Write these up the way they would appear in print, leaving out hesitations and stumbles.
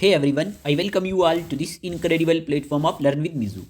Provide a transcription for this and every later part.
Hey everyone, I welcome you all to this incredible platform of learn with मिजू।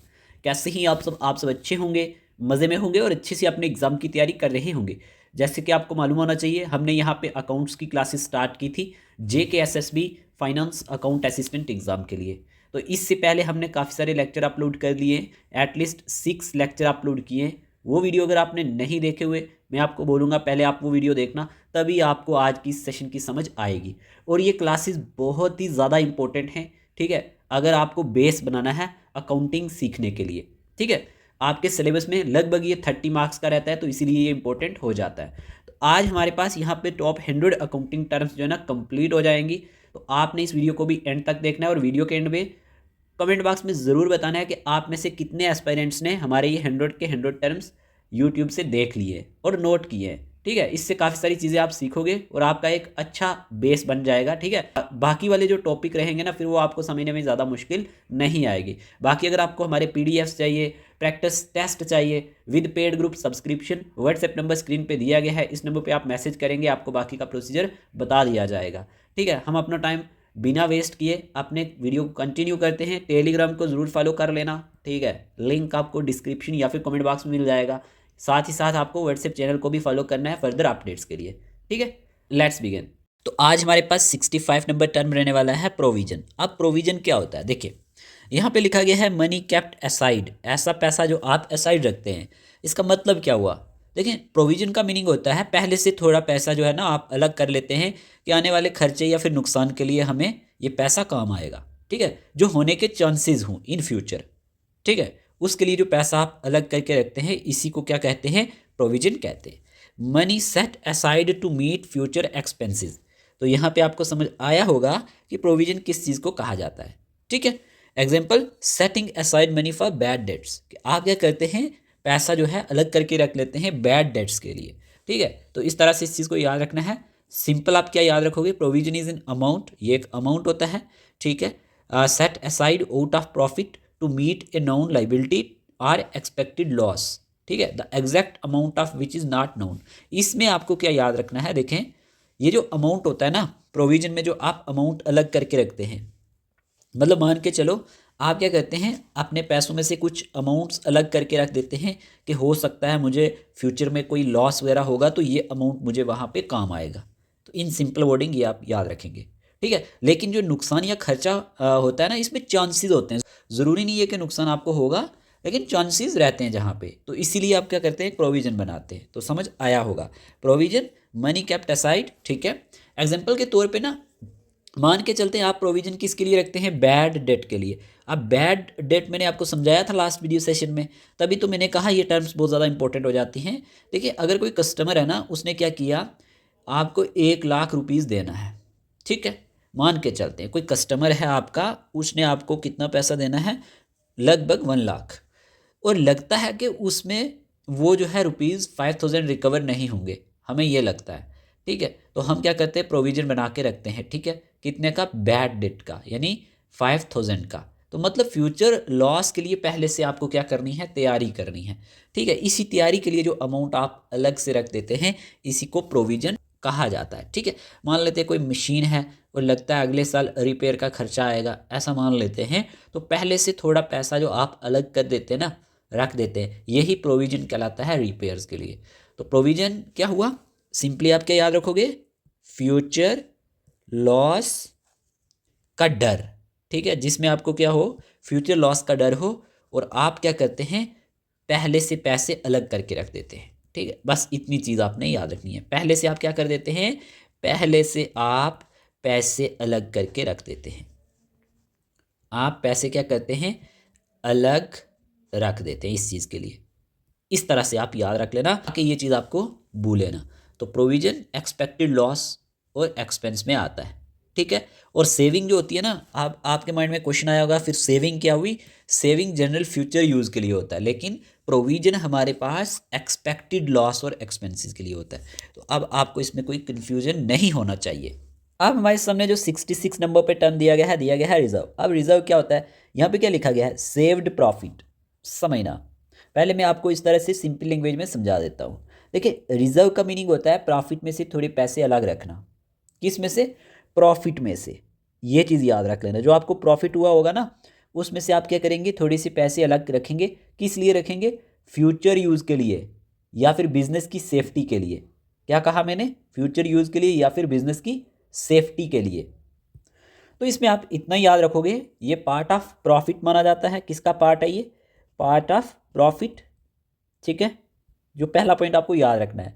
कैसे ही आप सब अच्छे होंगे, मज़े में होंगे और अच्छे से अपने एग्ज़ाम की तैयारी कर रहे होंगे। जैसे कि आपको मालूम होना चाहिए, हमने यहाँ पे अकाउंट्स की क्लासेस स्टार्ट की थी JKSSB finance account assistant exam के लिए। तो इससे पहले हमने काफ़ी सारे लेक्चर अपलोड कर लिए, एटलीस्ट 6 लेक्चर अपलोड किए। वो वीडियो अगर आपने नहीं देखे हुए, मैं आपको बोलूँगा पहले आप वो वीडियो देखना, तभी आपको आज की इस सेशन की समझ आएगी। और ये क्लासेस बहुत ही ज़्यादा इंपॉर्टेंट हैं, ठीक है, अगर आपको बेस बनाना है अकाउंटिंग सीखने के लिए। ठीक है, आपके सिलेबस में लगभग ये 30 मार्क्स का रहता है, तो इसीलिए ये इंपॉर्टेंट हो जाता है। तो आज हमारे पास यहाँ पे टॉप 100 अकाउंटिंग टर्म्स जो है ना कंप्लीट हो जाएंगी। तो आपने इस वीडियो को भी एंड तक देखना है और वीडियो के एंड में कमेंट बॉक्स में ज़रूर बताना है कि आप में से कितने एस्पायरेंट्स ने हमारे ये 100 के 100 टर्म्स यूट्यूब से देख लिए और नोट किए हैं। ठीक है, इससे काफ़ी सारी चीज़ें आप सीखोगे और आपका एक अच्छा बेस बन जाएगा। ठीक है, बाकी वाले जो टॉपिक रहेंगे ना, फिर वो आपको समझने में ज़्यादा मुश्किल नहीं आएगी। बाकी अगर आपको हमारे PDFs चाहिए, प्रैक्टिस टेस्ट चाहिए with paid group subscription, WhatsApp number screen पे दिया गया है, इस नंबर पे आप मैसेज करेंगे, आपको बाकी का प्रोसीजर बता दिया जाएगा। ठीक है, हम अपना टाइम बिना वेस्ट किए अपने वीडियो को कंटिन्यू करते हैं। टेलीग्राम को ज़रूर फॉलो कर लेना, ठीक है, लिंक आपको डिस्क्रिप्शन या फिर कमेंट बॉक्स में मिल जाएगा। साथ ही साथ आपको व्हाट्सएप चैनल को भी फॉलो करना है फर्दर अपडेट्स के लिए। ठीक है, लेट्स बिगिन। तो आज हमारे पास 65 नंबर टर्म रहने वाला है प्रोविजन। अब प्रोविजन क्या होता है, देखिए यहाँ पे लिखा गया है मनी केप्ट असाइड, ऐसा पैसा जो आप असाइड रखते हैं। इसका मतलब क्या हुआ, देखिए प्रोविजन का मीनिंग होता है पहले से थोड़ा पैसा जो है ना आप अलग कर लेते हैं कि आने वाले खर्चे या फिर नुकसान के लिए हमें ये पैसा काम आएगा। ठीक है, जो होने के चांसेस हों इन फ्यूचर। ठीक है, उसके लिए जो पैसा आप अलग करके रखते हैं, इसी को क्या कहते हैं, प्रोविजन कहते हैं। Money set aside to meet future expenses. तो यहाँ पे आपको समझ आया होगा कि प्रोविजन किस चीज़ को कहा जाता है। ठीक है, example setting aside money for bad debts, आप क्या करते हैं, पैसा जो है अलग करके रख लेते हैं बैड डेट्स के लिए। ठीक है, तो इस तरह से इस चीज़ को याद रखना है। सिंपल आप क्या याद रखोगे, प्रोविजन इज इन अमाउंट, ये एक अमाउंट होता है। ठीक है, set aside out of profit to meet a known liability or expected loss. ठीक है, the exact amount of which is not known. इसमें आपको क्या याद रखना है, देखें ये जो अमाउंट होता है ना प्रोविजन में, जो आप अमाउंट अलग करके रखते हैं, मतलब मान के चलो आप क्या करते हैं, अपने पैसों में से कुछ अमाउंट्स अलग करके रख देते हैं कि हो सकता है मुझे फ्यूचर में कोई लॉस वगैरह होगा तो ये अमाउंट मुझे वहाँ पे काम आएगा। तो इन सिंपल वर्डिंग ये आप याद रखेंगे। ठीक है, लेकिन जो नुकसान या खर्चा होता है ना, इसमें चांसेस होते हैं। ज़रूरी नहीं है कि नुकसान आपको होगा, लेकिन चांसेस रहते हैं जहाँ पे, तो इसीलिए आप क्या करते हैं, प्रोविजन बनाते हैं। तो समझ आया होगा, प्रोविजन मनी केप्ट असाइड। ठीक है, एग्जाम्पल के तौर पे ना मान के चलते हैं आप प्रोविजन किसके लिए रखते हैं, बैड डेट के लिए। अब बैड डेट मैंने आपको समझाया था लास्ट वीडियो सेशन में, तभी तो मैंने कहा ये टर्म्स बहुत ज़्यादा इंपॉर्टेंट हो जाती हैं। देखिए अगर कोई कस्टमर है ना, उसने क्या किया, आपको 1,00,000 रुपीज़ देना है। ठीक है, मान के चलते हैं कोई कस्टमर है आपका, उसने आपको कितना पैसा देना है, लगभग 1,00,000, और लगता है कि उसमें वो जो है ₹5,000 रिकवर नहीं होंगे, हमें ये लगता है। ठीक है, तो हम क्या करते हैं, प्रोविजन बना के रखते हैं। ठीक है, कितने का, बैड डेट का, यानी 5,000 का। तो मतलब फ्यूचर लॉस के लिए पहले से आपको क्या करनी है, तैयारी करनी है। ठीक है, इसी तैयारी के लिए जो अमाउंट आप अलग से रख देते हैं, इसी को प्रोविजन कहा जाता है। ठीक है, मान लेते हैं कोई मशीन है और लगता है अगले साल रिपेयर का खर्चा आएगा, ऐसा मान लेते हैं, तो पहले से थोड़ा पैसा जो आप अलग कर देते हैं ना, रख देते हैं, यही प्रोविजन कहलाता है रिपेयर्स के लिए। तो प्रोविजन क्या हुआ, सिंपली आप क्या याद रखोगे, फ्यूचर लॉस का डर। ठीक है, जिसमें आपको क्या हो, फ्यूचर लॉस का डर हो, और आप क्या करते हैं, पहले से पैसे अलग करके रख देते हैं। ठीक है, बस इतनी चीज़ आपने याद रखनी है। पहले से आप क्या कर देते हैं, पहले से आप पैसे अलग करके रख देते हैं। आप पैसे क्या करते हैं, अलग रख देते हैं इस चीज़ के लिए। इस तरह से आप याद रख लेना कि ये चीज़ आपको भूले ना। तो प्रोविजन एक्सपेक्टेड लॉस और एक्सपेंस में आता है। ठीक है, और सेविंग जो होती है ना, आप आपके माइंड में क्वेश्चन आया होगा, फिर सेविंग क्या हुई, सेविंग जनरल फ्यूचर यूज़ के लिए होता है, लेकिन प्रोविजन हमारे पास एक्सपेक्टेड लॉस और एक्सपेंसेस के लिए होता है। तो अब आपको इसमें कोई कन्फ्यूजन नहीं होना चाहिए। अब हमारे सामने जो 66 नंबर पे टर्म दिया गया है रिजर्व। अब रिजर्व क्या होता है, यहाँ पे क्या लिखा गया है, सेव्ड प्रॉफिट। समझना, पहले मैं आपको इस तरह से सिंपल लैंग्वेज में समझा देता हूँ। देखिए रिजर्व का मीनिंग होता है प्रॉफिट में से थोड़े पैसे अलग रखना। किस में से, प्रॉफिट में से। ये चीज़ याद रख लेना। जो आपको प्रॉफिट हुआ होगा ना, उसमें से आप क्या करेंगे, थोड़े से पैसे अलग रखेंगे। किस लिए रखेंगे? फ्यूचर यूज़ के लिए या फिर बिजनेस की सेफ्टी के लिए। क्या कहा मैंने? फ्यूचर यूज़ के लिए या फिर बिजनेस की सेफ्टी के लिए। तो इसमें आप इतना याद रखोगे, ये पार्ट ऑफ प्रॉफिट माना जाता है। किसका पार्ट है ये? Part of profit. ठीक है, जो पहला पॉइंट आपको याद रखना है,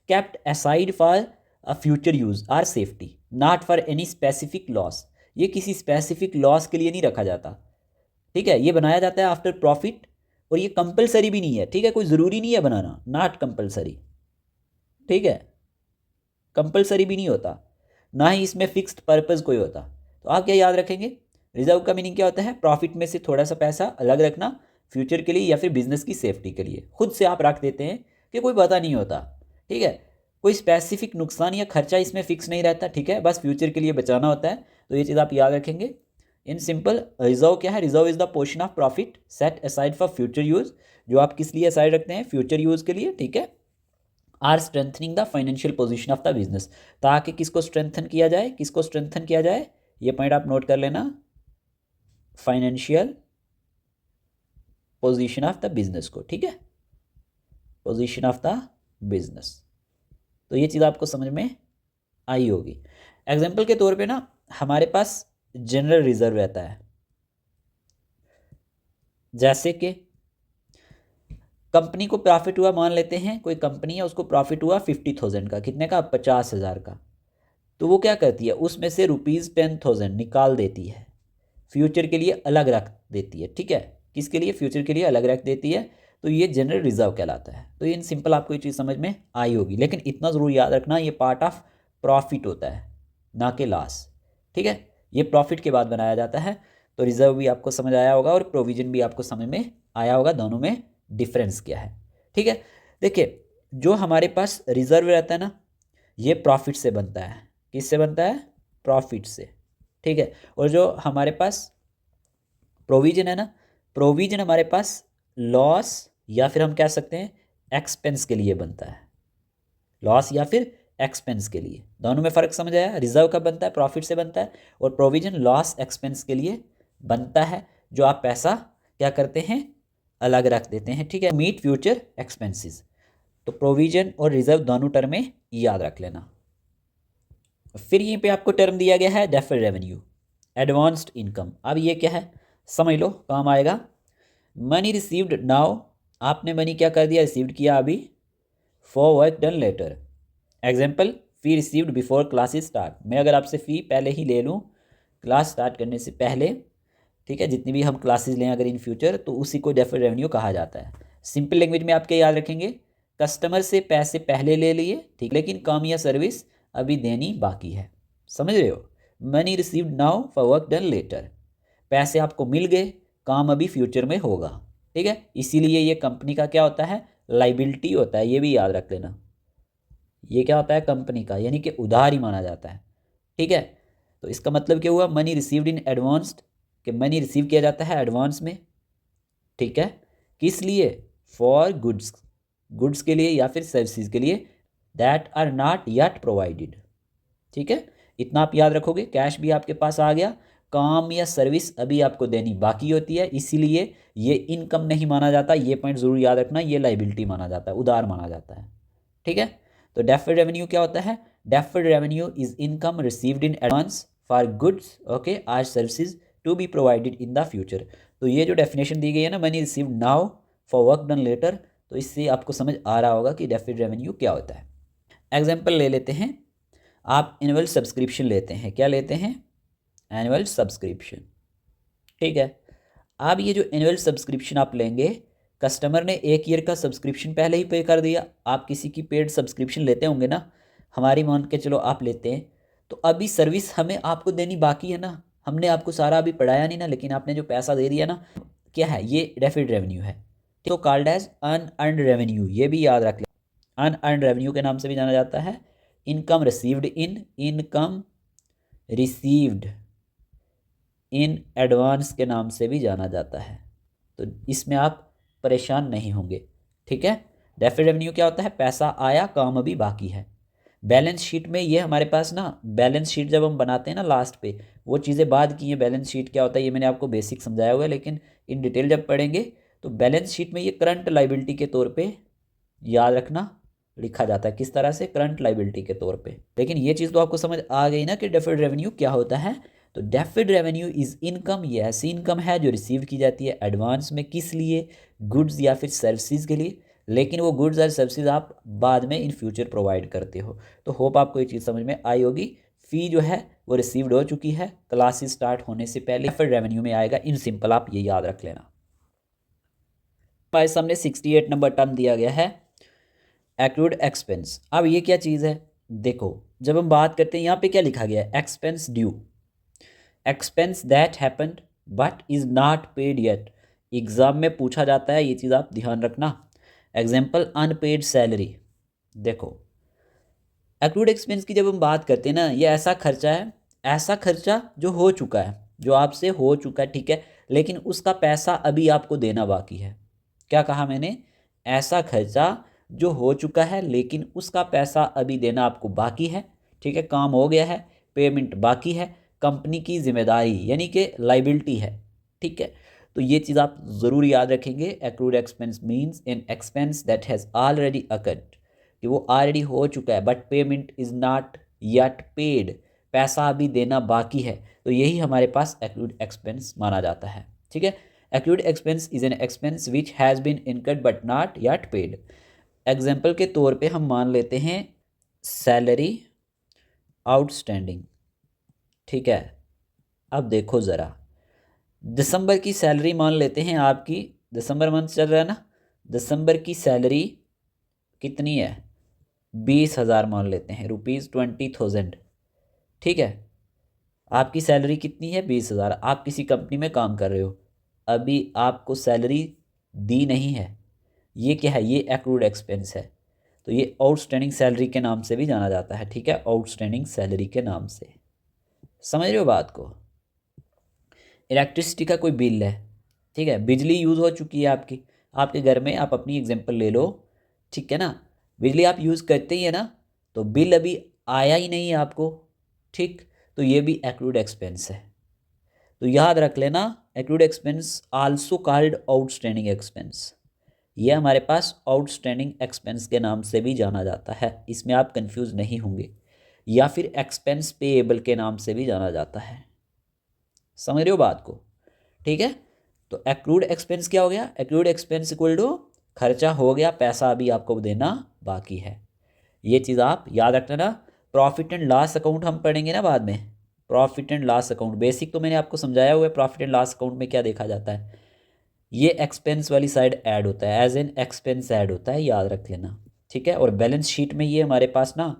kept aside for a future use or safety, not for any specific loss. ये किसी स्पेसिफिक लॉस के लिए नहीं रखा जाता। ठीक है, ये बनाया जाता है आफ्टर प्रॉफिट, और ये कंपलसरी भी नहीं है। ठीक है, कोई ज़रूरी नहीं है बनाना, नॉट कंपलसरी। ठीक है, कंपलसरी भी नहीं होता, ना ही इसमें फिक्स्ड पर्पज़ कोई होता। तो आप क्या याद रखेंगे? रिजर्व का मीनिंग क्या होता है? प्रॉफिट में से थोड़ा सा पैसा अलग रखना फ्यूचर के लिए या फिर बिजनेस की सेफ्टी के लिए। खुद से आप रख देते हैं कि कोई पता नहीं होता। ठीक है, कोई स्पेसिफिक नुकसान या खर्चा इसमें फिक्स नहीं रहता। ठीक है, बस फ्यूचर के लिए बचाना होता है। तो ये चीज़ आप याद रखेंगे। इन सिंपल, रिजर्व क्या है? Reserve is the portion of profit set aside for future use, जो आप किस लिए असाइड रखते हैं? फ्यूचर यूज के लिए। ठीक है, or strengthening the financial position of the business, ताकि किसको स्ट्रेंथन किया जाए? किसको स्ट्रेंथन किया जाए? ये पॉइंट आप नोट कर लेना, financial position of the business को। ठीक है, पोजीशन ऑफ द बिजनेस। तो ये चीज़ आपको समझ में आई होगी। एग्जाम्पल के तौर पे ना, हमारे पास जनरल रिजर्व रहता है। जैसे कि कंपनी को प्रॉफिट हुआ, मान लेते हैं कोई कंपनी है, उसको प्रॉफिट हुआ 50,000 का। कितने का? 50,000 का। तो वो क्या करती है, उसमें से ₹10,000 निकाल देती है, फ्यूचर के लिए अलग रख देती है। ठीक है, किसके लिए? फ्यूचर के लिए अलग रख देती है। तो ये जनरल रिजर्व कहलाता है। तो इन सिंपल आपको ये चीज़ समझ में आई होगी। लेकिन इतना ज़रूर याद रखना, ये पार्ट ऑफ प्रॉफिट होता है, ना कि लॉस। ठीक है, ये प्रॉफिट के बाद बनाया जाता है। तो रिजर्व भी आपको समझ आया होगा और प्रोविजन भी आपको समझ में आया होगा, दोनों में डिफरेंस क्या है। ठीक है, देखिए, जो हमारे पास रिजर्व रहता है ना, ये प्रॉफिट से बनता है। किससे बनता है? प्रॉफिट से। ठीक है, और जो हमारे पास प्रोविजन है ना, प्रोविजन हमारे पास लॉस या फिर हम कह सकते हैं एक्सपेंस के लिए बनता है। लॉस या फिर एक्सपेंस के लिए, दोनों में फ़र्क समझ आया? रिजर्व कब बनता है? प्रॉफिट से बनता है। और प्रोविजन लॉस एक्सपेंस के लिए बनता है, जो आप पैसा क्या करते हैं? अलग रख देते हैं। ठीक है, मीट फ्यूचर एक्सपेंसेस। तो प्रोविजन और रिजर्व दोनों टर्म में याद रख लेना। फिर यहीं पे आपको टर्म दिया गया है डेफर्ड रेवेन्यू, एडवांस्ड इनकम। अब ये क्या है? समझ लो, काम आएगा। मनी रिसीव्ड नाउ, आपने मनी क्या कर दिया? रिसीव्ड किया अभी, for work done later. Example, fee received before classes start. मैं अगर आपसे फ़ी पहले ही ले लूँ क्लास स्टार्ट करने से पहले, ठीक है, जितनी भी हम क्लासेस लें अगर इन फ्यूचर, तो उसी को डेफर्ड रेवेन्यू कहा जाता है। सिंपल लैंग्वेज में आप क्या याद रखेंगे? कस्टमर से पैसे पहले ले लिए, ठीक, लेकिन काम या सर्विस अभी देनी बाकी है। समझ रहे हो? Money received now for work done later, पैसे आपको मिल गए, काम अभी फ्यूचर में होगा। ठीक है, इसीलिए ये कंपनी का क्या होता है? लाइबिलिटी होता है। ये भी याद रख लेना, ये क्या होता है? कंपनी का, यानी कि उधार ही माना जाता है। ठीक है, तो इसका मतलब क्या हुआ? मनी रिसीव्ड इन एडवांस्ड, कि मनी रिसीव किया जाता है एडवांस में। ठीक है, किस लिए? फॉर गुड्स, गुड्स के लिए या फिर सर्विसेज के लिए, that are not yet provided. ठीक है, इतना आप याद रखोगे। कैश भी आपके पास आ गया, काम या सर्विस अभी आपको देनी बाकी होती है, इसीलिए ये इनकम नहीं माना जाता। ये पॉइंट जरूर याद रखना, ये लाइबिलिटी माना जाता है, उधार माना जाता है। ठीक है, तो डेफर्ड रेवेन्यू क्या होता है? Deferred revenue is income received in advance for goods, okay, or services to be provided in the future. तो ये जो डेफिनेशन दी गई है ना, money received now for work done later, तो इससे आपको समझ आ रहा होगा कि डेफर्ड रेवेन्यू क्या होता है। एग्जाम्पल ले लेते हैं, आप एनुअल सब्सक्रिप्शन लेते हैं। क्या लेते हैं? Annual subscription. ठीक है, अब ये जो एनुअल सब्सक्रिप्शन आप लेंगे, कस्टमर ने 1 ईयर का सब्सक्रिप्शन पहले ही पे कर दिया। आप किसी की पेड सब्सक्रिप्शन लेते होंगे ना, हमारी मान के चलो आप लेते हैं, तो अभी सर्विस हमें आपको देनी बाकी है ना। हमने आपको सारा अभी पढ़ाया नहीं ना, लेकिन आपने जो पैसा दे दिया ना, क्या है? ये डेफर्ड रेवेन्यू है। तो कॉल्ड एज अनअर्न्ड रेवेन्यू, ये भी याद रख लें। अनअर्न्ड रेवेन्यू के नाम से भी जाना जाता है। Income received in, income received in advance के नाम से भी जाना जाता है। तो इसमें आप परेशान नहीं होंगे। ठीक है, डेफर्ड रेवेन्यू क्या होता है? पैसा आया, काम अभी बाकी है। बैलेंस शीट में ये हमारे पास ना, बैलेंस शीट जब हम बनाते हैं ना लास्ट पे, वो चीज़ें बाद की हैं। बैलेंस शीट क्या होता है ये मैंने आपको बेसिक समझाया हुआ है, लेकिन इन डिटेल जब पढ़ेंगे तो बैलेंस शीट में ये करंट लाइबिलिटी के तौर पे याद रखना लिखा जाता है। किस तरह से? करंट लाइबिलिटी के तौर पे। लेकिन ये चीज़ तो आपको समझ आ गई ना कि डेफर्ड रेवेन्यू क्या होता है। तो डेफर्ड रेवेन्यू इज इनकम, ये ऐसी इनकम है जो रिसीव की जाती है एडवांस में। किस लिए? गुड्स या फिर सर्विसेज के लिए, लेकिन वो गुड्स और सर्विसेज आप बाद में इन फ्यूचर प्रोवाइड करते हो। तो होप आपको ये चीज़ समझ में आई होगी। फ़ी जो है वो रिसीव्ड हो चुकी है क्लासेस स्टार्ट होने से पहले, डेफर्ड रेवेन्यू में आएगा। इन सिंपल आप ये याद रख लेना। हमारे सामने 68 नंबर टर्म दिया गया है एक्रूड एक्सपेंस। अब ये क्या चीज़ है? देखो, जब हम बात करते हैं यहाँ पे क्या लिखा गया है? Expense due, expense that happened but is not paid yet. Exam में पूछा जाता है, ये चीज़ आप ध्यान रखना। Example unpaid salary. देखो, एक्रूड एक्सपेंस की जब हम बात करते हैं ना, ये ऐसा खर्चा है, ऐसा खर्चा जो हो चुका है, जो आपसे हो चुका है, ठीक है, लेकिन उसका पैसा अभी आपको देना बाकी है। क्या कहा मैंने? ऐसा खर्चा जो हो चुका है लेकिन उसका पैसा अभी देना आपको बाकी है, ठीक है, काम हो गया है, पेमेंट बाकी है, कंपनी की जिम्मेदारी यानी कि लाइबिलिटी है, ठीक है। तो ये चीज़ आप ज़रूर याद रखेंगे। Accrued expense means an expense that has already occurred, कि वो ऑलरेडी हो चुका है but payment is not yet paid, पैसा अभी देना बाकी है। तो यही हमारे पास एक्रूड एक्सपेंस माना जाता है, ठीक है। Accrued expense is an expense which has been incurred but not yet paid. Example के तौर पे हम मान लेते हैं सैलरी आउटस्टैंडिंग, ठीक है। अब देखो ज़रा, दिसंबर की सैलरी मान लेते हैं आपकी, दिसंबर मंथ चल रहा है ना, दिसंबर की सैलरी कितनी है? 20,000 मान लेते हैं, ₹20,000, ठीक है। आपकी सैलरी कितनी है? 20,000। आप किसी कंपनी में काम कर रहे हो, अभी आपको सैलरी दी नहीं है। ये क्या है? ये एक्रूड एक्सपेंस है। तो ये आउटस्टैंडिंग सैलरी के नाम से भी जाना जाता है, ठीक है, आउटस्टैंडिंग सैलरी के नाम से। समझ रहे हो बात को? इलेक्ट्रिसिटी का कोई बिल है, ठीक है, बिजली यूज़ हो चुकी है आपकी, आपके घर में, आप अपनी एग्जांपल ले लो, ठीक है ना, बिजली आप यूज़ करते ही है ना, तो बिल अभी आया ही नहीं है आपको, ठीक, तो ये भी एक्रूड एक्सपेंस है। तो याद रख लेना, accrued expense also called outstanding expense, ये हमारे पास आउटस्टैंडिंग एक्सपेंस के नाम से भी जाना जाता है, इसमें आप कंफ्यूज नहीं होंगे, या फिर एक्सपेंस पेएबल के नाम से भी जाना जाता है। समझ रहे हो बात को? ठीक है। तो एक्रूड एक्सपेंस क्या हो गया? एक्रूड एक्सपेंस इक्वल टू खर्चा हो गया, पैसा अभी आपको देना बाकी है। ये चीज़ आप याद रखना ना। प्रॉफिट एंड लॉस अकाउंट हम पढ़ेंगे ना बाद में, profit and loss account basic तो मैंने आपको समझाया हुआ है। प्रॉफिट एंड लॉस अकाउंट में क्या देखा जाता है? ये एक्सपेंस वाली साइड ऐड होता है, एज एन एक्सपेंस ऐड होता है, याद रख लेना, ठीक है। और बैलेंस शीट में ये हमारे पास ना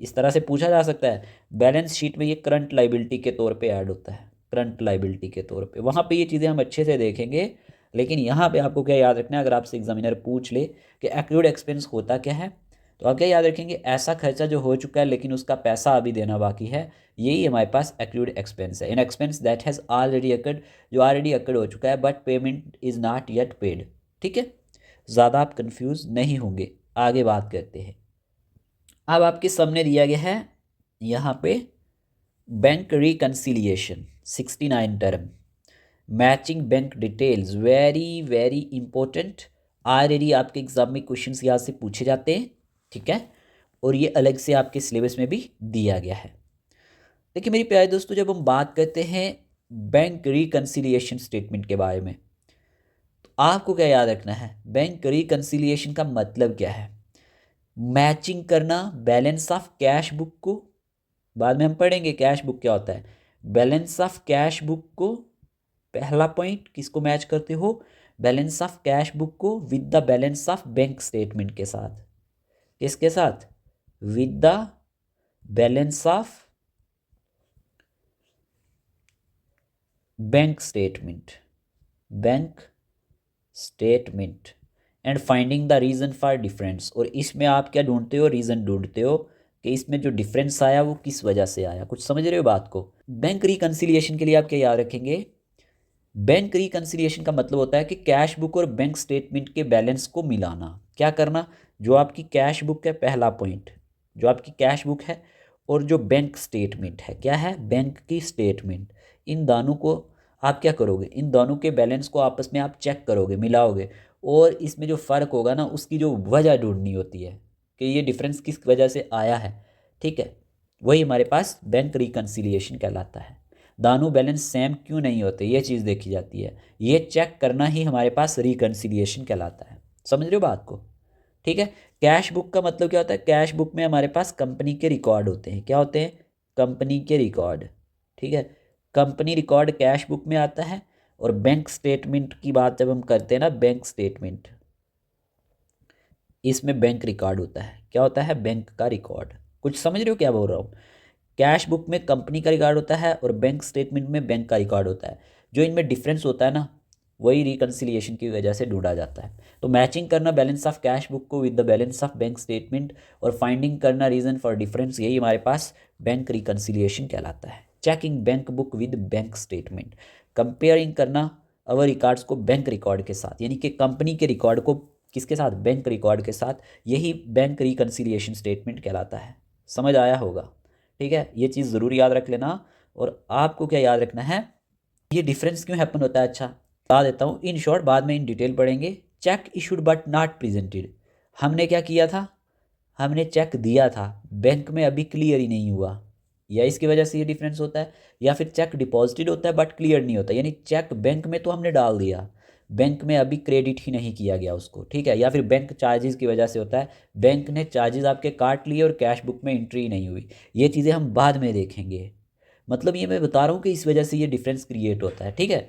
इस तरह से पूछा जा सकता है, बैलेंस शीट में ये करंट लाइबिलिटी के तौर पे ऐड होता है, करंट लाइबिलिटी के तौर पे। वहाँ पे ये चीज़ें हम अच्छे से देखेंगे, लेकिन यहाँ पे आपको क्या याद रखना है, अगर आपसे एग्जामिनर पूछ ले कि एक्रूड एक्सपेंस होता क्या है, तो आप क्या याद रखेंगे? ऐसा खर्चा जो हो चुका है लेकिन उसका पैसा अभी देना बाकी है, यही हमारे पास एक्रूड एक्सपेंस है। An expense that has already occurred, जो ऑलरेडी अकर्ड हो चुका है but payment is not yet paid, ठीक है। ज़्यादा आप कंफ्यूज नहीं होंगे। आगे बात करते हैं। अब आपके सामने दिया गया है यहाँ पे bank reconciliation 69 term, matching bank details, very very important. Already आपके एग्जाम में क्वेश्चंस यहाँ से पूछे जाते हैं, ठीक है, और ये अलग से आपके सिलेबस में भी दिया गया है। देखिए मेरे प्यारे दोस्तों, जब हम बात करते हैं बैंक रिकन्सिलिएशन स्टेटमेंट के बारे में, तो आपको क्या याद रखना है? बैंक रिकन्सिलिएशन का मतलब क्या है? मैचिंग करना बैलेंस ऑफ कैश बुक को, बाद में हम पढ़ेंगे कैश बुक क्या होता है, बैलेंस ऑफ कैश बुक को, पहला पॉइंट किसको मैच करते हो? बैलेंस ऑफ कैश बुक को with the balance of bank statement के साथ। किसके साथ? With the balance of bank statement, bank statement, and finding the reason for difference. और इसमें आप क्या ढूंढते हो? रीज़न ढूंढते हो कि इसमें जो डिफरेंस आया वो किस वजह से आया। कुछ समझ रहे हो बात को? बैंक रिकन्सिलिएशन के लिए आप क्या याद रखेंगे? बैंक रिकन्सिलिएशन का मतलब होता है कि कैश बुक और बैंक स्टेटमेंट के बैलेंस को मिलाना। क्या करना? जो आपकी कैश बुक है, पहला पॉइंट, जो आपकी कैश बुक है और जो बैंक स्टेटमेंट है, क्या है, बैंक की स्टेटमेंट, इन दोनों को आप क्या करोगे, इन दोनों के बैलेंस को आपस में आप चेक करोगे, मिलाओगे, और इसमें जो फ़र्क होगा ना उसकी जो वजह ढूंढनी होती है कि ये डिफरेंस किस वजह से आया है, ठीक है, वही हमारे पास बैंक रिकन्सिलिएशन कहलाता है। दोनों बैलेंस सेम क्यों नहीं होते, ये चीज़ देखी जाती है, ये चेक करना ही हमारे पास रिकन्सिलिएशन कहलाता है। समझ रहे हो बात को, ठीक है। कैश बुक का मतलब क्या होता है, कैश बुक में हमारे पास कंपनी के रिकॉर्ड होते हैं, क्या होते हैं, कंपनी के रिकॉर्ड, ठीक है, कंपनी रिकॉर्ड कैश बुक में आता है। और बैंक स्टेटमेंट की बात जब हम करते हैं ना, बैंक स्टेटमेंट, इसमें बैंक रिकॉर्ड होता है, क्या होता है, बैंक का रिकॉर्ड। कुछ समझ रहे हो क्या बोल रहा हूँ, कैश बुक में कंपनी का रिकॉर्ड होता है और बैंक स्टेटमेंट में बैंक का रिकॉर्ड होता है। जो इनमें डिफरेंस होता है ना, वही रिकन्सिलिएशन की वजह से ढूंढा जाता है। तो मैचिंग करना बैलेंस ऑफ कैश बुक को with the balance of bank statement और फाइंडिंग करना रीज़न फॉर डिफरेंस, यही हमारे पास बैंक रिकन्सिलिएशन कहलाता है। Checking bank book with bank statement, comparing करना अवर रिकॉर्ड्स को बैंक रिकॉर्ड के साथ, यानी कि कंपनी के रिकॉर्ड को किसके साथ, बैंक रिकॉर्ड के साथ, यही बैंक रिकन्सिलिएशन स्टेटमेंट कहलाता है। समझ आया होगा, ठीक है, ये चीज़ ज़रूर याद रख लेना। और आपको क्या याद रखना है, ये डिफरेंस क्यों हैपन होता है, अच्छा बता देता हूँ इन शॉर्ट, बाद में इन डिटेल पढ़ेंगे। Check issued but not presented, हमने क्या किया था, हमने चेक दिया था, बैंक में अभी क्लियर ही नहीं हुआ, या इसकी वजह से ये डिफरेंस होता है। या फिर चेक डिपॉजिटेड होता है बट क्लियर नहीं होता, यानी चेक बैंक में तो हमने डाल दिया, बैंक में अभी क्रेडिट ही नहीं किया गया उसको, ठीक है। या फिर बैंक चार्जेस की वजह से होता है, बैंक ने चार्जेस आपके काट लिए और कैश बुक में एंट्री नहीं हुई। ये चीज़ें हम बाद में देखेंगे, मतलब ये मैं बता रहा हूँ कि इस वजह से ये डिफरेंस क्रिएट होता है, ठीक है।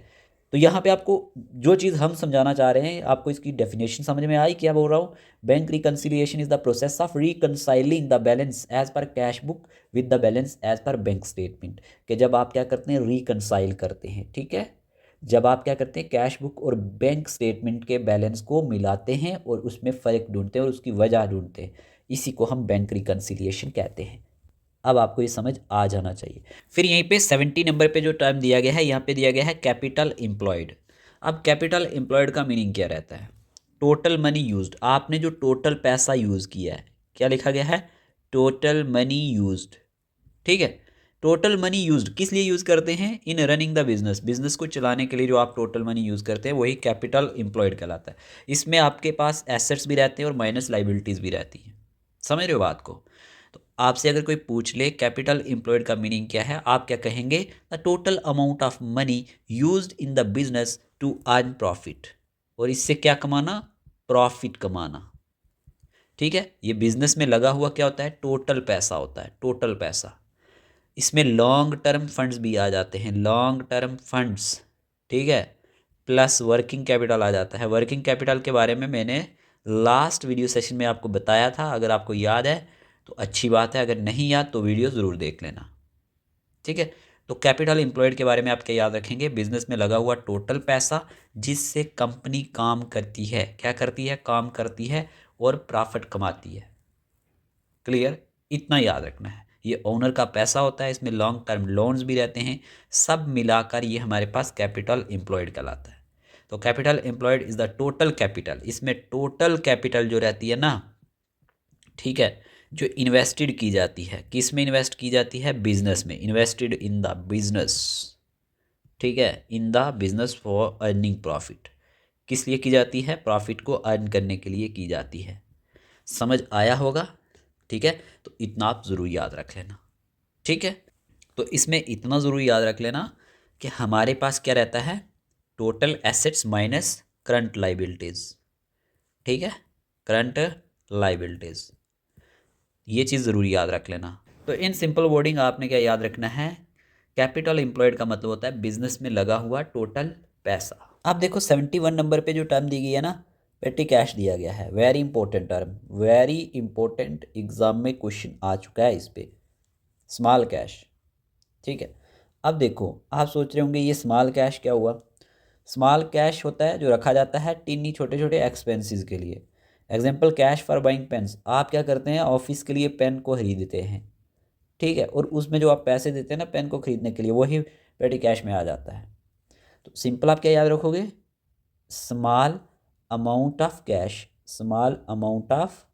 तो यहाँ पे आपको जो चीज़ हम समझाना चाह रहे हैं, आपको इसकी डेफिनेशन समझ में आई, क्या बोल रहा हूँ, bank reconciliation is the process of reconciling the balance as per cash book with the balance as per bank statement, कि जब आप क्या करते हैं, रिकनसाइल करते हैं, ठीक है, जब आप क्या करते हैं, कैश बुक और बैंक स्टेटमेंट के बैलेंस को मिलाते हैं और उसमें फ़र्क ढूंढते हैं और उसकी वजह ढूंढते हैं, इसी को हम बैंक रिकन्सिलिएशन कहते हैं। अब आपको ये समझ आ जाना चाहिए। फिर यहीं पे 70 नंबर पे जो टर्म दिया गया है, यहाँ पे दिया गया है कैपिटल एम्प्लॉयड। अब कैपिटल एम्प्लॉयड का मीनिंग क्या रहता है, टोटल मनी यूज्ड, आपने जो टोटल पैसा यूज़ किया है, क्या लिखा गया है, टोटल मनी यूज्ड, ठीक है। टोटल मनी यूज्ड किस लिए यूज़ करते हैं, इन रनिंग द बिजनेस, बिजनेस को चलाने के लिए जो आप टोटल मनी यूज़ करते हैं वही कैपिटल एम्प्लॉयड कहलाता है। इसमें आपके पास एसेट्स भी रहते हैं और माइनस लाइबिलिटीज़ भी रहती हैं। समझ रहे हो बात को। तो आपसे अगर कोई पूछ ले कैपिटल एम्प्लॉयड का मीनिंग क्या है, आप क्या कहेंगे, the total amount of money used in the business to earn profit, और इससे क्या कमाना, प्रॉफिट कमाना, ठीक है। ये बिजनेस में लगा हुआ क्या होता है, टोटल पैसा होता है, टोटल पैसा। इसमें लॉन्ग टर्म फंड्स भी आ जाते हैं, लॉन्ग टर्म फंड्स, ठीक है, प्लस वर्किंग कैपिटल आ जाता है। वर्किंग कैपिटल के बारे में मैंने लास्ट वीडियो सेशन में आपको बताया था, अगर आपको याद है तो अच्छी बात है, अगर नहीं याद तो वीडियो ज़रूर देख लेना, ठीक है। तो कैपिटल एम्प्लॉयड के बारे में आप क्या याद रखेंगे, बिजनेस में लगा हुआ टोटल पैसा जिससे कंपनी काम करती है, क्या करती है, काम करती है और प्रॉफिट कमाती है। क्लियर, इतना याद रखना है। ये ओनर का पैसा होता है, इसमें लॉन्ग टर्म लोन्स भी रहते हैं, सब मिलाकर ये हमारे पास कैपिटल एम्प्लॉयड कहलाता है। तो capital employed is the total capital, इसमें टोटल कैपिटल जो रहती है ना, ठीक है, जो इन्वेस्टेड की जाती है, किस में इन्वेस्ट की जाती है, बिजनेस में, इन्वेस्टेड इन द बिजनेस, ठीक है, इन the business for earning profit, किस लिए की जाती है, प्रॉफिट को अर्न करने के लिए की जाती है। समझ आया होगा, ठीक है। तो इतना आप ज़रूर याद रख लेना, ठीक है। तो इसमें इतना ज़रूर याद रख लेना कि हमारे पास क्या रहता है, total assets minus current liabilities, ठीक है, करंट लाइबिलिटीज़, ये चीज़ ज़रूर याद रख लेना। तो इन सिंपल वर्डिंग आपने क्या याद रखना है, कैपिटल एम्प्लॉयड का मतलब होता है बिजनेस में लगा हुआ टोटल पैसा। अब देखो 71 नंबर पे जो टर्म दी गई है ना, पेटी कैश दिया गया है, very important term, very important, exam में क्वेश्चन आ चुका है इस पे, स्मॉल कैश, ठीक है। अब देखो आप सोच रहे होंगे ये स्मॉल कैश क्या हुआ, स्मॉल कैश होता है जो रखा जाता है टिन्नी छोटे छोटे एक्सपेंसेस के लिए। Example cash for buying pens, आप क्या करते हैं, ऑफिस के लिए पेन को खरीदते हैं, ठीक है, और उसमें जो आप पैसे देते हैं ना पेन को खरीदने के लिए, वही पेटी कैश में आ जाता है। तो सिंपल आप क्या याद रखोगे, small amount of cash, small amount of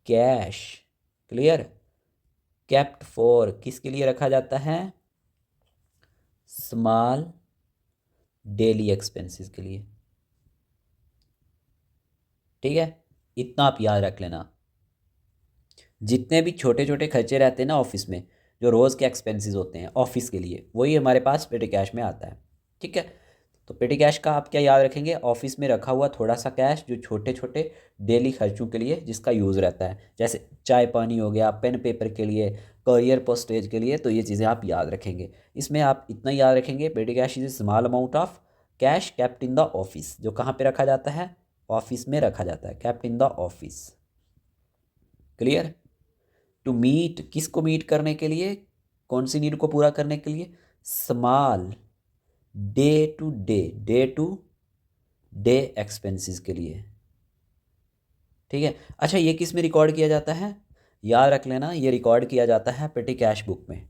cash, clear. Kept for किसके लिए रखा जाता है? स्मॉल डेली एक्सपेंसेस के लिए। ठीक है, इतना आप याद रख लेना। जितने भी छोटे छोटे खर्चे रहते हैं ना ऑफिस में, जो रोज़ के एक्सपेंसेस होते हैं ऑफिस के लिए, वही हमारे पास पेटी कैश में आता है। ठीक है, तो पेटी कैश का आप क्या याद रखेंगे? ऑफिस में रखा हुआ थोड़ा सा कैश जो छोटे छोटे डेली खर्चों के लिए जिसका यूज़ रहता है, जैसे चाय पानी हो गया, पेन पेपर के लिए, करियर पोस्टेज के लिए, तो ये चीज़ें आप याद रखेंगे। इसमें आप इतना याद रखेंगे, पेटी cash is a small amount of cash kept in the office, जो कहाँ पे रखा जाता है? ऑफिस में रखा जाता है, kept in the office. Clear. To meet किसको मीट करने के लिए? कौन सी नीड को पूरा करने के लिए? Small day to day expenses के लिए। ठीक है, अच्छा ये किस में रिकॉर्ड किया जाता है? याद रख लेना, ये रिकॉर्ड किया जाता है पेटी कैश बुक में।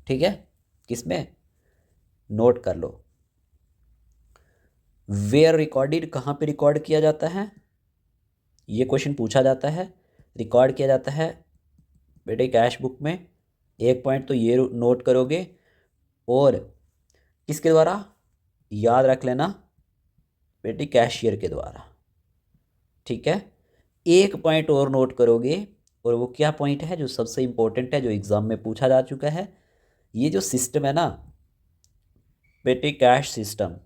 ठीक है, किस में? नोट कर लो। वेयर रिकॉर्डेड कहाँ पे रिकॉर्ड किया जाता है? ये क्वेश्चन पूछा जाता है। रिकॉर्ड किया जाता है पेटी कैश बुक में। एक पॉइंट तो ये नोट करोगे, और किसके द्वारा? याद रख लेना, पेटी कैशियर के द्वारा। ठीक है, एक पॉइंट और नोट करोगे, और वो क्या पॉइंट है जो सबसे इंपॉर्टेंट है, जो एग्जाम में पूछा जा चुका है? ये जो सिस्टम है ना, पेटी कैश सिस्टम,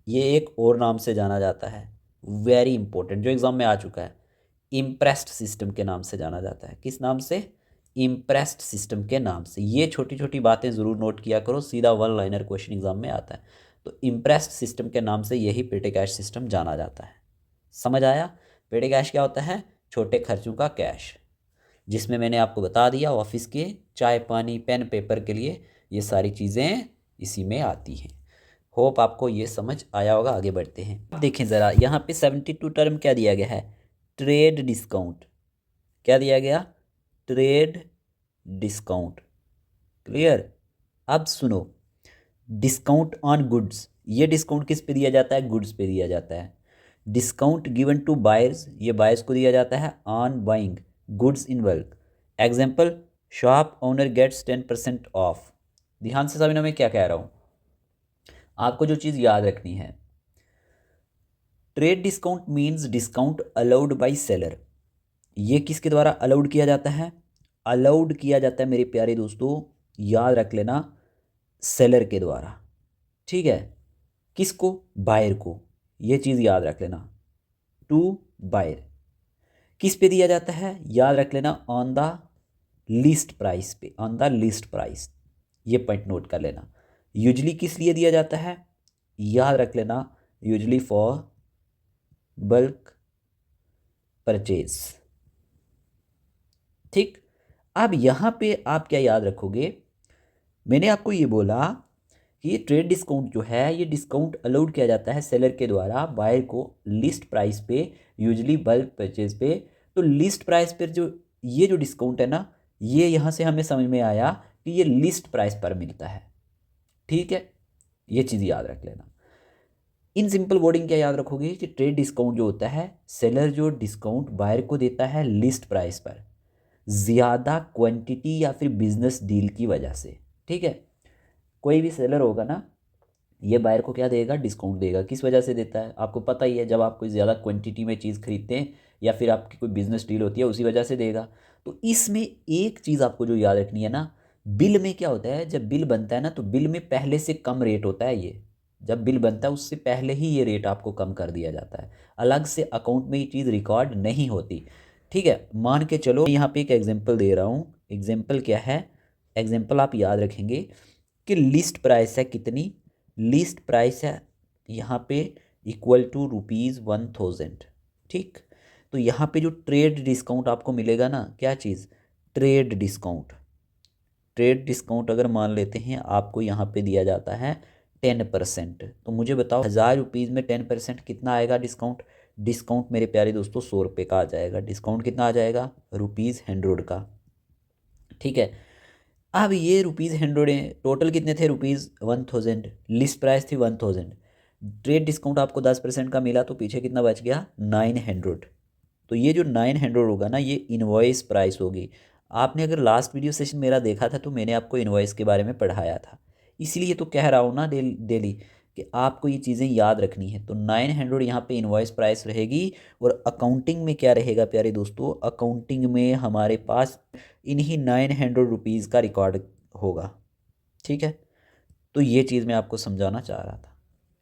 ये एक और नाम से जाना जाता है, वेरी इंपॉर्टेंट, जो एग्जाम में आ चुका है। इम्प्रेस्ड सिस्टम के नाम से जाना जाता है। किस नाम से? इम्प्रेस्ड सिस्टम के नाम से। ये छोटी छोटी बातें ज़रूर नोट किया करो, सीधा वन लाइनर क्वेश्चन एग्जाम में आता है। तो इम्प्रेस्ड सिस्टम के नाम से यही पेटी कैश सिस्टम जाना जाता है। समझ आया? पेटी कैश क्या होता है? छोटे खर्चों का कैश, जिसमें मैंने आपको बता दिया ऑफिस के चाय पानी पेन पेपर के लिए ये सारी चीज़ें इसी में आती हैं। होप आपको ये समझ आया होगा। आगे बढ़ते हैं। अब देखें ज़रा, यहाँ पे 72 टर्म क्या दिया गया है? Trade discount. क्या दिया गया? Trade discount. क्लियर। अब सुनो, डिस्काउंट ऑन गुड्स, ये डिस्काउंट किस पे दिया जाता है? गुड्स पे दिया जाता है। डिस्काउंट गिवन टू बायर्स, ये बायर्स को दिया जाता है on buying goods in bulk. Example, shop owner gets 10% off. ध्यान से समझना मैं क्या कह रहा हूँ, आपको जो चीज़ याद रखनी है। Trade discount means discount allowed by seller. ये किसके द्वारा अलाउड किया जाता है? अलाउड किया जाता है मेरे प्यारे दोस्तों, याद रख लेना, सेलर के द्वारा। ठीक है, किसको? बायर को। ये चीज़ याद रख लेना, टू बायर। किस पे दिया जाता है? याद रख लेना, ऑन द लीस्ट प्राइस पे, ऑन द लीस्ट प्राइस। ये पॉइंट नोट कर लेना। यूजली किस लिए दिया जाता है? याद रख लेना, यूजली फॉर बल्क परचेज। ठीक। अब यहां पे आप क्या याद रखोगे? मैंने आपको ये बोला कि ये ट्रेड डिस्काउंट जो है, ये डिस्काउंट अलाउड किया जाता है सेलर के द्वारा बायर को लिस्ट प्राइस पे, यूजली बल्क परचेज पे। तो लिस्ट प्राइस पर जो ये जो डिस्काउंट है ना, ये यहाँ से हमें समझ में आया कि ये लिस्ट प्राइस पर मिलता है। ठीक है, ये चीज़ याद रख लेना। इन सिंपल वर्डिंग क्या याद रखोगे कि ट्रेड डिस्काउंट जो होता है, सेलर जो डिस्काउंट बायर को देता है लिस्ट प्राइस पर, ज़्यादा क्वांटिटी या फिर बिजनेस डील की वजह से। ठीक है, कोई भी सेलर होगा ना, ये बायर को क्या देगा? डिस्काउंट देगा। किस वजह से देता है? आपको पता ही है, जब आप कोई ज़्यादा क्वांटिटी में चीज़ खरीदते हैं या फिर आपकी कोई बिजनेस डील होती है, उसी वजह से देगा। तो इसमें एक चीज़ आपको जो याद रखनी है ना, बिल में क्या होता है, जब बिल बनता है ना, तो बिल में पहले से कम रेट होता है। ये जब बिल बनता है उससे पहले ही ये रेट आपको कम कर दिया जाता है, अलग से अकाउंट में ये चीज़ रिकॉर्ड नहीं होती। ठीक है, मान के चलो यहाँ पे एक एग्जांपल दे रहा हूँ। एग्जांपल क्या है? एग्जांपल आप याद रखेंगे कि लिस्ट प्राइस है कितनी? लिस्ट प्राइस है यहाँ पे इक्वल टू ₹1000। ठीक, तो यहाँ पे जो ट्रेड डिस्काउंट आपको मिलेगा ना, क्या चीज़? Trade discount. ट्रेड डिस्काउंट अगर मान लेते हैं आपको यहाँ पे दिया जाता है 10%, तो मुझे बताओ ₹1000 में 10% कितना आएगा डिस्काउंट? डिस्काउंट मेरे प्यारे दोस्तों 100 रुपये का आ जाएगा। डिस्काउंट कितना आ जाएगा? ₹100 का। ठीक है, अब ये ₹100 है, टोटल कितने थे? ₹1000। लिस्ट प्राइस थी 1000। ट्रेड डिस्काउंट आपको 10% का मिला, तो पीछे कितना बच गया? 900। तो ये जो 900 होगा ना, ये इनवॉइस प्राइस होगी। आपने अगर लास्ट वीडियो सेशन मेरा देखा था तो मैंने आपको इनवॉइस के बारे में पढ़ाया था, इसलिए तो कह रहा हूँ ना डेली कि आपको ये चीज़ें याद रखनी है। तो 900 यहाँ पे इनवॉइस प्राइस रहेगी। और अकाउंटिंग में क्या रहेगा प्यारे दोस्तों, अकाउंटिंग में हमारे पास इन्हीं 900 रुपीज़ का रिकॉर्ड होगा। ठीक है, तो ये चीज़ मैं आपको समझाना चाह रहा था।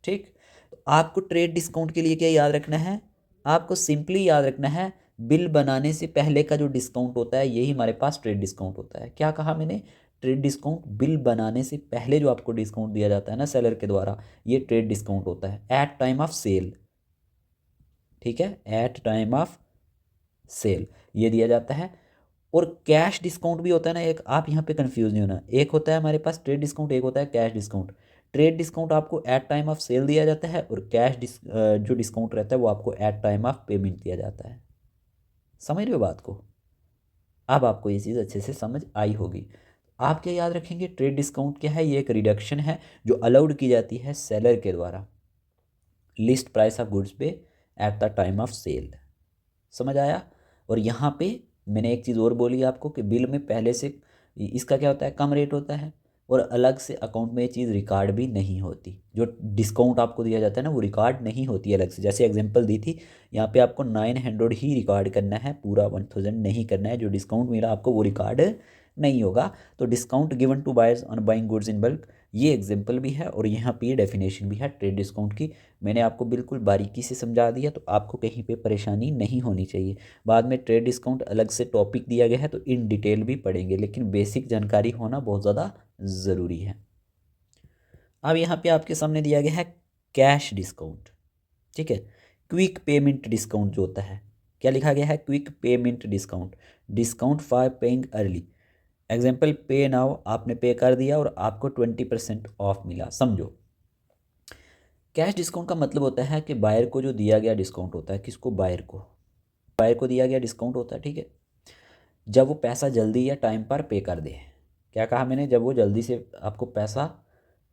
ठीक, तो आपको ट्रेड डिस्काउंट के लिए क्या याद रखना है, आपको सिंपली याद रखना है बिल बनाने से पहले का जो डिस्काउंट होता है यही हमारे पास ट्रेड डिस्काउंट होता है। क्या कहा मैंने, ट्रेड डिस्काउंट, बिल बनाने से पहले जो आपको डिस्काउंट दिया जाता है ना सेलर के द्वारा, ये ट्रेड डिस्काउंट होता है एट टाइम ऑफ सेल। ठीक है, एट टाइम ऑफ सेल ये दिया जाता है। और कैश डिस्काउंट भी होता है ना एक, आप यहाँ पे कंफ्यूज नहीं होना, एक होता है हमारे पास ट्रेड डिस्काउंट, एक होता है कैश डिस्काउंट। ट्रेड डिस्काउंट आपको एट टाइम ऑफ सेल दिया जाता है और जो डिस्काउंट रहता है वो आपको एट टाइम ऑफ पेमेंट दिया जाता है। समझ रहे हो बात को, अब आपको ये चीज़ अच्छे से समझ आई होगी। आप क्या याद रखेंगे, ट्रेड डिस्काउंट क्या है, ये एक रिडक्शन है जो अलाउड की जाती है सेलर के द्वारा लिस्ट प्राइस ऑफ गुड्स पे at the time of sale. समझ आया। और यहाँ पे मैंने एक चीज़ और बोली आपको कि बिल में पहले से इसका क्या होता है, कम रेट होता है और अलग से अकाउंट में ये चीज़ रिकॉर्ड भी नहीं होती। जो डिस्काउंट आपको दिया जाता है ना वो रिकॉर्ड नहीं होती अलग से। जैसे एग्जांपल दी थी, यहाँ पे आपको 900 ही रिकॉर्ड करना है, पूरा 1000 नहीं करना है। जो डिस्काउंट मिला आपको वो रिकॉर्ड नहीं होगा। तो discount given to buyers on buying goods in bulk, ये एग्जाम्पल भी है और यहाँ पे ये डेफिनेशन भी है ट्रेड डिस्काउंट की। मैंने आपको बिल्कुल बारीकी से समझा दिया, तो आपको कहीं पे परेशानी नहीं होनी चाहिए। बाद में ट्रेड डिस्काउंट अलग से टॉपिक दिया गया है तो इन डिटेल भी पढ़ेंगे, लेकिन बेसिक जानकारी होना बहुत ज़्यादा ज़रूरी है। अब यहाँ पे आपके सामने दिया गया है कैश डिस्काउंट। ठीक है, क्विक पेमेंट डिस्काउंट जो होता है, क्या लिखा गया है, quick payment discount, discount for paying early. Example, पे नाउ, आपने पे कर दिया और आपको 20% ऑफ मिला। समझो, कैश डिस्काउंट का मतलब होता है कि बायर को जो दिया गया डिस्काउंट होता है, किसको, बायर को दिया गया डिस्काउंट होता है। ठीक है, जब वो पैसा जल्दी या टाइम पर पे कर दे। क्या कहा मैंने, जब वो जल्दी से आपको पैसा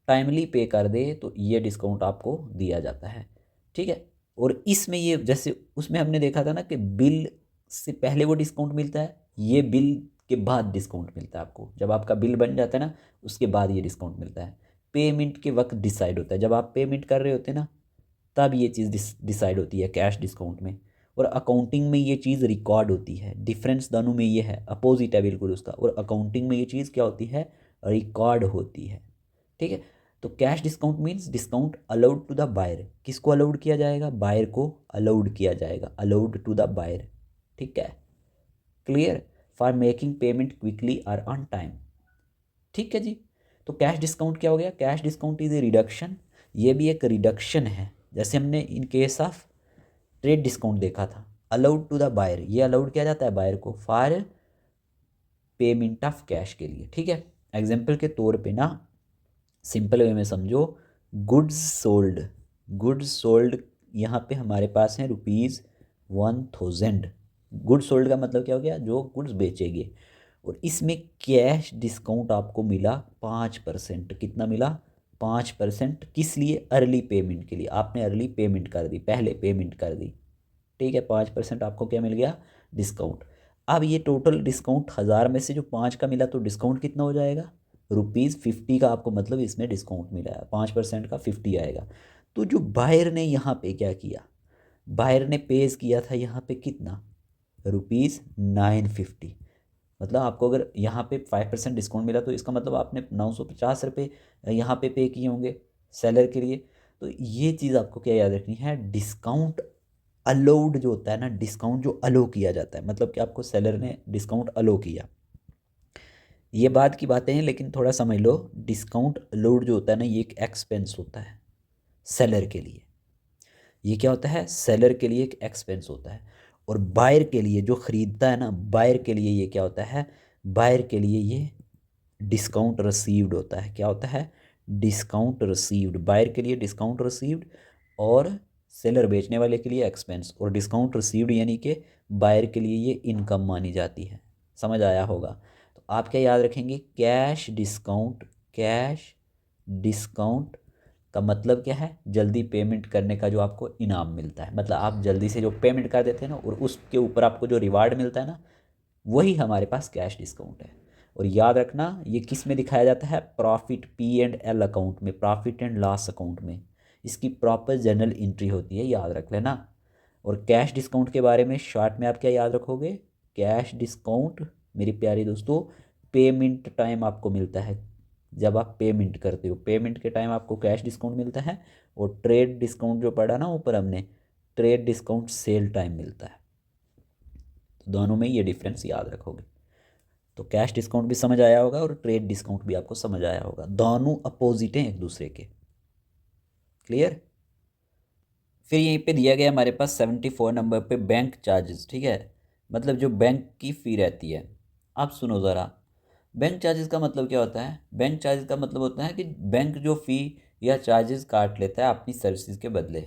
टाइमली पे कर दे तो ये डिस्काउंट आपको दिया जाता है। ठीक है, और इसमें ये जैसे उसमें हमने देखा था ना कि बिल से पहले वो डिस्काउंट मिलता है, ये बिल के बाद डिस्काउंट मिलता है आपको। जब आपका बिल बन जाता है ना उसके बाद ये डिस्काउंट मिलता है। पेमेंट के वक्त डिसाइड होता है, जब आप पेमेंट कर रहे होते हैं ना तब ये चीज़ डिसाइड होती है कैश डिस्काउंट में। और अकाउंटिंग में ये चीज़ रिकॉर्ड होती है। डिफरेंस दोनों में ये है, अपोजिट है बिल्कुल उसका। और अकाउंटिंग में ये चीज़ क्या होती है, रिकॉर्ड होती है। ठीक है, तो cash discount means discount allowed to the buyer. किसको अलाउड किया जाएगा, बायर को अलाउड किया जाएगा, अलाउड टू द बायर। ठीक है, clear, for making payment quickly और ऑन टाइम। ठीक है जी, तो कैश डिस्काउंट क्या हो गया, cash discount is a reduction, ये भी एक रिडक्शन है। जैसे हमने in case of trade discount देखा था, अलाउड टू द बायर, ये अलाउड किया जाता है बायर को फॉर पेमेंट ऑफ कैश के लिए। ठीक है, एग्जाम्पल के तौर पे ना सिंपल वे में समझो, गुड्स सोल्ड, गुड्स सोल्ड यहाँ पे हमारे पास है ₹1000। गुड्स सोल्ड का मतलब क्या हो गया, जो गुड्स बेचेंगे। और इसमें कैश डिस्काउंट आपको मिला 5%। कितना मिला, 5%। किस लिए, अर्ली पेमेंट के लिए। आपने अर्ली पेमेंट कर दी, पहले पेमेंट कर दी। ठीक है, 5% आपको क्या मिल गया, डिस्काउंट। अब ये टोटल डिस्काउंट 1000 में से जो 5 का मिला तो डिस्काउंट कितना हो जाएगा, ₹50 का आपको मतलब इसमें डिस्काउंट मिला है। 5% का 50 आएगा। तो जो बायर ने यहाँ पे क्या किया, बायर ने पेज किया था यहाँ पे कितना, ₹950। मतलब आपको अगर यहाँ पे 5% डिस्काउंट मिला तो इसका मतलब आपने 950 रुपये यहाँ पे किए होंगे सेलर के लिए। तो ये चीज़ आपको क्या याद रखनी है, डिस्काउंट अलाउड जो होता है ना, डिस्काउंट जो अलो किया जाता है, मतलब कि आपको सेलर ने डिस्काउंट अलो किया। ये बाद की बातें हैं लेकिन थोड़ा समझ लो, डिस्काउंट अलाउड जो होता है ना ये एक एक्सपेंस होता है सेलर के लिए। ये क्या होता है, सेलर के लिए एक एक्सपेंस होता है। और बायर के लिए, जो ख़रीदता है ना, बायर के लिए ये क्या होता है, बायर के लिए ये डिस्काउंट रिसीव्ड होता है। क्या होता है, डिस्काउंट रिसीव्ड, बायर के लिए डिस्काउंट रिसीव्ड और सेलर बेचने वाले के लिए एक्सपेंस। और डिस्काउंट रिसीव्ड यानी कि बायर के लिए ये इनकम मानी जाती है। समझ आया होगा। तो आप क्या याद रखेंगे, कैश डिस्काउंट, कैश डिस्काउंट का मतलब क्या है, जल्दी पेमेंट करने का जो आपको इनाम मिलता है। मतलब आप जल्दी से जो पेमेंट कर देते हैं ना और उसके ऊपर आपको जो रिवार्ड मिलता है ना, वही हमारे पास कैश डिस्काउंट है। और याद रखना ये किस में दिखाया जाता है, प्रॉफिट P&L अकाउंट में, प्रॉफिट एंड लॉस अकाउंट में। इसकी प्रॉपर जर्नल एंट्री होती है, याद रख लेना। और कैश डिस्काउंट के बारे में शॉर्ट में आप क्या याद रखोगे, कैश डिस्काउंट मेरी प्यारी दोस्तों पेमेंट टाइम आपको मिलता है, जब आप पेमेंट करते हो पेमेंट के टाइम आपको कैश डिस्काउंट मिलता है। और ट्रेड डिस्काउंट जो पढ़ा ना ऊपर हमने, ट्रेड डिस्काउंट सेल टाइम मिलता है। तो दोनों में ये डिफरेंस याद रखोगे। तो कैश डिस्काउंट भी समझ आया होगा और ट्रेड डिस्काउंट भी आपको समझ आया होगा, दोनों अपोजिट हैं एक दूसरे के। क्लियर। फिर यहीं पे दिया गया हमारे पास 74 नंबर पे बैंक चार्जेस, ठीक है, मतलब जो बैंक की फ़ी रहती है। आप सुनो ज़रा, बैंक चार्जेस का मतलब क्या होता है, बैंक चार्जेस का मतलब होता है कि बैंक जो फ़ी या चार्जेस काट लेता है अपनी सर्विसेज के बदले।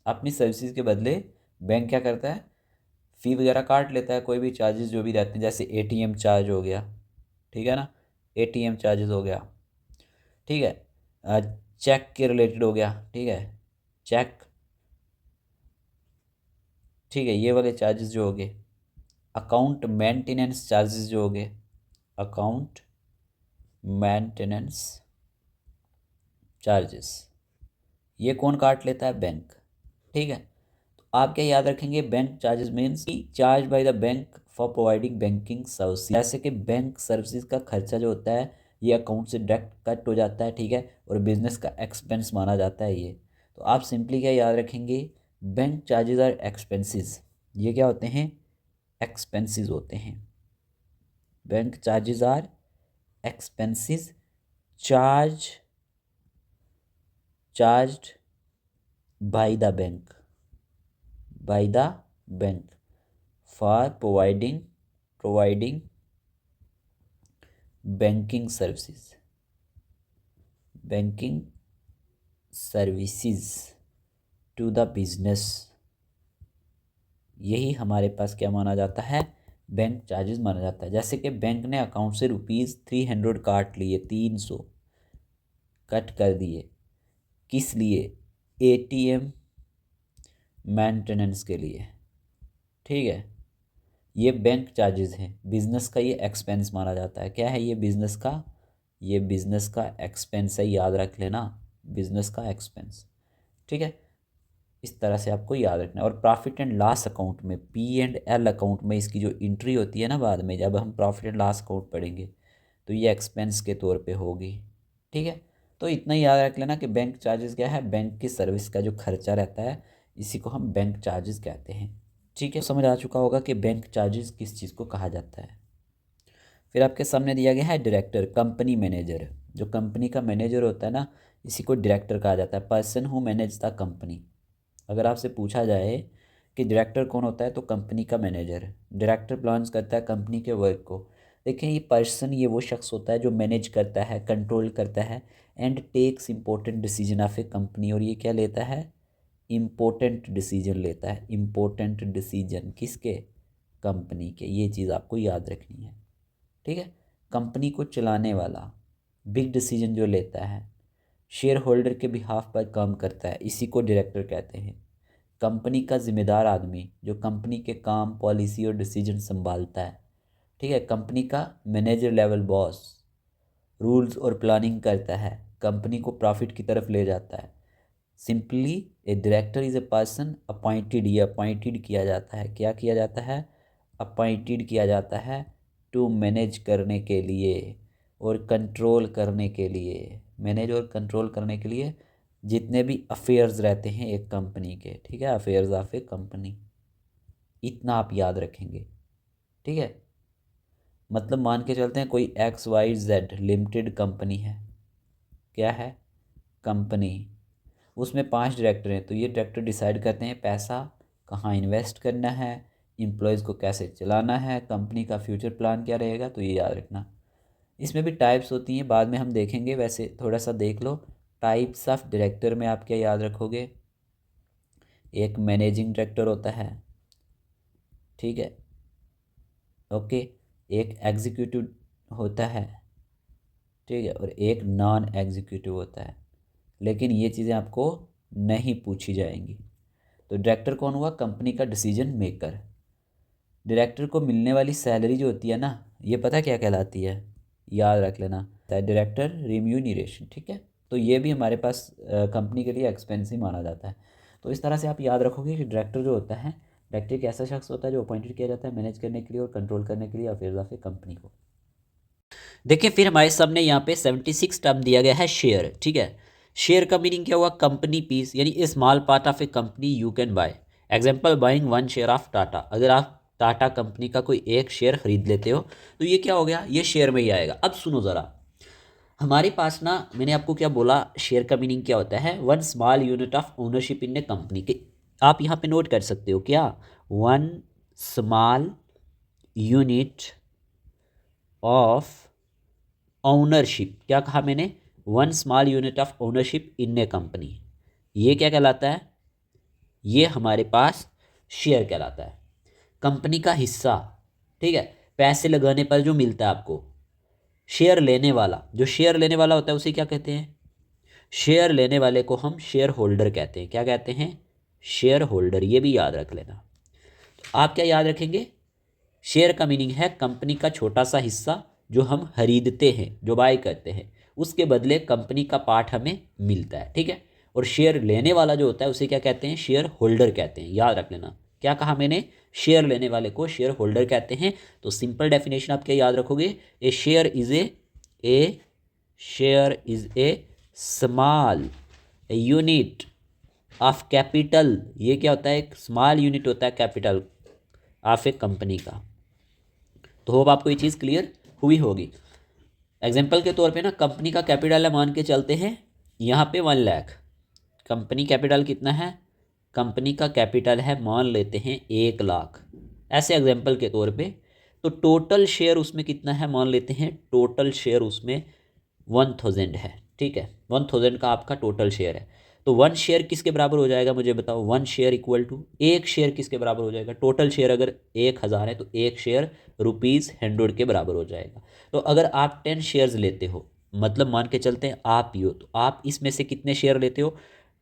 अपनी सर्विसेज के बदले बैंक क्या करता है, फ़ी वगैरह काट लेता है, कोई भी चार्जेस जो भी रहते हैं, जैसे एटीएम चार्ज हो गया, ठीक है ना, एटीएम चार्जेस हो गया, ठीक है, चेक के रिलेटेड हो गया, ठीक है, चेक, ठीक है, ये वाले चार्जेस जो हो गए, अकाउंट मेंटेनेंस चार्जेस जो हो गए, अकाउंट मेंटेनेंस चार्जेस, ये कौन काट लेता है, बैंक, ठीक है। तो आप क्या याद रखेंगे, bank charges means charge by the bank for providing banking service, जैसे कि बैंक सर्विसेज का खर्चा जो होता है ये अकाउंट से डायरेक्ट कट हो जाता है, ठीक है, और बिजनेस का एक्सपेंस माना जाता है ये। तो आप सिंपली क्या याद रखेंगे, बैंक चार्जेस आर एक्सपेंसेस, ये क्या होते हैं, एक्सपेंसेस होते हैं। Bank charges are expenses charged by the bank for providing banking services to the business. यही हमारे पास क्या माना जाता है, बैंक चार्जेस माना जाता है। जैसे कि बैंक ने अकाउंट से ₹300 काट लिए, 300 कट कर दिए, किस लिए, एटीएम मेंटेनेंस के लिए, ठीक है। ये बैंक चार्जेस हैं, बिजनेस का ये एक्सपेंस माना जाता है। क्या है ये, बिजनेस का, ये बिजनेस का एक्सपेंस है, याद रख लेना, बिजनेस का एक्सपेंस, ठीक है। इस तरह से आपको याद रखना है। और प्रॉफिट एंड लॉस अकाउंट में, P&L अकाउंट में इसकी जो एंट्री होती है ना, बाद में जब हम प्रॉफिट एंड लॉस अकाउंट पढ़ेंगे तो ये एक्सपेंस के तौर पे होगी, ठीक है। तो इतना ही याद रख लेना कि बैंक चार्जेस क्या है, बैंक की सर्विस का जो खर्चा रहता है इसी को हम बैंक चार्जेस कहते हैं, ठीक है। समझ आ चुका होगा कि बैंक चार्जेस किस चीज़ को कहा जाता है। फिर आपके सामने दिया गया है डायरेक्टर, कंपनी मैनेजर, जो कंपनी का मैनेजर होता है ना इसी को डायरेक्टर कहा जाता है, person who manage the company. अगर आपसे पूछा जाए कि डायरेक्टर कौन होता है तो कंपनी का मैनेजर, डायरेक्टर प्लान्स करता है कंपनी के वर्क को। देखिए ये पर्सन, ये वो शख्स होता है जो मैनेज करता है, कंट्रोल करता है and takes important decision of a company. और ये क्या लेता है, इम्पोर्टेंट डिसीजन लेता है, इम्पोर्टेंट डिसीजन किसके, कंपनी के। ये चीज़ आपको याद रखनी है, ठीक है। कंपनी को चलाने वाला, बिग डिसीजन जो लेता है, शेयर होल्डर के बिहाफ पर काम करता है, इसी को डायरेक्टर कहते हैं। कंपनी का जिम्मेदार आदमी जो कंपनी के काम, पॉलिसी और डिसीजन संभालता है, ठीक है। कंपनी का मैनेजर लेवल बॉस रूल्स और प्लानिंग करता है, कंपनी को प्रॉफिट की तरफ ले जाता है। Simply A director is a person appointed, ये अपॉइंटेड किया जाता है, क्या किया जाता है, अपॉइंटेड किया जाता है टू मैनेज करने के लिए और कंट्रोल करने के लिए, मैनेज और कंट्रोल करने के लिए जितने भी अफेयर्स रहते हैं एक कंपनी के, ठीक है, अफेयर्स ऑफ ए कंपनी। इतना आप याद रखेंगे, ठीक है। मतलब मान के चलते हैं कोई XYZ लिमिटेड कंपनी है, क्या है, कंपनी, उसमें 5 डायरेक्टर हैं। तो ये डायरेक्टर डिसाइड करते हैं पैसा कहाँ इन्वेस्ट करना है, एम्प्लॉयज़ को कैसे चलाना है, कंपनी का फ्यूचर प्लान क्या रहेगा। तो ये याद रखना। इसमें भी टाइप्स होती हैं, बाद में हम देखेंगे, वैसे थोड़ा सा देख लो। टाइप्स ऑफ डायरेक्टर में आप क्या याद रखोगे, एक मैनेजिंग डायरेक्टर होता है, ठीक है, ओके, एक एग्जीक्यूटिव होता है, ठीक है, और एक नॉन एग्जीक्यूटिव होता है। लेकिन ये चीज़ें आपको नहीं पूछी जाएंगी। तो डायरेक्टर कौन हुआ, कंपनी का डिसीजन मेकर। डायरेक्टर को मिलने वाली सैलरी जो होती है ना, ये पता क्या कहलाती है, याद रख लेना, डायरेक्टर रिम्यूनरेशन। ठीक है, तो ये भी हमारे पास कंपनी के लिए एक्सपेंसिव माना जाता है। तो इस तरह से आप याद रखोगे कि डायरेक्टर जो होता है, डायरेक्टर एक ऐसा शख्स होता है जो अपॉइंटेड किया जाता है मैनेज करने के लिए और कंट्रोल करने के लिए अफेयर्स ऑफ ए कंपनी को। देखिए फिर हमारे सामने यहाँ पे 76 टर्म दिया गया है शेयर। ठीक है, शेयर का मीनिंग क्या हुआ, कंपनी पीस, यानी a small part of a company you can buy. Example, buying 1 share of Tata. अगर आप टाटा कंपनी का कोई एक शेयर खरीद लेते हो तो ये क्या हो गया, ये शेयर में ही आएगा। अब सुनो ज़रा, हमारे पास ना, मैंने आपको क्या बोला, शेयर का मीनिंग क्या होता है, 1 small unit of ownership in a company के। आप यहाँ पे नोट कर सकते हो क्या, 1 स्मॉल यूनिट ऑफ ओनरशिप। क्या कहा मैंने, 1 small unit of ownership in a company. ये क्या कहलाता है, ये हमारे पास शेयर कहलाता है, कंपनी का हिस्सा। ठीक है, पैसे लगाने पर जो मिलता है आपको। शेयर लेने वाला, जो शेयर लेने वाला होता है उसे क्या कहते हैं, शेयर लेने वाले को हम शेयर होल्डर कहते हैं। क्या कहते हैं, शेयर होल्डर। ये भी याद रख लेना। तो आप क्या याद रखेंगे, शेयर का मीनिंग है कंपनी का छोटा सा हिस्सा जो हम खरीदते हैं, जो बाय करते हैं, उसके बदले कंपनी का पार्ट हमें मिलता है। ठीक है, और शेयर लेने वाला जो होता है उसे क्या कहते हैं, शेयर होल्डर कहते हैं। याद रख लेना, क्या कहा मैंने, शेयर लेने वाले को शेयर होल्डर कहते हैं। तो सिंपल डेफिनेशन आप क्या याद रखोगे, a share is a small unit of capital. ये क्या होता है, एक स्मॉल यूनिट होता है कैपिटल ऑफ ए कंपनी का। तो होप आपको ये चीज़ क्लियर हुई होगी। एग्जाम्पल के तौर पे ना, कंपनी का कैपिटल है, मान के चलते हैं यहाँ पे 1 लाख। कंपनी कैपिटल कितना है, कंपनी का कैपिटल है, मान लेते हैं 1 लाख, ऐसे एग्जाम्पल के तौर पे। तो टोटल शेयर उसमें कितना है, मान लेते हैं टोटल शेयर उसमें 1000 है। ठीक है, 1000 का आपका टोटल शेयर है। तो 1 शेयर किसके बराबर हो जाएगा, मुझे बताओ। 1 शेयर इक्वल टू, एक शेयर किसके बराबर हो जाएगा, टोटल शेयर अगर 1000 है तो एक शेयर ₹100 के बराबर हो जाएगा। तो अगर आप 10 शेयर्स लेते हो, मतलब मान के चलते हैं आप ही हो, तो आप इसमें से कितने शेयर लेते हो,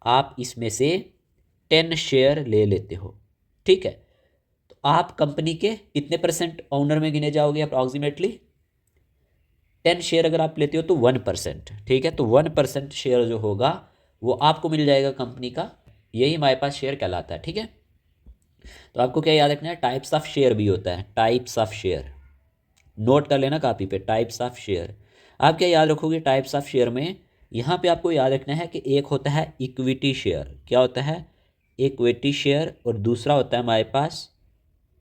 आप इसमें से 10 शेयर ले लेते हो। ठीक है, तो आप कंपनी के कितने % ओनर में गिने जाओगे, अप्रॉक्सीमेटली 10 शेयर अगर आप लेते हो तो 1%। ठीक है, तो 1% शेयर जो होगा वो आपको मिल जाएगा कंपनी का, यही हमारे पास शेयर कहलाता है। ठीक है, तो आपको क्या याद रखना है, टाइप्स ऑफ शेयर भी होता है, टाइप्स ऑफ शेयर, नोट कर लेना कापी पे, टाइप्स ऑफ शेयर। आप क्या याद रखोगे टाइप्स ऑफ शेयर में, यहाँ पे आपको याद रखना है कि एक होता है इक्विटी शेयर। क्या होता है, इक्विटी शेयर, और दूसरा होता है हमारे पास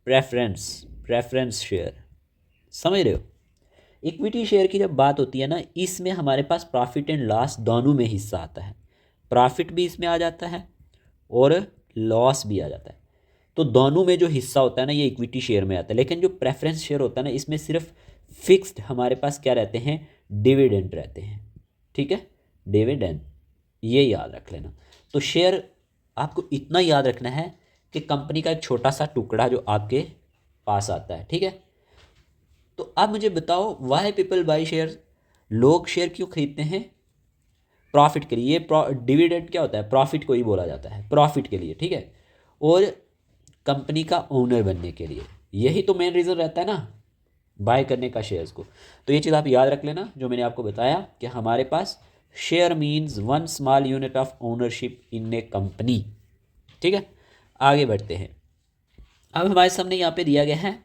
प्रेफरेंस शेयर। समझ रहे हो, इक्विटी शेयर की जब बात होती है ना, इसमें हमारे पास प्रॉफिट एंड लॉस दोनों में हिस्सा आता है, प्रॉफिट भी इसमें आ जाता है और लॉस भी आ जाता है। तो दोनों में जो हिस्सा होता है ना, ये इक्विटी शेयर में आता है। लेकिन जो प्रेफरेंस शेयर होता है ना, इसमें सिर्फ फिक्स्ड हमारे पास क्या रहते हैं, डिविडेंड रहते हैं। ठीक है, डिविडेंड, ये याद रख लेना। तो शेयर आपको इतना याद रखना है कि कंपनी का एक छोटा सा टुकड़ा जो आपके पास आता है। ठीक है, तो अब मुझे बताओ, वाई पीपल बाई शेयर, लोग शेयर क्यों खरीदते हैं, प्रॉफिट के लिए। ये डिविडेंड क्या होता है, प्रॉफिट को ही बोला जाता है, प्रॉफिट के लिए। ठीक है, और कंपनी का ओनर बनने के लिए, यही तो मेन रीज़न रहता है ना बाय करने का शेयर्स को। तो ये चीज़ आप याद रख लेना जो मैंने आपको बताया कि हमारे पास share means 1 small unit of ownership in a company. ठीक है, आगे बढ़ते हैं। अब हमारे सामने यहाँ पे दिया गया है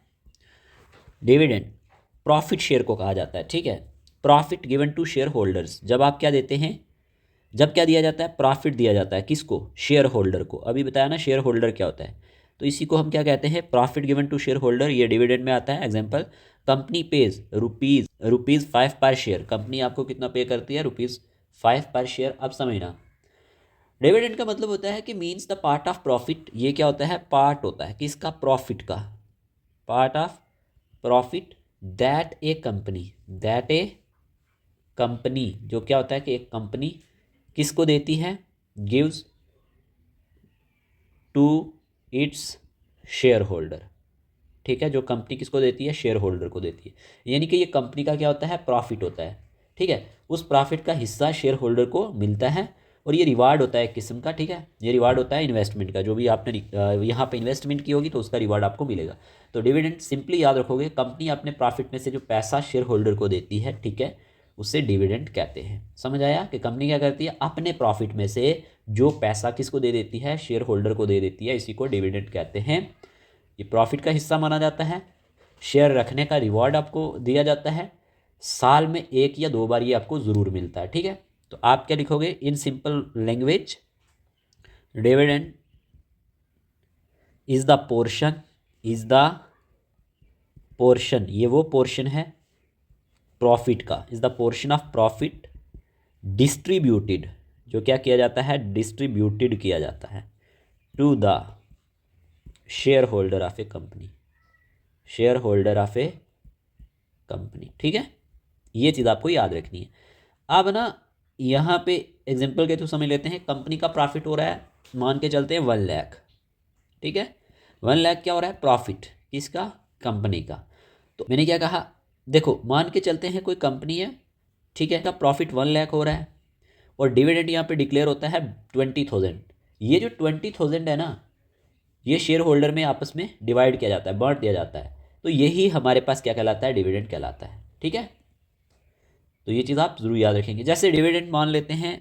डिविडेंड, प्रॉफिट शेयर को कहा जाता है। ठीक है, profit given to shareholders, जब आप क्या देते हैं, जब क्या दिया जाता है, प्रॉफिट दिया जाता है, किसको, शेयर होल्डर को। अभी बताया ना शेयर होल्डर क्या होता है, तो इसी को हम क्या कहते हैं, profit given to shareholder, ये डिविडेंड में आता है। एग्जांपल, कंपनी पेज रुपीज़ 5 पर शेयर, कंपनी आपको कितना पे करती है, ₹5 पर शेयर। अब समझना, डिविडेंड का मतलब होता है कि means the part of profit. ये क्या होता है, पार्ट होता है किसका, प्रॉफिट का, part of profit that A company, जो क्या होता है कि एक कंपनी किसको देती है, gives to its shareholder. ठीक है, जो कंपनी किसको देती है, शेयर होल्डर को देती है। यानी कि ये कंपनी का क्या होता है, प्रॉफिट होता है। ठीक है, उस प्रॉफिट का हिस्सा शेयर होल्डर को मिलता है और ये रिवार्ड होता है एक किस्म का, ठीक है। ये रिवार्ड होता है इन्वेस्टमेंट का, जो भी आपने यहाँ पे इन्वेस्टमेंट की होगी तो उसका रिवार्ड आपको मिलेगा। तो डिविडेंड सिंपली याद रखोगे, कंपनी अपने प्रॉफिट में से जो पैसा शेयर होल्डर को देती है, ठीक है, उससे डिविडेंड कहते हैं। समझ आया कि कंपनी क्या करती है, अपने प्रॉफिट में से जो पैसा किसको दे देती है, शेयर होल्डर को दे देती है, इसी को डिविडेंड कहते हैं। ये प्रॉफिट का हिस्सा माना जाता है, शेयर रखने का रिवॉर्ड आपको दिया जाता है, साल में 1 या 2 बार ये आपको ज़रूर मिलता है, ठीक है। तो आप क्या लिखोगे in simple language, dividend is the portion, is the portion, ये वो पोर्शन है प्रॉफिट का, is the portion of profit distributed, जो क्या किया जाता है, डिस्ट्रीब्यूटेड किया जाता है to the shareholder of a company, shareholder of a company, ठीक है। ये चीज़ आपको याद रखनी है। अब ना यहाँ पे एग्जांपल के थ्रू समझ लेते हैं, कंपनी का प्रॉफिट हो रहा है, मान के चलते हैं 1 लाख, ठीक है। 1 लाख क्या हो रहा है, प्रॉफिट किसका, कंपनी का। तो मैंने क्या कहा, देखो मान के चलते हैं कोई कंपनी है, ठीक है, का प्रॉफिट 1 लाख हो रहा है और डिविडेंड यहाँ पे डिक्लेयर होता है 20,000। ये जो 20,000 है ना, ये शेयर होल्डर में आपस में डिवाइड किया जाता है, बांट दिया जाता है, तो यही हमारे पास क्या कहलाता है, डिविडेंड कहलाता है, ठीक है। तो ये चीज़ आप ज़रूर याद रखेंगे। जैसे डिविडेंड मान लेते हैं,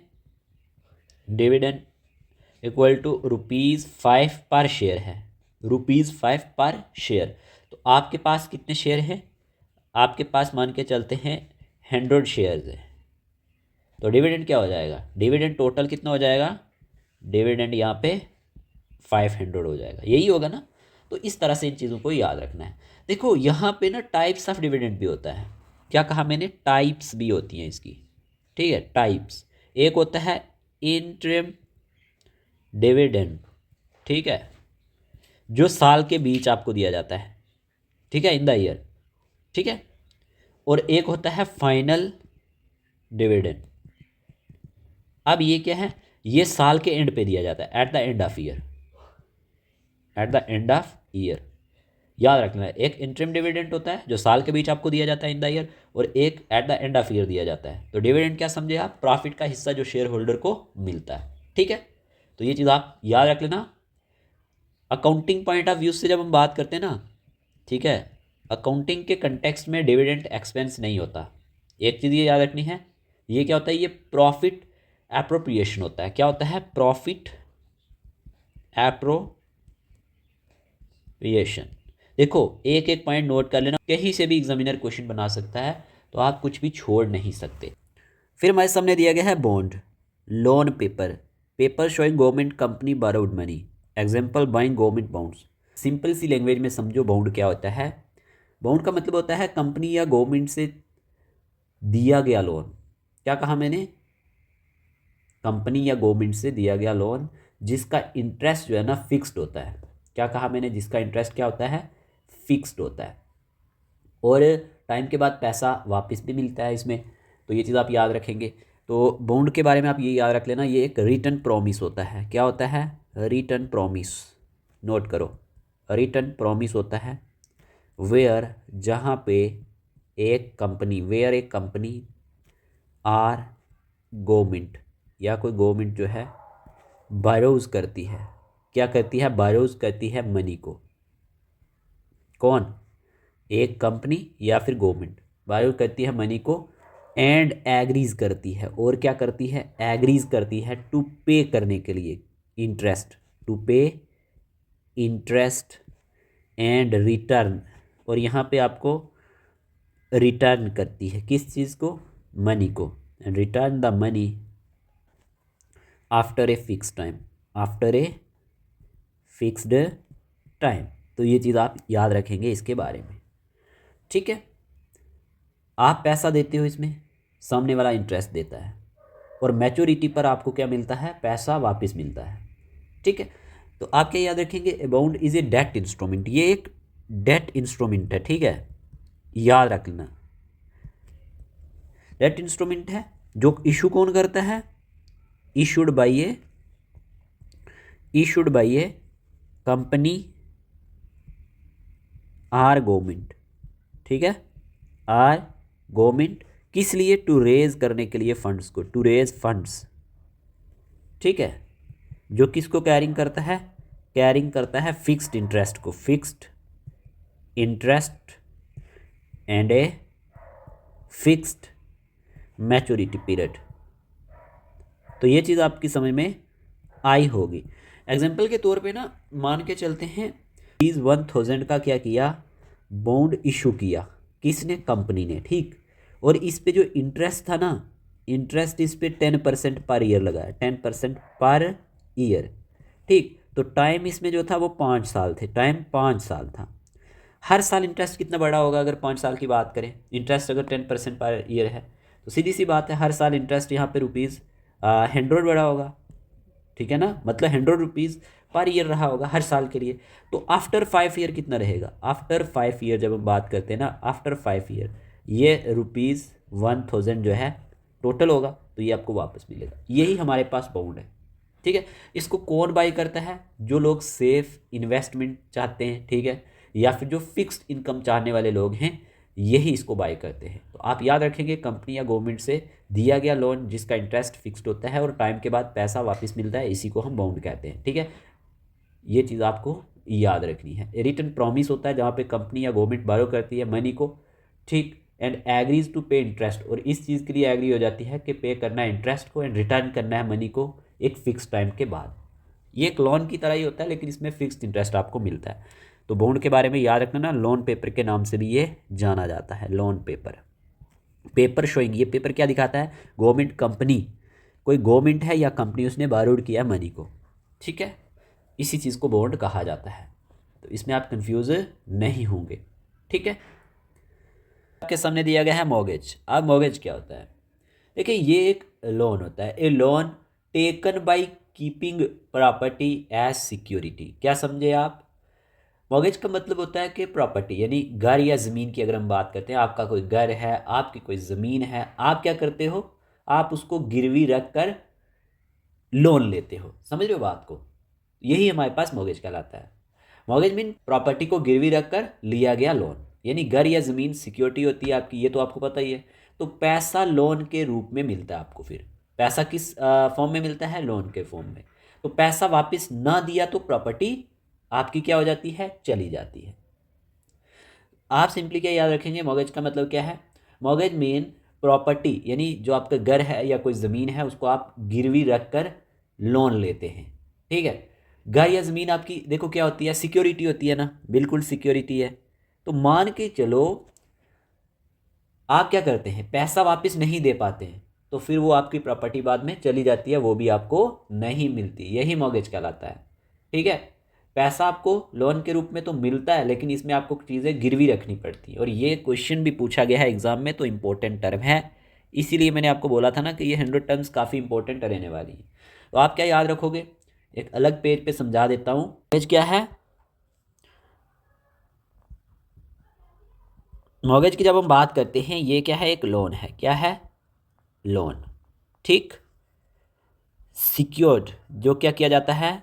डिविडेंड इक्वल टू ₹5 पर शेयर है, ₹5 पर शेयर। तो आपके पास कितने शेयर हैं, आपके पास मान के चलते हैं 100 शेयर्स है, तो डिविडेंड क्या हो जाएगा, डिविडेंड टोटल कितना हो जाएगा, डिविडेंड यहाँ पे 500 हो जाएगा, यही होगा ना। तो इस तरह से इन चीज़ों को याद रखना है। देखो यहाँ पे ना टाइप्स ऑफ डिविडेंड भी होता है, क्या कहा मैंने, टाइप्स भी होती हैं इसकी, ठीक है, टाइप्स। एक होता है इंटरिम डिविडेंड, ठीक है, जो साल के बीच आपको दिया जाता है, ठीक है, इन द ईयर, ठीक है। और एक होता है फाइनल डिविडेंड। अब ये क्या है, ये साल के एंड पे दिया जाता है, at the end of year, at the end of year. याद रखना है, एक इंटरिम डिविडेंड होता है जो साल के बीच आपको दिया जाता है इन द ईयर, और एक at the end of year दिया जाता है। तो डिविडेंड क्या समझे आप, प्रॉफिट का हिस्सा जो शेयर होल्डर को मिलता है, ठीक है। तो ये चीज़ आप याद रख लेना। अकाउंटिंग पॉइंट ऑफ व्यू से जब हम बात करते हैं ना, ठीक है, अकाउंटिंग के कंटेक्स्ट में डिविडेंड एक्सपेंस नहीं होता। एक चीज़ ये याद रखनी है, ये क्या होता है, ये प्रॉफिट एप्रोप्रिएशन होता है। क्या होता है, प्रॉफिट एप्रोप्रिएशन। देखो एक एक पॉइंट नोट कर लेना, कहीं से भी एग्जामिनर क्वेश्चन बना सकता है, तो आप कुछ भी छोड़ नहीं सकते। फिर हमारे सामने दिया गया है bond, loan paper, paper showing government company borrowed money, example buying government bonds. Simple सी लैंग्वेज में समझो बॉन्ड क्या होता है। बॉन्ड का मतलब होता है कंपनी या गवर्नमेंट से दिया गया लोन। क्या कहा मैंने, कंपनी या गवर्नमेंट से दिया गया लोन जिसका इंटरेस्ट जो है ना फिक्स्ड होता है। क्या कहा मैंने, जिसका इंटरेस्ट क्या होता है, फिक्स्ड होता है, और टाइम के बाद पैसा वापस भी मिलता है इसमें। तो ये चीज़ आप याद रखेंगे। तो बॉन्ड के बारे में आप ये याद रख लेना, ये एक रिटर्न प्रॉमिस होता है। क्या होता है, रिटर्न प्रॉमिस, नोट करो, रिटर्न प्रॉमिस होता है वेयर, जहाँ पे एक कंपनी, वेयर एक कंपनी आर गवर्नमेंट, या कोई गवर्नमेंट जो है बारोज करती है, क्या करती है, बारोज करती है मनी को। कौन, एक कंपनी या फिर गवर्नमेंट बारो करती है मनी को, एंड एग्रीज करती है, और क्या करती है, एग्रीज करती है टू पे करने के लिए इंटरेस्ट, टू पे इंटरेस्ट एंड रिटर्न, और यहाँ पे आपको रिटर्न करती है किस चीज़ को, मनी को, and return the money after a fix time, after a fixed time. तो ये चीज़ आप याद रखेंगे इसके बारे में, ठीक है। आप पैसा देते हो इसमें, सामने वाला इंटरेस्ट देता है, और मैच्योरिटी पर आपको क्या मिलता है, पैसा वापस मिलता है, ठीक है। तो आप क्या याद रखेंगे, a bond is a debt instrument, ये एक डेट इंस्ट्रूमेंट है, ठीक है, याद रखना। डेट इंस्ट्रूमेंट है जो इशू कौन करता है, issued by a company or government, ठीक है, आर गवर्नमेंट, किस लिए, टू रेज करने के लिए फंड्स को, टू रेज फंड्स, ठीक है, जो किसको कैरिंग करता है, कैरिंग करता है फिक्स्ड इंटरेस्ट को, fixed interest and a fixed maturity period. तो ये चीज़ आपकी समझ में आई होगी। एग्जाम्पल के तौर पे ना मान के चलते हैं 1000 का क्या किया, बॉन्ड इशू किया, किसने, कंपनी ने, ठीक। और इस पे जो इंटरेस्ट था ना, इंटरेस्ट इस पे 10% पर ईयर लगाया, 10% पर ईयर, ठीक। तो टाइम इसमें जो था वो 5 साल थे, टाइम 5 साल था। हर साल इंटरेस्ट कितना बड़ा होगा अगर 5 साल की बात करें, इंटरेस्ट अगर 10% पर ईयर है तो सीधी सी बात है हर साल इंटरेस्ट यहाँ पे रुपीज़ 100 बड़ा होगा, ठीक है ना, मतलब 100 रुपीज़ पर ईयर रहा होगा हर साल के लिए। तो आफ्टर 5 ईयर कितना रहेगा, आफ्टर 5 ईयर जब हम बात करते हैं ना, आफ्टर 5 ईयर ये ₹1000 जो है टोटल होगा, तो ये आपको वापस मिलेगा। यही हमारे पास बाउंड है, ठीक है। इसको कौन बाई करता है, जो लोग सेफ इन्वेस्टमेंट चाहते हैं, ठीक है, या फिर जो फिक्स्ड इनकम चाहने वाले लोग हैं, यही इसको बाय करते हैं। तो आप याद रखेंगे कंपनी या गवर्नमेंट से दिया गया लोन जिसका इंटरेस्ट फिक्स्ड होता है और टाइम के बाद पैसा वापस मिलता है, इसी को हम बाउंड कहते हैं, ठीक है। ये चीज़ आपको याद रखनी है। रिटर्न प्रॉमिस होता है जहाँ पे कंपनी या गवर्नमेंट बारो करती है मनी को, ठीक, एंड एग्रीज टू पे इंटरेस्ट, और इस चीज़ के लिए एग्री हो जाती है कि पे करना है इंटरेस्ट को एंड रिटर्न करना है मनी को एक फिक्स टाइम के बाद। ये एक लोन की तरह ही होता है लेकिन इसमें फिक्स्ड इंटरेस्ट आपको मिलता है। तो बॉन्ड के बारे में याद रखना ना, लोन पेपर के नाम से भी ये जाना जाता है, लोन पेपर। पेपर शोइंग, ये पेपर क्या दिखाता है, गवर्नमेंट कंपनी, कोई गवर्नमेंट है या कंपनी उसने बारोड किया मनी को, ठीक है, इसी चीज़ को बॉन्ड कहा जाता है। तो इसमें आप कंफ्यूज नहीं होंगे, ठीक है। आपके सामने दिया गया है मॉर्गेज। अब मॉर्गेज क्या होता है, देखिए ये एक लोन होता है, a loan taken by keeping property as security. क्या समझे आप, मॉर्गेज का मतलब होता है कि प्रॉपर्टी यानी घर या ज़मीन की अगर हम बात करते हैं, आपका कोई घर है, आपकी कोई ज़मीन है, आप क्या करते हो, आप उसको गिरवी रख कर लोन लेते हो, समझ रहे हो बात को, यही हमारे पास मॉर्गेज कहलाता है। मॉर्गेज मीन प्रॉपर्टी को गिरवी रख कर लिया गया लोन, यानी घर या ज़मीन सिक्योरिटी होती है आपकी, ये तो आपको पता ही है। तो पैसा लोन के रूप में मिलता है आपको, फिर पैसा किस फॉर्म में मिलता है, लोन के फॉर्म में। तो पैसा वापस ना दिया तो प्रॉपर्टी आपकी क्या हो जाती है, चली जाती है। आप सिंपली क्या याद रखेंगे, मॉर्गेज का मतलब क्या है, मॉर्गेज मीन प्रॉपर्टी यानी जो आपका घर है या कोई ज़मीन है उसको आप गिरवी रख कर लोन लेते हैं, ठीक है। घर या ज़मीन आपकी देखो क्या होती है, सिक्योरिटी होती है ना, बिल्कुल सिक्योरिटी है। तो मान के चलो आप क्या करते हैं, पैसा वापस नहीं दे पाते हैं, तो फिर वो आपकी प्रॉपर्टी बाद में चली जाती है, वो भी आपको नहीं मिलती, यही मॉर्गेज कहलाता है, ठीक है। पैसा आपको लोन के रूप में तो मिलता है लेकिन इसमें आपको चीज़ें गिरवी रखनी पड़ती है, और ये क्वेश्चन भी पूछा गया है एग्जाम में, तो इंपॉर्टेंट टर्म है, इसीलिए मैंने आपको बोला था ना कि ये 100 टर्म्स काफ़ी इंपॉर्टेंट रहने वाली है। तो आप क्या याद रखोगे, एक अलग पेज पे समझा देता हूँ। पेज क्या है, मॉर्गेज की जब हम बात करते हैं, ये क्या है, एक लोन है, क्या है, लोन, ठीक। सिक्योर्ड, जो क्या किया जाता है,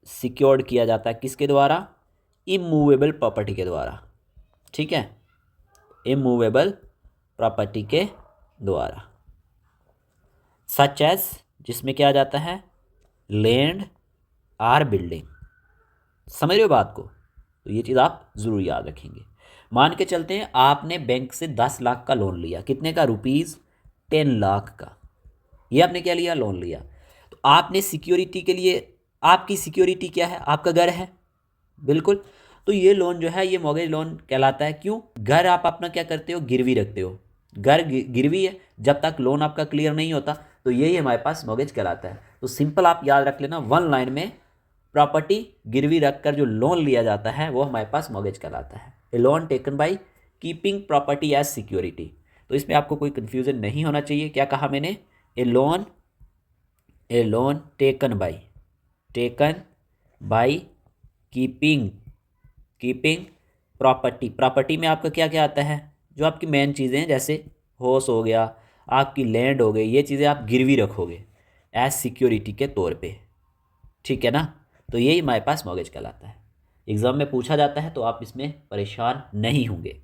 सिक्योर्ड किया जाता है किसके द्वारा, इमूवेबल प्रॉपर्टी के द्वारा, ठीक है, इमूवेबल प्रॉपर्टी के द्वारा, सच एज, जिसमें क्या आ जाता है, लैंड आर बिल्डिंग। समझ रहे हो बात को, तो ये चीज़ आप ज़रूर याद रखेंगे। मान के चलते हैं आपने बैंक से 10 लाख का लोन लिया, कितने का, ₹10 लाख का, ये आपने क्या लिया, लोन लिया। तो आपने सिक्योरिटी के लिए, आपकी सिक्योरिटी क्या है, आपका घर है, बिल्कुल। तो ये लोन जो है ये मॉर्गेज लोन कहलाता है, क्यों, घर आप अपना क्या करते हो, गिरवी रखते हो, घर गिरवी है, जब तक लोन आपका क्लियर नहीं होता, तो यही हमारे पास मॉर्गेज कहलाता है। तो सिंपल आप याद रख लेना, वन लाइन में, प्रॉपर्टी गिरवी रखकर जो लोन लिया जाता है वो हमारे पास मॉर्गेज कहलाता है, a loan taken by keeping property as security. तो इसमें आपको कोई कंफ्यूजन नहीं होना चाहिए, क्या कहा मैंने, a loan taken by keeping property में आपका क्या क्या आता है, जो आपकी मेन चीज़ें हैं, जैसे हाउस हो गया, आपकी लैंड हो गई, ये चीज़ें आप गिरवी रखोगे एज सिक्योरिटी के तौर पे, ठीक है ना। तो यही हमारे पास मॉर्गेज कहलाता है, एग्जाम में पूछा जाता है, तो आप इसमें परेशान नहीं होंगे।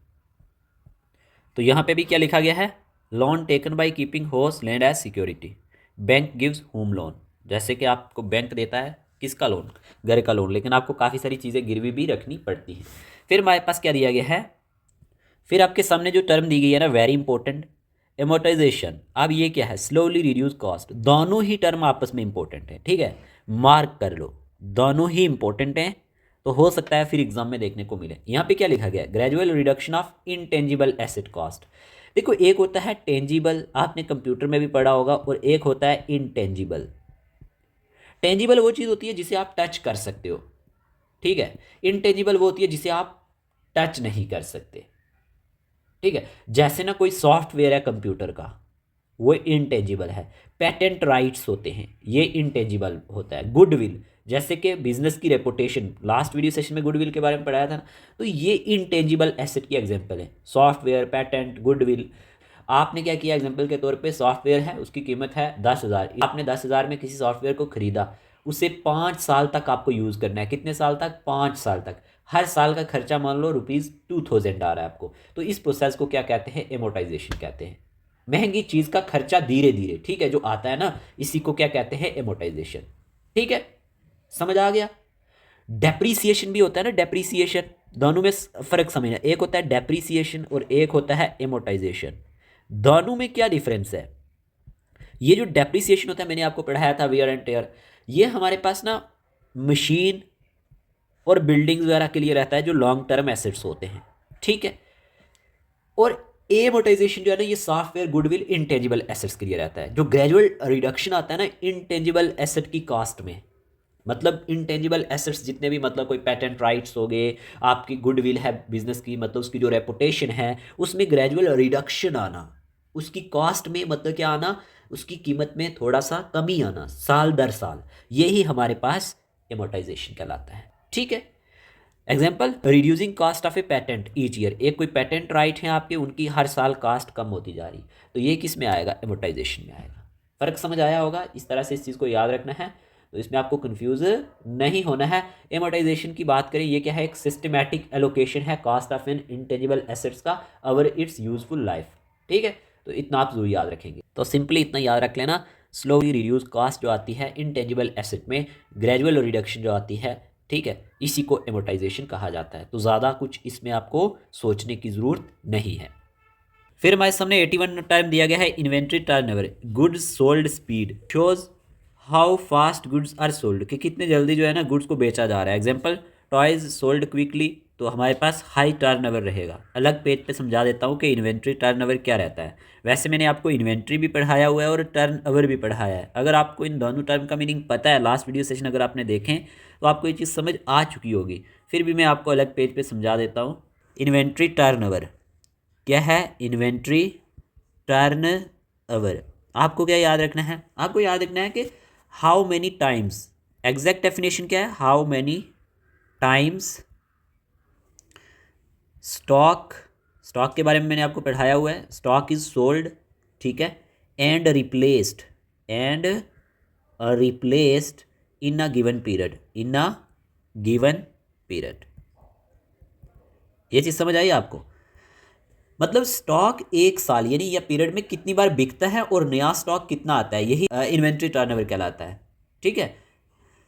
तो यहाँ पे भी क्या लिखा गया है, loan taken by keeping house land as security, bank gives home loan, जैसे कि आपको बैंक देता है किसका लोन, घर का लोन, लेकिन आपको काफ़ी सारी चीज़ें गिरवी भी रखनी पड़ती हैं। फिर हमारे पास क्या दिया गया है, फिर आपके सामने जो टर्म दी गई है ना, वेरी इंपॉर्टेंट, एमोटाइजेशन। अब ये क्या है, स्लोली रिड्यूस कॉस्ट। दोनों ही टर्म आपस में इंपॉर्टेंट है, ठीक है, मार्क कर लो, दोनों ही इंपॉर्टेंट हैं। तो हो सकता है फिर एग्जाम में देखने को मिले। यहाँ पे क्या लिखा गया, gradual reduction of intangible asset cost. देखो एक होता है टेंजिबल, आपने कंप्यूटर में भी पढ़ा होगा, और एक होता है इनटेंजिबल। टेंजिबल वो चीज़ होती है जिसे आप टच कर सकते हो, ठीक है। इनटेंजिबल वो होती है जिसे आप टच नहीं कर सकते, ठीक है। जैसे ना कोई सॉफ्टवेयर है कंप्यूटर का, वो इनटेंजिबल है। पेटेंट राइट्स होते हैं, ये इनटेंजिबल होता है। गुडविल, जैसे कि बिजनेस की रेपुटेशन, लास्ट वीडियो सेशन में गुडविल के बारे में पढ़ाया था ना, तो ये इनटेंजिबल एसेट की एग्जांपल है। Software, patent, goodwill. आपने क्या किया, एग्जांपल के तौर पे सॉफ्टवेयर है, उसकी कीमत है 10,000, आपने 10,000 में किसी सॉफ्टवेयर को खरीदा, उसे 5 साल तक आपको यूज़ करना है। कितने साल तक, 5 साल तक। हर साल का खर्चा मान लो ₹2000 आ रहा है आपको, तो इस प्रोसेस को क्या कहते हैं, एमोटाइजेशन कहते हैं। महंगी चीज़ का खर्चा धीरे धीरे, ठीक है, जो आता है ना, इसी को क्या कहते हैं, एमोटाइजेशन, ठीक है, समझ आ गया। डेप्रीसिएशन भी होता है ना, डेप्रीसिएशन, दोनों में फर्क समझना। एक होता है डेप्रीसिएशन और एक होता है एमोटाइजेशन। दोनों में क्या डिफरेंस है, ये जो डेप्रीसिएशन होता है, मैंने आपको पढ़ाया था वियर एंड टेयर, ये हमारे पास ना मशीन और बिल्डिंग्स वगैरह के लिए रहता है, जो लॉन्ग टर्म एसेट्स होते हैं, ठीक है। और एमोटाइजेशन जो है ना, ये सॉफ्टवेयर, गुडविल, इंटेंजिबल एसेट्स के लिए रहता है। जो ग्रेजुअल रिडक्शन आता है ना इंटेंजिबल एसेट की कॉस्ट में, मतलब इंटेंजिबल एसेट्स जितने भी, मतलब कोई पेटेंट राइट्स हो गए, आपकी गुडविल है बिजनेस की, मतलब उसकी जो रेपुटेशन है, उसमें ग्रेजुअल रिडक्शन आना, उसकी कॉस्ट में मतलब क्या आना, उसकी कीमत में थोड़ा सा कमी आना साल दर साल, यही हमारे पास एमोटाइजेशन कहलाता है, ठीक है। Example, reducing cost of A patent each year. एक कोई पेटेंट राइट है आपके, उनकी हर साल कॉस्ट कम होती जा रही, तो ये किस में आएगा, एमोटाइजेशन में आएगा। फ़र्क समझ आया होगा, इस तरह से इस चीज़ को याद रखना है, तो इसमें आपको कंफ्यूज नहीं होना है। एमोटाइजेशन की बात करें, ये क्या है, एक सिस्टमैटिक एलोकेशन है cost of N intangible assets का ओवर इट्स यूजफुल लाइफ, ठीक है। तो इतना आप जरूर याद रखेंगे। तो सिंपली इतना याद रख लेना, स्लोली रिड्यूस कॉस्ट जो आती है इंटेंजिबल एसेट में, ग्रेजुअल रिडक्शन जो आती है, ठीक है, इसी को एमोटाइजेशन कहा जाता है। तो ज़्यादा कुछ इसमें आपको सोचने की ज़रूरत नहीं है। फिर हमारे सामने 81 टर्म दिया गया है, inventory turnover. Goods sold speed shows how fast goods are sold, कि कितने जल्दी जो है ना गुड्स को बेचा जा रहा है। एग्जाम्पल, टॉयज सोल्ड क्विकली, तो हमारे पास हाई टर्नओवर रहेगा। अलग पेज पे समझा देता हूँ कि इन्वेंट्री टर्नओवर क्या रहता है। वैसे मैंने आपको इन्वेंट्री भी पढ़ाया हुआ है और टर्नओवर भी पढ़ाया है। अगर आपको इन दोनों टर्म का मीनिंग पता है, लास्ट वीडियो सेशन अगर आपने देखें, तो आपको ये चीज़ समझ आ चुकी होगी। फिर भी मैं आपको अलग पेज पे समझा देता हूँ। इन्वेंट्री टर्नओवर क्या है, इन्वेंट्री टर्नओवर आपको क्या याद रखना है, आपको याद रखना है कि how many times, exact definition क्या है, how many times stock, stock के बारे में मैंने आपको पढ़ाया हुआ है। स्टॉक इज सोल्ड, ठीक है, and replaced in a given period, in a given period. ये चीज़ समझ आई आपको, मतलब स्टॉक एक साल यानी या पीरियड में कितनी बार बिकता है और नया स्टॉक कितना आता है, यही इन्वेंट्री टर्नओवर कहलाता है, ठीक है।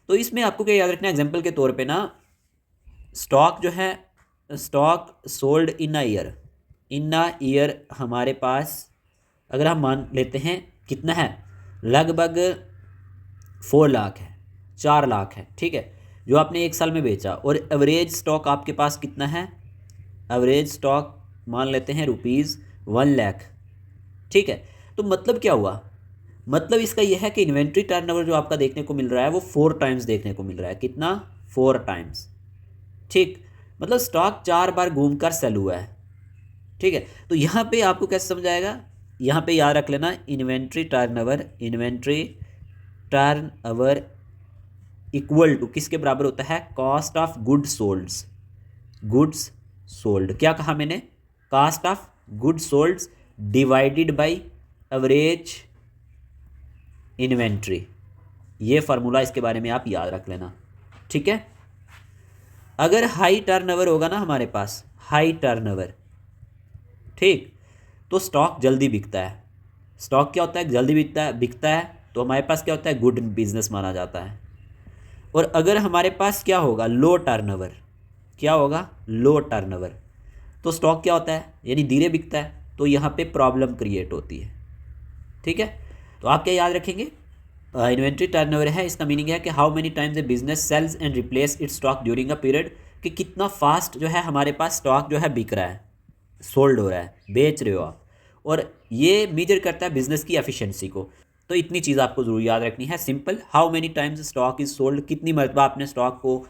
तो इसमें आपको क्या याद रखना है, एग्जांपल के तौर पे ना, स्टॉक जो है, stock sold in a year, in a year हमारे पास अगर हम मान लेते हैं कितना है, लगभग 4 लाख है, 4 लाख है, ठीक है, जो आपने एक साल में बेचा। और एवरेज स्टॉक आपके पास कितना है, एवरेज स्टॉक मान लेते हैं ₹1,00,000, ठीक है। तो मतलब क्या हुआ, मतलब इसका यह है कि इन्वेंट्री टर्नओवर जो आपका देखने को मिल रहा है वो 4 टाइम्स देखने को मिल रहा है। कितना, 4 टाइम्स, ठीक, मतलब स्टॉक 4 बार घूमकर सेल हुआ है, ठीक है। तो यहाँ पे आपको कैसे समझाएगा, यहाँ पे याद रख लेना, इन्वेंट्री टर्नओवर इक्वल टू किसके बराबर होता है, कॉस्ट ऑफ गुड्स सोल्ड। क्या कहा मैंने, cost of goods sold divided by average inventory. ये फार्मूला इसके बारे में आप याद रख लेना, ठीक है। अगर हाई टर्नओवर होगा ना हमारे पास, हाई टर्नओवर, ठीक, तो स्टॉक जल्दी बिकता है। स्टॉक क्या होता है, जल्दी बिकता है। तो हमारे पास क्या होता है, गुड बिजनेस माना जाता है। और अगर हमारे पास क्या होगा, लो टर्नओवर, क्या होगा, लो टर्नओवर, तो स्टॉक क्या होता है, यानी धीरे बिकता है, तो यहाँ पे प्रॉब्लम क्रिएट होती है। ठीक है, तो आप क्या याद रखेंगे, इन्वेंट्री टर्नओवर है, इसका मीनिंग है कि how many times a business sells and replaces its stock during a period, कि कितना फास्ट जो है हमारे पास स्टॉक जो है बिक रहा है, सोल्ड हो रहा है, बेच रहे हो आप, और ये मेजर करता है बिजनेस की एफिशिएंसी को। तो इतनी चीज़ आपको जरूर याद रखनी है, simple, how many times stock is sold, कितनी मरतबा आपने स्टॉक को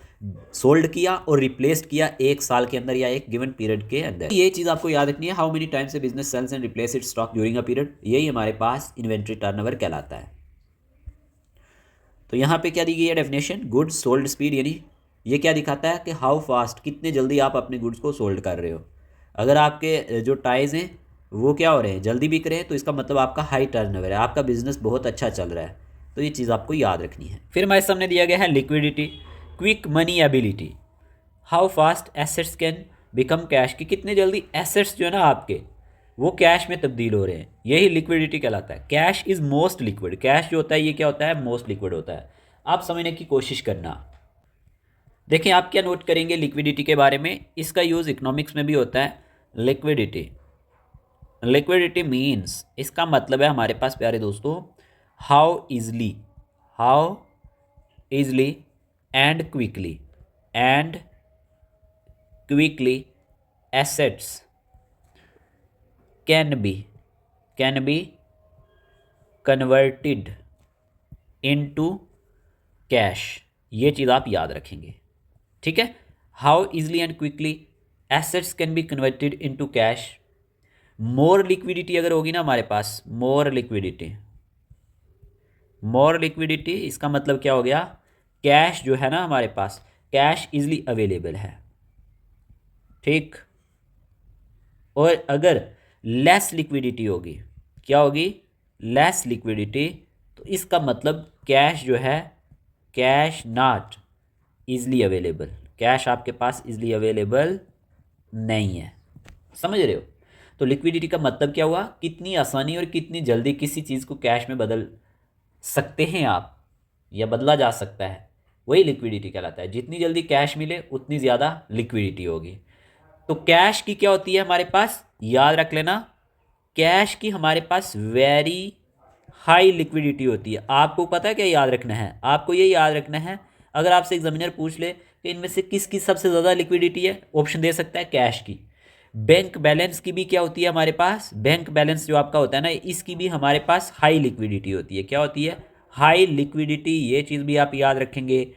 सोल्ड किया और रिप्लेस्ड किया एक साल के अंदर या एक गिवन पीरियड के अंदर, ये चीज़ आपको याद रखनी है, how many times a business sells and replaces its stock during a period, यही हमारे पास इन्वेंट्री टर्नओवर कहलाता है। तो यहाँ पे क्या दी गई है डेफिनेशन, गुड्स सोल्ड स्पीड, यानी ये क्या दिखाता है कि हाउ फास्ट, कितने जल्दी आप अपने गुड्स को सोल्ड कर रहे हो। अगर आपके जो टाइज हैं वो क्या हो रहे हैं, जल्दी बिक रहे हैं, तो इसका मतलब आपका हाई टर्नओवर है, आपका बिजनेस बहुत अच्छा चल रहा है। तो ये चीज़ आपको याद रखनी है। फिर हमारे सामने दिया गया है liquidity, quick money ability, how fast assets can become cash, कि कितने जल्दी एसेट्स जो है ना आपके वो कैश में तब्दील हो रहे हैं, यही लिक्विडिटी कहलाता है। Cash is most liquid, cash जो होता है ये क्या होता है, मोस्ट लिक्विड होता है। आप समझने की कोशिश करना। देखें आप क्या नोट करेंगे लिक्विडिटी के बारे में, इसका यूज़ इकोनॉमिक्स में भी होता है। लिक्विडिटी, लिक्विडिटी मीन्स, इसका मतलब है हमारे पास प्यारे दोस्तों, how easily, how easily and quickly assets can be converted into cash, ये चीज़ आप याद रखेंगे। ठीक है, how easily and quickly assets can be converted into cash. More liquidity अगर होगी ना हमारे पास, मोर लिक्विडिटी, इसका मतलब क्या हो गया, कैश जो है ना हमारे पास, कैश इजली अवेलेबल है। ठीक, और अगर लेस लिक्विडिटी होगी, क्या होगी, लेस लिक्विडिटी, तो इसका मतलब कैश जो है, cash not easily available, cash आपके पास इजली अवेलेबल नहीं है। समझ रहे हो। तो लिक्विडिटी का मतलब क्या हुआ, कितनी आसानी और कितनी जल्दी किसी चीज़ को कैश में बदल सकते हैं आप, या बदला जा सकता है, वही लिक्विडिटी कहलाता है। जितनी जल्दी कैश मिले उतनी ज़्यादा लिक्विडिटी होगी। तो कैश की क्या होती है हमारे पास, याद रख लेना, कैश की हमारे पास वेरी हाई लिक्विडिटी होती है। आपको पता है क्या याद रखना है, आपको ये याद रखना है, अगर आपसे एग्जामिनर पूछ ले कि इनमें से किसकी सबसे ज़्यादा लिक्विडिटी है, ऑप्शन दे सकता है कैश की। बैंक बैलेंस की भी क्या होती है हमारे पास, बैंक बैलेंस जो आपका होता है ना, इसकी भी हमारे पास हाई लिक्विडिटी होती है। क्या होती है, हाई लिक्विडिटी, ये चीज़ भी आप याद रखेंगे।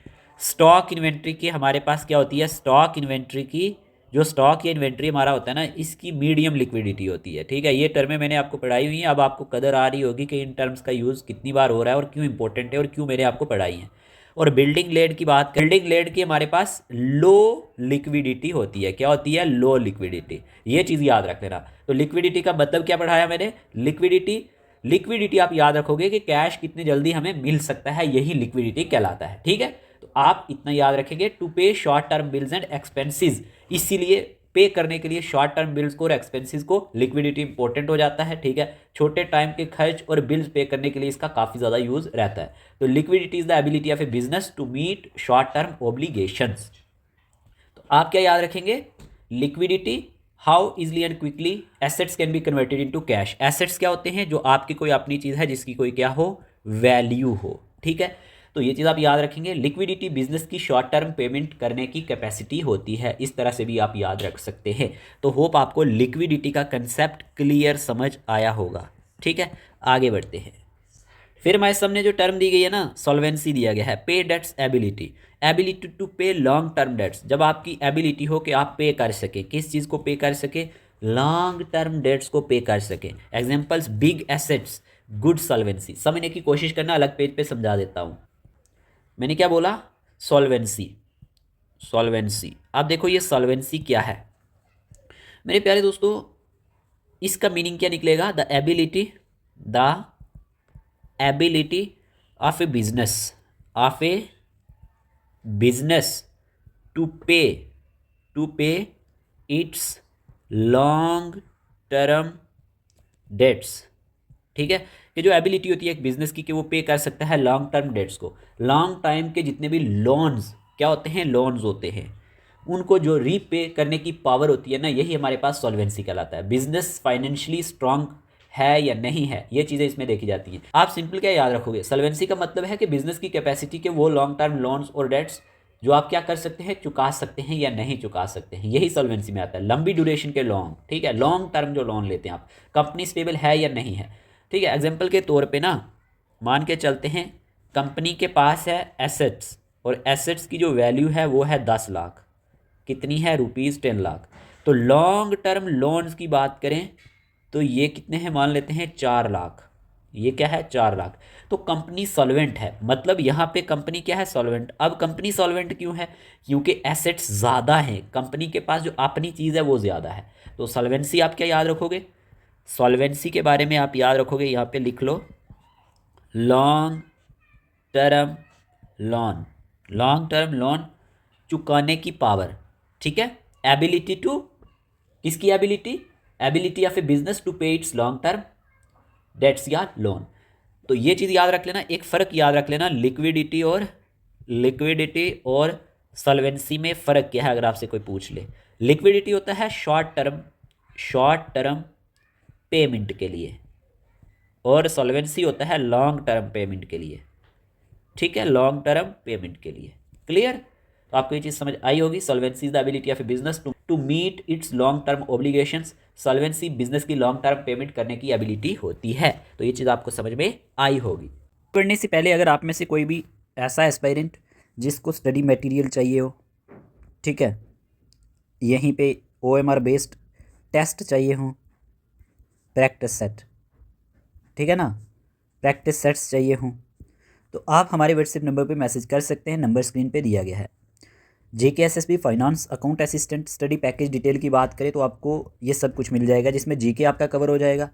स्टॉक इन्वेंट्री की हमारे पास क्या होती है, स्टॉक इन्वेंट्री की, जो स्टॉक या इन्वेंट्री हमारा होता है ना, इसकी मीडियम लिक्विडिटी होती है। ठीक है, ये टर्में मैंने आपको पढ़ाई हुई हैं, अब आपको कदर आ रही होगी कि इन टर्म्स का यूज़ कितनी बार हो रहा है और क्यों इंपॉर्टेंट है और क्यों मैंने आपको पढ़ाई है। और बिल्डिंग लेड की बात करें, बिल्डिंग लेड की हमारे पास लो लिक्विडिटी होती है। क्या होती है, लो लिक्विडिटी, ये चीज़ याद रख लेना। तो लिक्विडिटी का मतलब क्या पढ़ाया मैंने, लिक्विडिटी आप याद रखोगे कि कैश कितनी जल्दी हमें मिल सकता है, यही लिक्विडिटी कहलाता है। ठीक है, तो आप इतना याद रखेंगे, टू पे short term bills and expenses, इसीलिए पे करने के लिए शॉर्ट टर्म बिल्स को और एक्सपेंसेस को लिक्विडिटी इंपॉर्टेंट हो जाता है। ठीक है, छोटे टाइम के खर्च और बिल्स पे करने के लिए इसका काफ़ी ज़्यादा यूज रहता है। तो liquidity is the ability of a business to meet short term obligations. तो आप क्या याद रखेंगे, liquidity, how easily and quickly assets can be converted into cash. Assets क्या होते हैं, जो आपकी कोई अपनी चीज़ है जिसकी कोई क्या हो, वैल्यू हो। ठीक है, तो ये चीज़ आप याद रखेंगे। लिक्विडिटी बिजनेस की शॉर्ट टर्म पेमेंट करने की कैपेसिटी होती है, इस तरह से भी आप याद रख सकते हैं। तो होप आपको लिक्विडिटी का कंसेप्ट क्लियर समझ आया होगा। ठीक है, आगे बढ़ते हैं। फिर हमारे सामने जो टर्म दी गई है ना, सॉल्वेंसी दिया गया है, पे डेट्स एबिलिटी, एबिलिटी टू पे लॉन्ग टर्म डेट्स, जब आपकी एबिलिटी हो कि आप पे कर सके, किस चीज़ को पे कर सके, लॉन्ग टर्म डेट्स को पे कर सके। Examples, big assets, good solvency. समझने की कोशिश करना, अलग पेज पे समझा देता हूँ। मैंने क्या बोला, सॉल्वेंसी, सॉल्वेंसी। अब देखो ये सॉल्वेंसी क्या है मेरे प्यारे दोस्तों, इसका मीनिंग क्या निकलेगा, the ability of a business to pay its long term debts. ठीक है, कि जो एबिलिटी होती है एक बिजनेस की कि वो पे कर सकता है लॉन्ग टर्म डेट्स को। लॉन्ग टाइम के जितने भी लोन्स क्या होते हैं, लोन्स होते हैं, उनको जो रीपे करने की पावर होती है ना, यही हमारे पास सॉल्वेंसी कहलाता है। बिजनेस फाइनेंशियली स्ट्रांग है या नहीं है, ये चीज़ें इसमें देखी जाती हैं। आप सिंपल क्या याद रखोगे, सॉल्वेंसी का मतलब है कि बिजनेस की कैपेसिटी के वो लॉन्ग टर्म लोन्स और डेट्स जो आप क्या कर सकते हैं, चुका सकते हैं या नहीं चुका सकते हैं, यही सॉल्वेंसी में आता है। लंबी ड्यूरेशन के लोन, ठीक है, लॉन्ग टर्म जो लोन लेते हैं आप, कंपनी स्टेबल है या नहीं है, ठीक है। एग्जाम्पल के तौर पर ना मान के चलते हैं कंपनी के पास है एसेट्स, और एसेट्स की जो वैल्यू है वो है 10 लाख, कितनी है, ₹10 लाख। तो लॉन्ग टर्म लोन्स की बात करें तो ये कितने हैं, मान लेते हैं 4 लाख, ये क्या है 4 लाख। तो कंपनी सॉल्वेंट है, मतलब यहाँ पे कंपनी क्या है, सॉल्वेंट। अब कंपनी सॉल्वेंट क्यों है, क्योंकि एसेट्स ज़्यादा हैं, कंपनी के पास जो अपनी चीज़ है वो ज़्यादा है। तो सॉल्वेंसी आप क्या याद रखोगे, सॉल्वेंसी के बारे में आप याद रखोगे, यहाँ पे लिख लो long term loan, long term loan चुकाने की पावर, ठीक है। एबिलिटी टू, किसकी ability, ability of a business to pay its long term debts या लोन। तो ये चीज़ याद रख लेना, एक फ़र्क याद रख लेना, लिक्विडिटी और सॉल्वेंसी में फ़र्क क्या है, अगर आपसे कोई पूछ ले। लिक्विडिटी होता है शॉर्ट टर्म पेमेंट के लिए, और सॉल्वेंसी होता है लॉन्ग टर्म पेमेंट के लिए, ठीक है, लॉन्ग टर्म पेमेंट के लिए। क्लियर, तो आपको ये चीज़ समझ आई होगी। Solvency is the ability of a business to meet its long term obligations. Solvency business की लॉन्ग टर्म पेमेंट करने की एबिलिटी होती है। तो ये चीज़ आपको समझ में आई होगी। पढ़ने से पहले अगर आप में से कोई भी ऐसा एस्पायरेंट जिसको स्टडी मटेरियल चाहिए हो, ठीक है, यहीं पे OMR बेस्ड टेस्ट चाहिए हो, प्रैक्टिस सेट, ठीक है ना, प्रैक्टिस सेट्स चाहिए हों, तो आप हमारे व्हाट्सएप नंबर पे मैसेज कर सकते हैं, नंबर स्क्रीन पे दिया गया है। JKSSB finance account assistant study package detail की बात करें तो आपको ये सब कुछ मिल जाएगा, जिसमें GK आपका कवर हो जाएगा,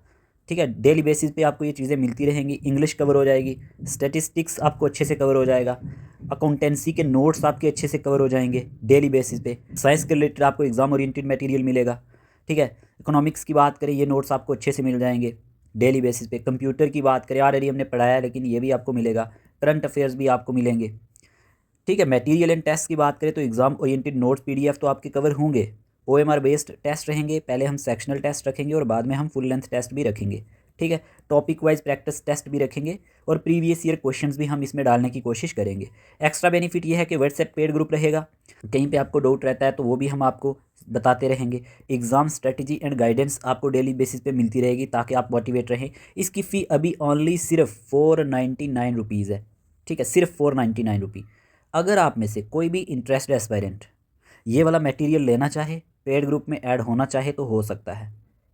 ठीक है, डेली बेसिस पे आपको ये चीज़ें मिलती रहेंगी। इंग्लिश कवर हो जाएगी, स्टैटिस्टिक्स आपको अच्छे से कवर हो जाएगा, अकाउंटेंसी के नोट्स आपके अच्छे से कवर हो जाएंगे डेली बेसिस पे। साइंस के रिलेटेड आपको एग्जाम ओरिएंटेड मटेरियल मिलेगा, ठीक है। इकोनॉमिक्स की बात करें, ये नोट्स आपको अच्छे से मिल जाएंगे डेली बेसिस पे। कंप्यूटर की बात करें, ऑलरेडी हमने पढ़ाया है लेकिन ये भी आपको मिलेगा। करंट अफेयर्स भी आपको मिलेंगे, ठीक है। मटेरियल एंड टेस्ट की बात करें तो एग्जाम ओरिएंटेड नोट्स PDF तो आपके कवर होंगे। OMR बेस्ड टेस्ट रहेंगे, पहले हम सेक्शनल टेस्ट रखेंगे और बाद में हम फुल लेंथ टेस्ट भी रखेंगे, ठीक है। टॉपिक वाइज प्रैक्टिस टेस्ट भी रखेंगे और प्रीवियस ईयर क्वेश्चंस भी हम इसमें डालने की कोशिश करेंगे। एक्स्ट्रा बेनिफिट ये है कि व्हाट्सएप पेड ग्रुप रहेगा, कहीं पे आपको डाउट रहता है तो वो भी हम आपको बताते रहेंगे। एग्ज़ाम स्ट्रेटजी एंड गाइडेंस आपको डेली बेसिस पे मिलती रहेगी ताकि आप मोटिवेट रहें। इसकी फ़ी अभी ओनली सिर्फ 499 रुपीज़ है, ठीक है, सिर्फ 499 रुपीज़। अगर आप में से कोई भी इंटरेस्टेड एस्पायरेंट ये वाला मटेरियल लेना चाहे, पेड ग्रुप में ऐड होना चाहे तो हो सकता है,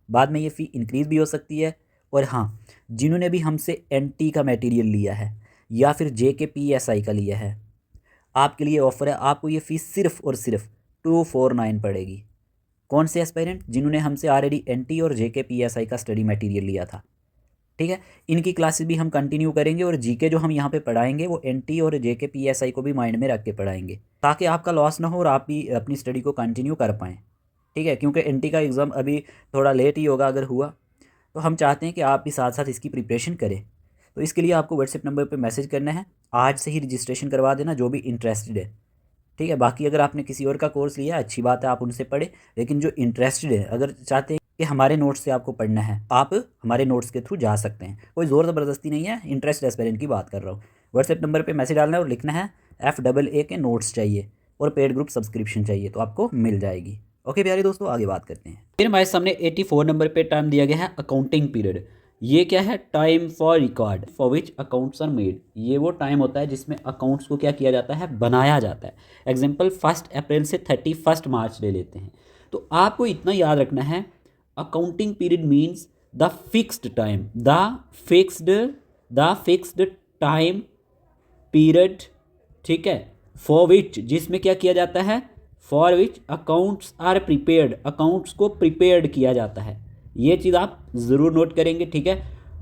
बाद में ये फ़ी इंक्रीज़ भी हो सकती है। और हाँ, जिन्होंने भी हमसे NT का मटेरियल लिया है या फिर JKPSI का लिया है, आपके लिए ऑफ़र है, आपको ये फ़ीस सिर्फ और सिर्फ 249 पड़ेगी। कौन से एस्पायरेंट, जिन्होंने हमसे ऑलरेडी NT और JKPSI का स्टडी मटेरियल लिया था, ठीक है। इनकी क्लासेस भी हम कंटिन्यू करेंगे और GK जो हम यहाँ पे पढ़ाएंगे वो NT और JKPSI को भी माइंड में रख के पढ़ाएंगे ताकि आपका लॉस ना हो और आप भी अपनी स्टडी को कंटिन्यू कर पाएँ, ठीक है। क्योंकि NT का एग्ज़ाम अभी थोड़ा लेट ही होगा, अगर हुआ तो हम चाहते हैं कि आप भी साथ साथ इसकी प्रिपरेशन करें। तो इसके लिए आपको व्हाट्सएप नंबर पर मैसेज करना है, आज से ही रजिस्ट्रेशन करवा देना जो भी इंटरेस्टेड है, ठीक है। बाकी अगर आपने किसी और का कोर्स लिया अच्छी बात है, आप उनसे पढ़े, लेकिन जो इंटरेस्टेड है, अगर चाहते हैं कि हमारे नोट्स से आपको पढ़ना है, आप हमारे नोट्स के थ्रू जा सकते हैं। कोई ज़ोर ज़बरदस्ती नहीं है, इंटरेस्ट एस्पायरेंट की बात कर रहा हूँ। व्हाट्सएप नंबर पे मैसेज डालना है और लिखना है FAA के नोट्स चाहिए और पेड ग्रुप सब्सक्रिप्शन चाहिए, तो आपको मिल जाएगी। ओके प्यारे दोस्तों, आगे बात करते हैं। फिर हमारे सामने 84 नंबर पे टर्म दिया गया है अकाउंटिंग पीरियड। ये क्या है, time for record for which accounts are made. ये वो टाइम होता है जिसमें अकाउंट्स को क्या किया जाता है, बनाया जाता है। एग्जाम्पल 1 अप्रैल से 31 मार्च ले लेते हैं। तो आपको इतना याद रखना है, accounting period means the fixed time, the fixed time period, ठीक है, फॉर विच, जिसमें क्या किया जाता है, for which accounts are prepared, accounts को प्रिपेयर्ड किया जाता है। ये चीज़ आप ज़रूर नोट करेंगे, ठीक है।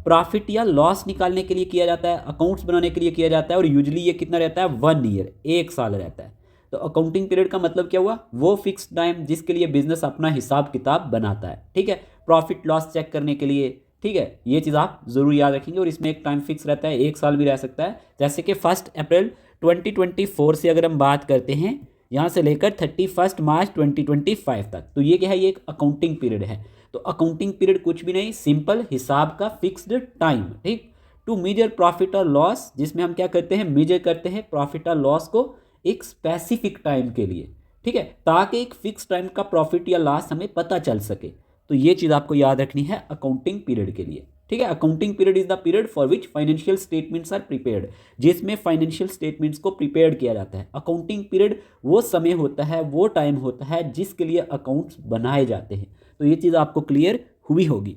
प्रॉफिट या लॉस निकालने के लिए किया जाता है, अकाउंट्स बनाने के लिए किया जाता है, और यूजुअली ये कितना रहता है, 1 ईयर, 1 साल रहता है। तो अकाउंटिंग पीरियड का मतलब क्या हुआ, वो फिक्स टाइम जिसके लिए बिजनेस अपना हिसाब किताब बनाता है, ठीक है। प्रॉफिट लॉस चेक करने के लिए ठीक है, ये चीज़ आप ज़रूर याद रखेंगे। और इसमें एक टाइम फिक्स रहता है, 1 साल भी रह सकता है। जैसे कि 1 अप्रैल 2024 से अगर हम बात करते हैं, यहाँ से लेकर 31 मार्च 2025 तक, तो ये क्या है, ये एक अकाउंटिंग पीरियड है। तो अकाउंटिंग पीरियड कुछ भी नहीं, सिंपल हिसाब का फिक्स्ड टाइम, ठीक। टू मेजर प्रॉफिट और लॉस, जिसमें हम क्या करते हैं, मेजर करते हैं प्रॉफिट और लॉस को एक स्पेसिफिक टाइम के लिए, ठीक है, ताकि एक फिक्स टाइम का प्रॉफिट या लॉस हमें पता चल सके। तो ये चीज़ आपको याद रखनी है अकाउंटिंग पीरियड के लिए, ठीक है। Accounting period is the period for which financial statements are prepared, जिसमें फाइनेंशियल स्टेटमेंट्स को प्रिपेयर किया जाता है। अकाउंटिंग पीरियड वो समय होता है, वो टाइम होता है जिसके लिए अकाउंट्स बनाए जाते हैं। तो ये चीज़ आपको क्लियर हुई होगी।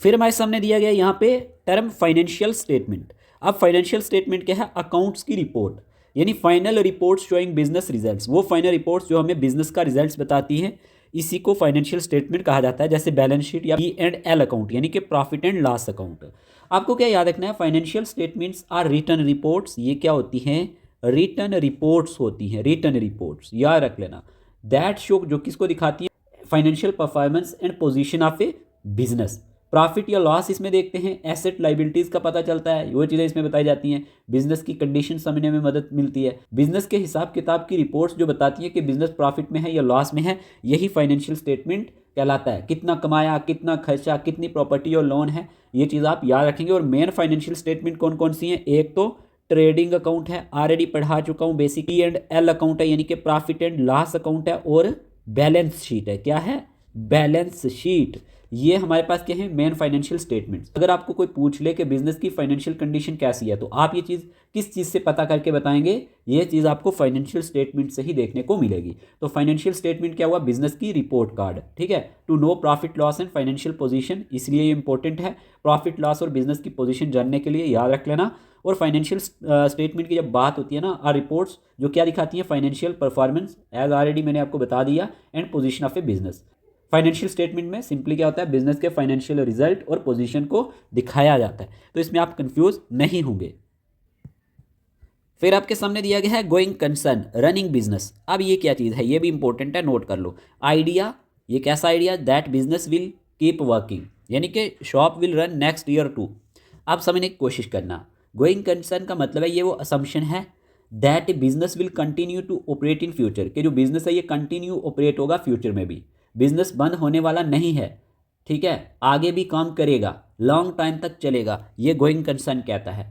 फिर हमारे सामने दिया गया यहाँ पे टर्म फाइनेंशियल स्टेटमेंट। अब फाइनेंशियल स्टेटमेंट क्या है, अकाउंट्स की रिपोर्ट, यानी final reports showing business results. वो फाइनल रिपोर्ट्स जो हमें बिजनेस का रिजल्ट्स बताती हैं, इसी को फाइनेंशियल स्टेटमेंट कहा जाता है। जैसे बैलेंस शीट या P&L अकाउंट, यानी कि प्रॉफिट एंड लॉस अकाउंट। आपको क्या याद रखना है, financial statements are written reports. ये क्या होती हैं, रिटन रिपोर्ट्स होती हैं, रिटन रिपोर्ट्स याद रख लेना। दैट शो, जो किसको दिखाती है, financial performance and position of a business. Profit या लॉस इसमें देखते हैं, एसेट लाइबिलिटीज़ का पता चलता है, वो चीज़ें इसमें बताई जाती हैं। बिजनेस की कंडीशन समझने में मदद मिलती है। बिजनेस के हिसाब किताब की रिपोर्ट्स जो बताती है कि बिजनेस प्रॉफिट में है या लॉस में है, यही फाइनेंशियल स्टेटमेंट कहलाता है। कितना कमाया, कितना खर्चा, कितनी प्रॉपर्टी और लोन है, ये चीज़ आप याद रखेंगे। और मेन फाइनेंशियल स्टेटमेंट कौन कौन सी हैं, एक तो ट्रेडिंग अकाउंट है, ऑलरेडी पढ़ा चुका हूँ, बेसिक P&L अकाउंट है, यानी कि प्रॉफिट एंड लॉस अकाउंट है, और बैलेंस शीट है। क्या है, बैलेंस शीट। ये हमारे पास क्या है, मेन फाइनेंशियल स्टेटमेंट्स। अगर आपको कोई पूछ ले कि बिजनेस की फाइनेंशियल कंडीशन कैसी है, तो आप ये चीज़ किस चीज़ से पता करके बताएंगे, ये चीज़ आपको फाइनेंशियल स्टेटमेंट से ही देखने को मिलेगी। तो फाइनेंशियल स्टेटमेंट क्या हुआ, बिजनेस की रिपोर्ट कार्ड, ठीक है। To know profit loss and financial position, इसलिए ये इंपॉर्टेंट है। प्रॉफिट लॉस और बिजनेस की पोजीशन जानने के लिए याद रख लेना। और फाइनेंशियल स्टेटमेंट की जब बात होती है ना, आर रिपोर्ट्स जो क्या दिखाती हैं, फाइनेंशियल परफॉर्मेंस एज ऑलरेडी मैंने आपको बता दिया, and position of a business. Financial statement में सिंपली क्या होता है, बिजनेस के फाइनेंशियल रिजल्ट और पोजीशन को दिखाया जाता है। तो इसमें आप कंफ्यूज नहीं होंगे। फिर आपके सामने दिया गया है गोइंग कंसर्न, रनिंग बिजनेस। अब ये क्या चीज़ है, ये भी इंपॉर्टेंट है, नोट कर लो। आइडिया, ये कैसा idea, that business will keep working, यानी कि shop will run next year too. आप समझने की कोशिश करना, गोइंग कंसर्न का मतलब है, ये वो असम्पशन है that business will continue to operate in future, कि जो बिजनेस है ये कंटिन्यू ऑपरेट होगा फ्यूचर में भी, बिजनेस बंद होने वाला नहीं है, ठीक है, आगे भी काम करेगा, लॉन्ग टाइम तक चलेगा, ये गोइंग कंसर्न कहता है,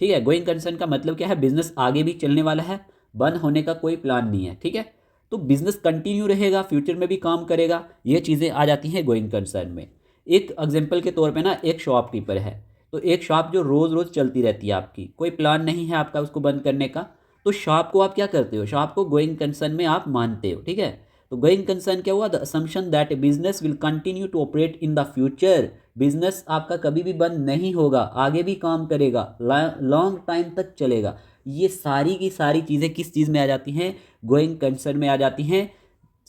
ठीक है। गोइंग कंसर्न का मतलब क्या है, बिजनेस आगे भी चलने वाला है, बंद होने का कोई प्लान नहीं है, ठीक है। तो बिजनेस कंटिन्यू रहेगा, फ्यूचर में भी काम करेगा, ये चीज़ें आ जाती हैं गोइंग कंसर्न में। एक एग्जाम्पल के तौर पे ना, एक शॉपकीपर है, तो एक शॉप जो रोज़ रोज़ चलती रहती है आपकी, कोई प्लान नहीं है आपका उसको बंद करने का, तो शॉप को आप क्या करते हो, शॉप को गोइंग कंसर्न में आप मानते हो, ठीक है। तो गोइंग कंसर्न क्या हुआ, the assumption that business will continue to operate in the future, business आपका कभी भी बंद नहीं होगा, आगे भी काम करेगा, लॉन्ग टाइम तक चलेगा। ये सारी की सारी चीज़ें किस चीज़ में आ जाती हैं, गोइंग कंसर्न में आ जाती हैं।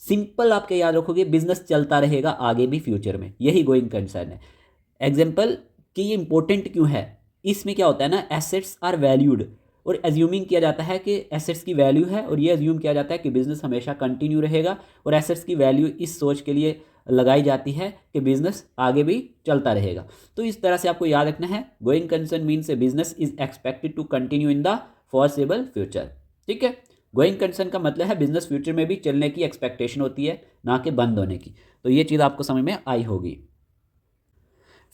सिंपल आपके याद रखोगे, बिजनेस चलता रहेगा आगे भी फ्यूचर में, यही गोइंग कंसर्न है। एग्जाम्पल कि ये इंपॉर्टेंट क्यों है, इसमें क्या होता है ना, एसेट्स आर वैल्यूड, और एज्यूमिंग किया जाता है कि एसेट्स की वैल्यू है, और ये एज्यूम किया जाता है कि बिजनेस हमेशा कंटिन्यू रहेगा, और एसेट्स की वैल्यू इस सोच के लिए लगाई जाती है कि बिजनेस आगे भी चलता रहेगा। तो इस तरह से आपको याद रखना है, going concern means a business is expected to continue in the foreseeable future, ठीक है। गोइंग कंसर्न का मतलब है बिजनेस फ्यूचर में भी चलने की एक्सपेक्टेशन होती है, ना कि बंद होने की। तो ये चीज़ आपको समझ में आई होगी।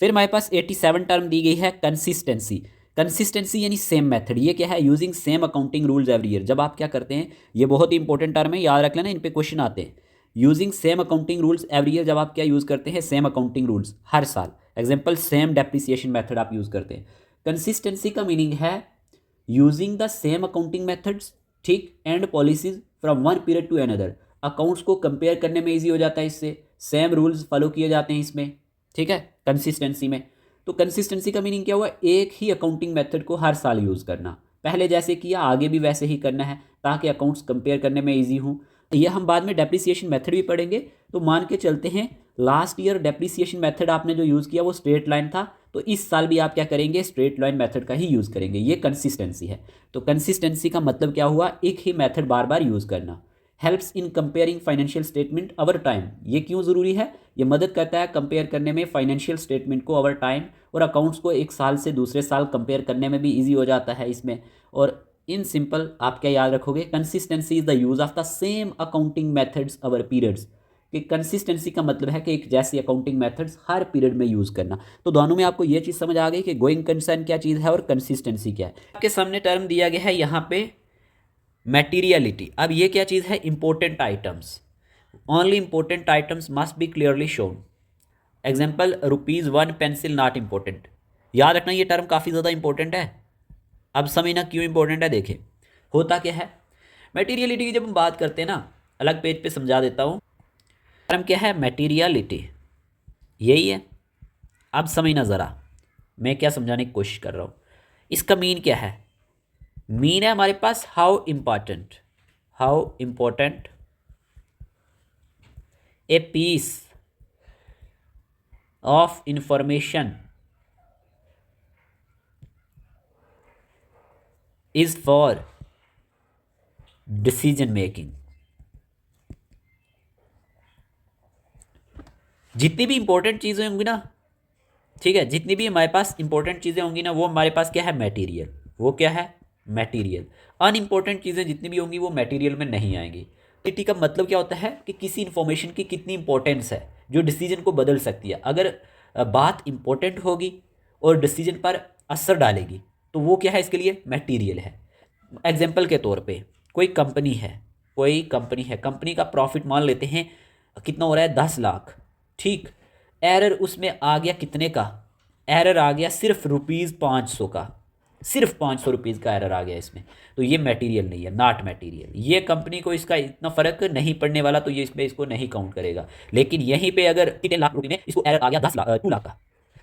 फिर हमारे पास 87 टर्म दी गई है कंसिस्टेंसी। कंसिस्टेंसी यानी सेम मेथड, ये क्या है, using same accounting rules every year. जब आप क्या करते हैं, ये बहुत ही इंपॉर्टेंट टर्म है, याद रख लेना, इन पे क्वेश्चन आते हैं। Using same accounting rules every year, जब आप क्या यूज़ करते हैं, सेम अकाउंटिंग रूल्स हर साल। एग्जाम्पल, सेम डेप्रिसिएशन मेथड आप यूज़ करते हैं। कंसिस्टेंसी का मीनिंग है using the same accounting methods, ठीक, and policies from one period to another. Accounts को कंपेयर करने में ईजी हो जाता है इससे, सेम रूल्स फॉलो किए जाते हैं इसमें, ठीक है, कंसिस्टेंसी में। तो कंसिस्टेंसी का मीनिंग क्या हुआ, एक ही अकाउंटिंग मेथड को हर साल यूज़ करना, पहले जैसे किया आगे भी वैसे ही करना है, ताकि अकाउंट्स कंपेयर करने में इजी हो। ये हम बाद में डेप्रिसिएशन मेथड भी पढ़ेंगे। तो मान के चलते हैं लास्ट ईयर डेप्रिसिएशन मेथड आपने जो यूज़ किया वो स्ट्रेट लाइन था, तो इस साल भी आप क्या करेंगे, स्ट्रेट लाइन मेथड का ही यूज़ करेंगे। ये कंसिस्टेंसी है। तो कंसिस्टेंसी का मतलब क्या हुआ, एक ही मेथड बार बार यूज़ करना। Helps in comparing financial statement over time. ये क्यों ज़रूरी है? ये मदद करता है कंपेयर करने में फाइनेंशियल स्टेटमेंट को ओवर टाइम, और अकाउंट्स को एक साल से दूसरे साल कंपेयर करने में भी ईजी हो जाता है इसमें। और इन सिंपल आप क्या याद रखोगे, consistency is the use of the same accounting methods over periods. कि कंसिस्टेंसी का मतलब है कि एक जैसी अकाउंटिंग मेथड्स हर पीरियड में यूज़ करना। तो दोनों में आपको ये चीज़ समझ आ गई कि गोइंग कंसर्न क्या चीज़ है और कंसिस्टेंसी क्या है। आपके सामने टर्म दिया गया है यहाँ पे मटेरियलिटी। अब ये क्या चीज़ है? Important items. Only important items must be clearly shown. Example, ₹1 pencil not important. याद रखना ये टर्म काफ़ी ज़्यादा इंपॉर्टेंट है। अब समझना क्यों इंपॉर्टेंट है। देखें होता क्या है, मटेरियलिटी की जब हम बात करते हैं ना, अलग पेज पे समझा देता हूँ। टर्म क्या है? मटेरियलिटी, यही है। अब समझना ज़रा मैं क्या समझाने की कोशिश कर रहा हूँ। इसका मीन क्या है? मीन है हमारे पास how important a piece of information is for decision making. जितनी भी इंपॉर्टेंट चीज़ें होंगी ना, ठीक है, जितनी भी हमारे पास इंपॉर्टेंट चीज़ें होंगी ना, वो हमारे पास क्या है? मटेरियल। वो क्या है? मटेरियल। अनइम्पॉर्टेंट चीज़ें जितनी भी होंगी वो मटेरियल में नहीं आएंगी। टी का मतलब क्या होता है कि किसी इन्फॉर्मेशन की कितनी इंपॉर्टेंस है जो डिसीजन को बदल सकती है। अगर बात इंपॉर्टेंट होगी और डिसीजन पर असर डालेगी तो वो क्या है? इसके लिए मटेरियल है। एग्जाम्पल के तौर पे कोई कंपनी है, कंपनी का प्रॉफिट मान लेते हैं कितना हो रहा है? 10 लाख। ठीक, एरर उसमें आ गया कितने का? एरर आ गया सिर्फ ₹500 का, सिर्फ ₹500 का एरर आ गया इसमें। तो ये मटेरियल नहीं है, नॉट मटेरियल। ये कंपनी को इसका इतना फर्क नहीं पड़ने वाला, तो ये इसमें इसको नहीं काउंट करेगा। लेकिन यहीं पे अगर कितने लाख रुपए में इसको एरर आ गया 2 लाख का,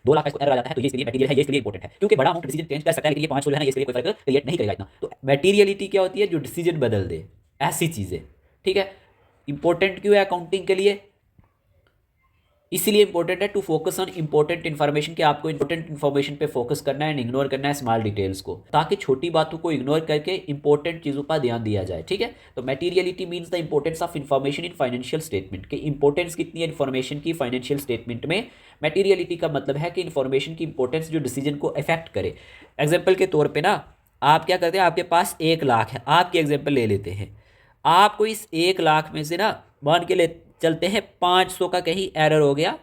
2 लाख का इसको एरर आ जाता है, तो ये इसके लिए मटेरियल है, ये इसके लिए इंपॉर्टेंट है। क्योंकि बड़ा अमाउंट डिसीजन चेंज कर सकता है, लेकिन ये 500 जो है ना, ये इसके लिए कोई फर्क क्रिएट नहीं करेगा इतना। तो मटेरियलिटी क्या होती है? जो डिसीजन बदल दे, ऐसी चीज़ें। ठीक है, इंपॉर्टेंट क्यों है अकाउंटिंग के लिए? इसीलिए इंपॉर्टेंट है to focus on important information, कि आपको इंपॉर्टेंट इन्फॉर्मेशन पे फोकस करना है एंड इग्नोर करना है स्मॉल डिटेल्स को, ताकि छोटी बातों को इग्नोर करके इंपॉर्टेंट चीज़ों पर ध्यान दिया जाए। ठीक है, तो materiality means the importance of information in financial statement. कि इंपॉर्टेंस कितनी है इन्फॉर्मेशन की फाइनेंशियल स्टेटमेंट में। मटेरियलिटी का मतलब है कि इन्फॉर्मेशन की इंपॉर्टेंस जो डिसीजन को इफेक्ट करे। एग्जाम्पल के तौर पर ना, आप क्या करते हैं, आपके पास 1 लाख है, आपकी एग्जाम्पल ले लेते हैं। आपको इस 1 लाख में से ना, मान के ले चलते हैं 500 का कहीं एरर हो गया,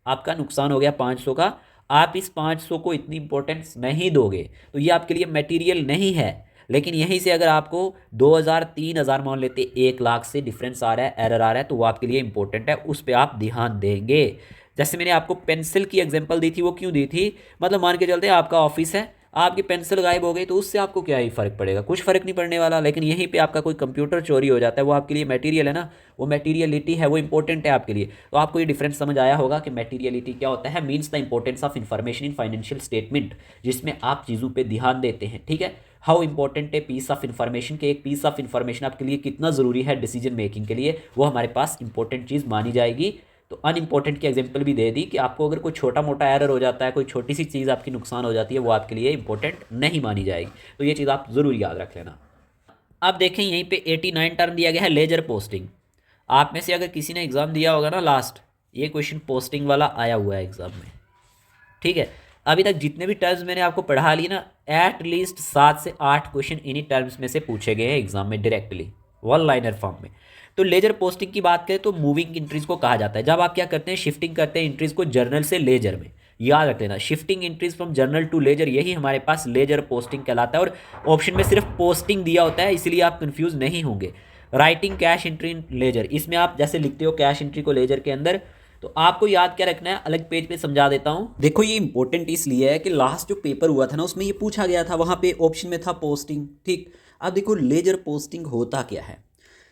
आपका नुकसान हो गया 500 का। आप इस 500 को इतनी इंपॉर्टेंस नहीं दोगे तो ये आपके लिए मटेरियल नहीं है। लेकिन यहीं से अगर आपको 2000 3000 मान लेते, 1 लाख से डिफरेंस आ रहा है, एरर आ रहा है, तो वो आपके लिए इंपॉर्टेंट है, उस पर आप ध्यान देंगे। जैसे मैंने आपको पेंसिल की एग्जांपल दी थी, वो क्यों दी थी? मतलब मान के चलते हैं आपका ऑफिस है, आपकी पेंसिल गायब हो गई, तो उससे आपको क्या ही फ़र्क पड़ेगा? कुछ फ़र्क नहीं पड़ने वाला। लेकिन यहीं पे आपका कोई कंप्यूटर चोरी हो जाता है, वो आपके लिए मटेरियल है ना, वो मटेरियलिटी है, वो इंपॉर्टेंट है आपके लिए। तो आपको ये डिफरेंस समझ आया होगा कि मटेरियलिटी क्या होता है। Means the importance of information in financial statement, जिसमें आप चीज़ों पर ध्यान देते हैं। ठीक है, हाउ इंपॉर्टेंट है पीस ऑफ इन्फॉर्मेशन, के एक पीस ऑफ इन्फॉर्मेशन आपके लिए कितना ज़रूरी है डिसीजन मेकिंग के लिए, वो हमारे पास इंपॉर्टेंट चीज़ मानी जाएगी। तो अनइम्पॉर्टेंट की एग्जांपल भी दे दी कि आपको अगर कोई छोटा मोटा एरर हो जाता है, कोई छोटी सी चीज़ आपकी नुकसान हो जाती है, वो आपके लिए इंपॉर्टेंट नहीं मानी जाएगी। तो ये चीज़ आप ज़रूर याद रख लेना। अब देखें यहीं पे 89 टर्म दिया गया है लेजर पोस्टिंग। आप में से अगर किसी ने एग्ज़ाम दिया होगा ना लास्ट, ये क्वेश्चन पोस्टिंग वाला आया हुआ है एग्ज़ाम में। ठीक है, अभी तक जितने भी टर्म्स मैंने आपको पढ़ा लिए ना, एट लीस्ट 7 से 8 क्वेश्चन इन्हीं टर्म्स में से पूछे गए हैं एग्जाम में डायरेक्टली वन लाइनर फॉर्म में। तो लेजर पोस्टिंग की बात करें तो मूविंग इंट्रीज को कहा जाता है। जब आप क्या करते हैं, शिफ्टिंग करते हैं इंट्रीज को जर्नल से लेजर में। याद रख लेना, shifting entries from journal to ledger, यही हमारे पास लेजर पोस्टिंग कहलाता है। और ऑप्शन में सिर्फ पोस्टिंग दिया होता है, इसलिए आप कंफ्यूज नहीं होंगे। Writing cash entry in ledger, इसमें आप जैसे लिखते हो कैश एंट्री को लेजर के अंदर, तो आपको याद क्या रखना है, अलग पेज पे समझा देता हूँ। देखो ये इंपॉर्टेंट इसलिए है कि लास्ट जो पेपर हुआ था ना, उसमें ये पूछा गया था, वहाँ पे ऑप्शन में था पोस्टिंग। ठीक, अब देखो लेजर पोस्टिंग होता क्या है।